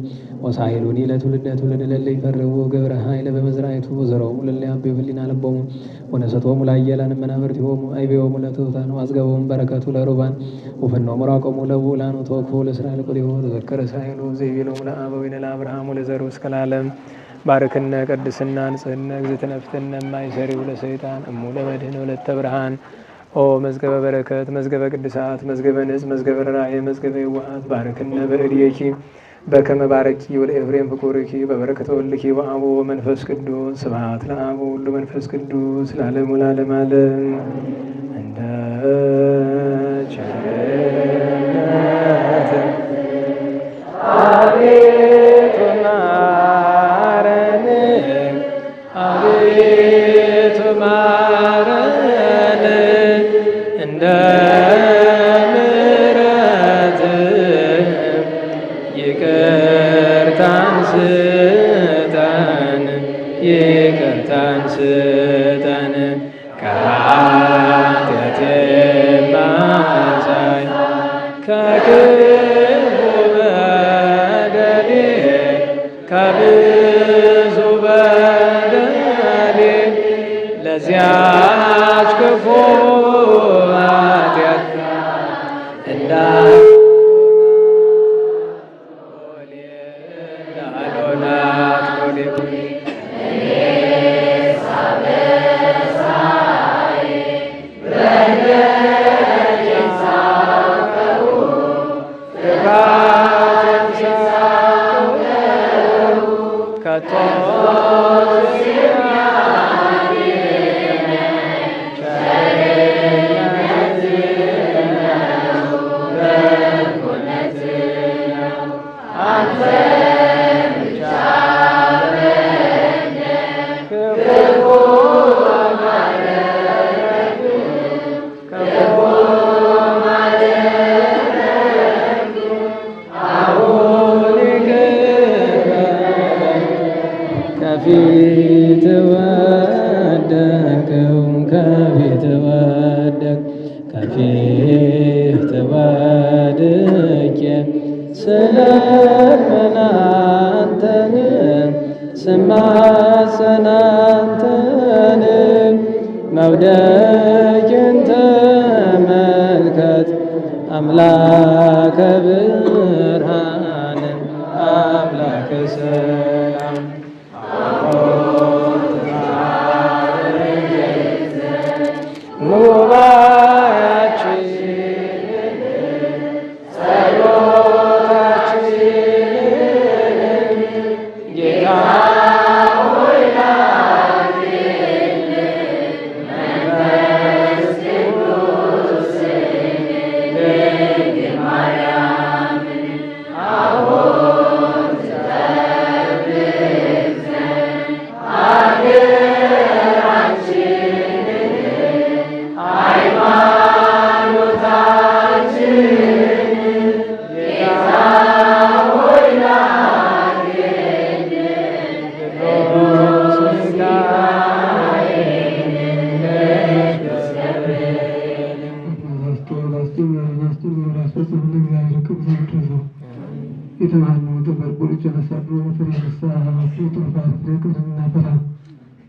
ወሳይሉኒ ለትውልደ ትውልድ ለለ ይፈርቡ ገብረ ኃይለ በመዝራዕቱ ወዘሮሙ ለለ ያብዩ ህሊና ልቦሙ ወነሰቶሙ ለኃያላን መናብርቲሆሙ አይቤዮሙ ለትሑታን ወአዝገቦሙ በረከቱ ለሩባን ወፈኖሙ ራቆሙ ለብዑላን ወተወክፎ ለእስራኤል ቁልኤሁ ተዘከረ ሳይሉ ዘይቤሎሙ ለአበዊነ ለአብርሃም ወለዘሩ እስከ ለዓለም ባርክነ ቅድስና ንጽሕነ እግዝእትነ ፍትነ እማይሰሪው ለሰይጣን እሙ ለመድኅነ ወለተ ብርሃን ኦ መዝገበ በረከት መዝገበ ቅድሳት መዝገበ ንጽሕ መዝገበ ራእየ መዝገበ የዋሃት ባርክነ በእድየኪ በከመ ባረኪ ወለኤፍሬም ፍቁርኪ በበረከተ ወልድኪ ወአብ ወመንፈስ ቅዱስ ስብሐት ለአብ ወወልድ ወመንፈስ ቅዱስ ለዓለሙ ለዓለመ ዓለም። እንደ ቸርነትህ አቤቱ ማረን፣ አቤቱ ማረን፣ እንደ ምሕረትህ ይቅርታን ስጠን፣ ይቅርታን ስጠን ከኃጢአት የማንጻኝ ከክፉ በደሌ ከብዙ በደሌ ለዚያች ክፉ ኃጢአት እንዳልሆናት ሎሌ ከፊት ወደቅሁ ከፊት ወደቅሁ ከፊት ወድቄ ስለምን አንተን ስማጸን አንተን መውደቄን ተመልከት አምላከ ብርሃን አምላከ ሰላም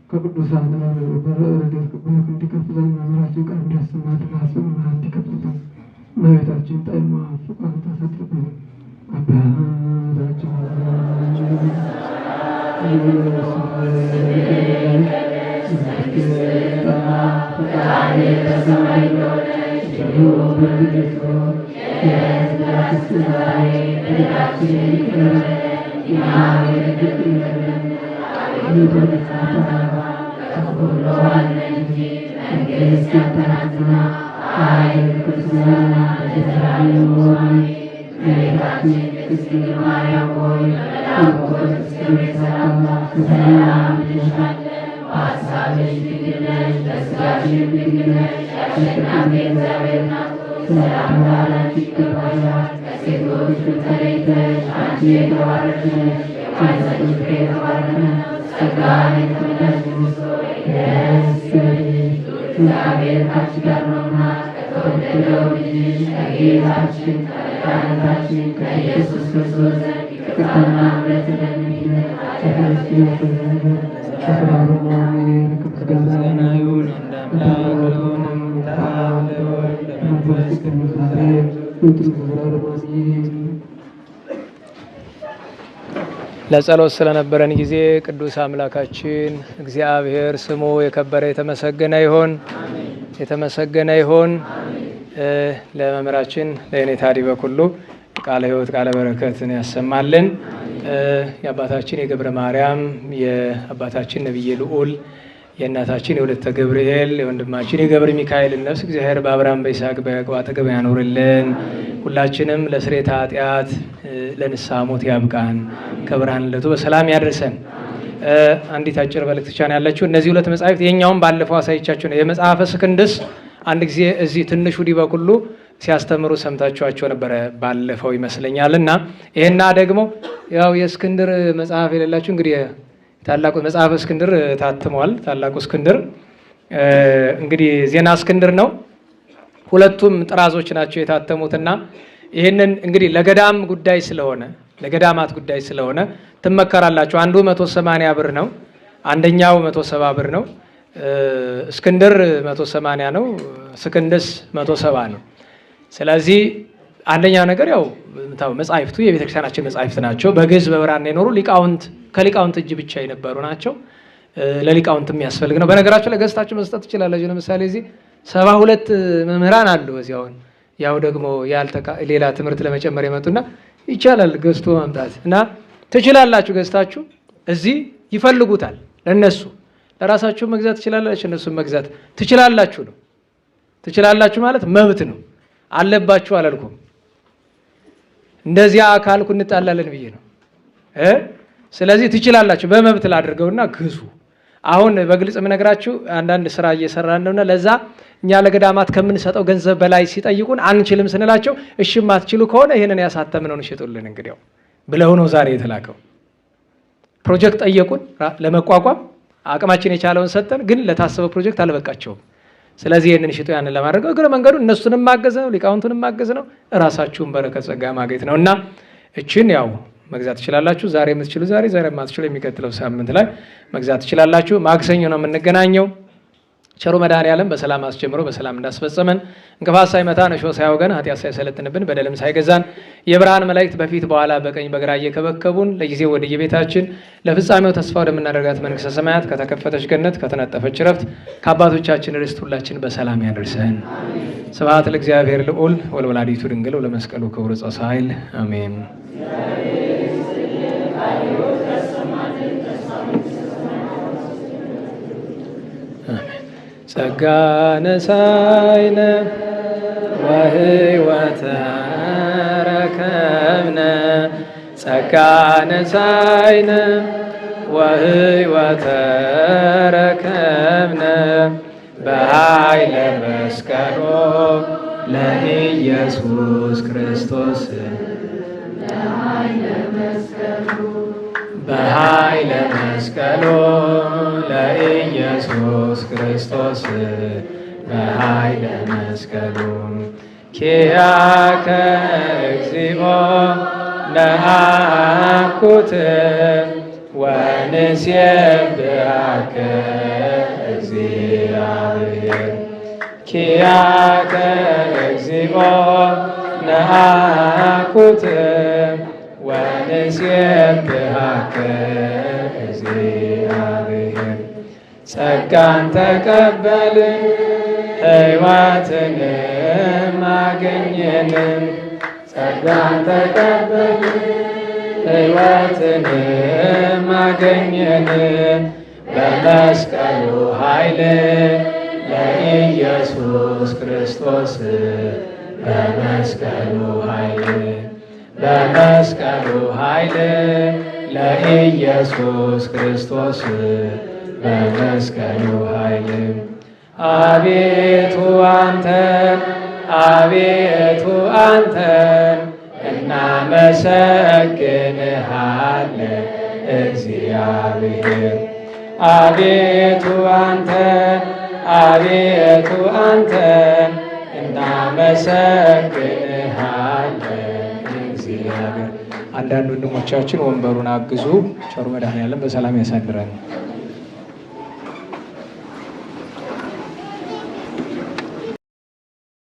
ከቅዱሳን በረድኤት እንዲከፍለን መምህራችን ቃል እንዲያሰማ ድናስብ እንዲከፍሉት እመቤታችን ጣዕመ ፍቅሯን ታሳድርብን። አባታችን ለጸሎት ስለነበረን ጊዜ ቅዱስ አምላካችን እግዚአብሔር ስሙ የከበረ የተመሰገነ ይሁን። የተመሰገነ ይሁን። ለመምህራችን ለኔታ ዲበኩሉ ቃለ ሕይወት ቃለ በረከትን ያሰማልን። የአባታችን የገብረ ማርያም የአባታችን ነብየ ልዑል የእናታችን የወለተ ገብርኤል የወንድማችን የገብረ ሚካኤል ነፍስ እግዚአብሔር በአብርሃም በይስሐቅ በያዕቆብ አጠገብ ያኖርልን። ሁላችንም ለስርየተ ኃጢአት ለንስሐ ሞት ያብቃን። ከብርሃን ዕለቱ በሰላም ያድርሰን። አንዲት አጭር መልእክት ብቻ ነው ያለችው። እነዚህ ሁለት መጻሕፍት የኛውን ባለፈው አሳይቻችሁ ነው። የመጽሐፈ እስክንድስ አንድ ጊዜ እዚህ ትንሹ ዲበኩሉ ሲያስተምሩ ሰምታችኋቸው ነበረ ባለፈው ይመስለኛል። እና ይሄና ደግሞ ያው የእስክንድር መጽሐፍ የሌላችሁ እንግዲህ ታላቁ መጽሐፈ እስክንድር ታትሟል። ታላቁ እስክንድር እንግዲህ ዜና እስክንድር ነው። ሁለቱም ጥራዞች ናቸው የታተሙትና ይህንን እንግዲህ ለገዳም ጉዳይ ስለሆነ ለገዳማት ጉዳይ ስለሆነ ትመከራላችሁ። አንዱ 180 ብር ነው፣ አንደኛው 170 ብር ነው። እስክንድር 180 ነው፣ እስክንድስ 170 ነው። ስለዚህ አንደኛው ነገር ያው መጻሕፍቱ የቤተክርስቲያናችን መጻሕፍት ናቸው። በግዕዝ በብራና የኖሩ ሊቃውንት ከሊቃውንት እጅ ብቻ የነበሩ ናቸው። ለሊቃውንት የሚያስፈልግ ነው። በነገራችሁ ላይ ገዝታችሁ መስጠት ትችላላችሁ። ለምሳሌ እዚህ 72 መምህራን አሉ። እዚያውን ያው ደግሞ ሌላ ትምህርት ለመጨመር የመጡና ይቻላል ገዝቶ ማምጣት እና ትችላላችሁ። ገዝታችሁ እዚህ ይፈልጉታል። ለነሱ ለራሳችሁ መግዛት ትችላላችሁ፣ እነሱም መግዛት ትችላላችሁ ነው። ትችላላችሁ ማለት መብት ነው። አለባችሁ አላልኩም። እንደዚያ አካልኩ እንጣላለን ብዬ ነው። ስለዚህ ትችላላችሁ። በመብት ላድርገውና ግዙ። አሁን በግልጽ የምነግራችሁ አንዳንድ ስራ እየሰራን ነውና ለዛ እኛ ለገዳማት ከምንሰጠው ገንዘብ በላይ ሲጠይቁን አንችልም ስንላቸው እሺ ማትችሉ ከሆነ ይሄንን ያሳተምነውን ሽጡልን እንግዲያው ብለው ነው ዛሬ የተላከው። ፕሮጀክት ጠየቁን ለመቋቋም አቅማችን የቻለውን ሰጠን፣ ግን ለታሰበው ፕሮጀክት አልበቃቸውም። ስለዚህ ይህንን ሽጡ ያንን ለማድረግ እግረ መንገዱ እነሱንም ማገዝ ነው፣ ሊቃውንቱንም ማገዝ ነው፣ እራሳችሁን በረከት ጸጋ ማግኘት ነው እና እችን ያው መግዛት ትችላላችሁ። ዛሬ የምትችሉ ዛሬ የማትችሉ የሚቀጥለው ሳምንት ላይ መግዛት ትችላላችሁ። ማክሰኞ ነው የምንገናኘው። ቸሩ መድኃኔዓለም በሰላም አስጀምሮ በሰላም እንዳስፈጸመን እንቅፋት ሳይመታን እሾህ ሳያወገን ኃጢአት ሳይሰለጥንብን በደልም ሳይገዛን የብርሃን መላእክት በፊት በኋላ በቀኝ በግራ እየከበከቡን ለጊዜው ወደ የቤታችን ለፍጻሜው ተስፋ ወደምናደርጋት መንግሥተ ሰማያት ከተከፈተች ገነት ከተነጠፈች ዕረፍት ከአባቶቻችን ርስት ሁላችን በሰላም ያደርሰን። ስብሐት ለእግዚአብሔር ልዑል ወለወላዲቱ ድንግል ወለመስቀሉ ክቡር ጸሳይል አሜን። ጸጋ ነሣኢነ ወሕይወተ ረከብነ ጸጋ ነሣኢነ ወሕይወተ ረከብነ በኃይለ መስቀሎ ለኢየሱስ ክርስቶስ በኃይለ መስቀሎ ለኢየሱስ ክርስቶስ በኃይለ መስቀሉ ኪያከ እግዚኦ ነአኩት ወንሴብሐከ እግዚአብሔር ኪያከ እግዚኦ ነአኩት ወንሴብሐከ እግዚአብሔር። ጸጋን ተቀበልን ሕይወትንም አገኘንም። ጸጋን ተቀበልን ሕይወትንም አገኘን። በመስቀሉ ኃይል ለኢየሱስ ክርስቶስ በመስቀሉ ኃይል በመስቀሉ ኃይል ለኢየሱስ ክርስቶስ በመስቀሉ ኃይል አቤቱ አንተን አቤቱ አንተን እናመሰግንሃለን እግዚአብሔር። አቤቱ አንተን አቤቱ አንተን እናመሰግንሃለን እግዚአብሔር። አንዳንድ ወንድሞቻችን ወንበሩን አግዙ። ቸሩ መድኃኔዓለም በሰላም ያሳድረን።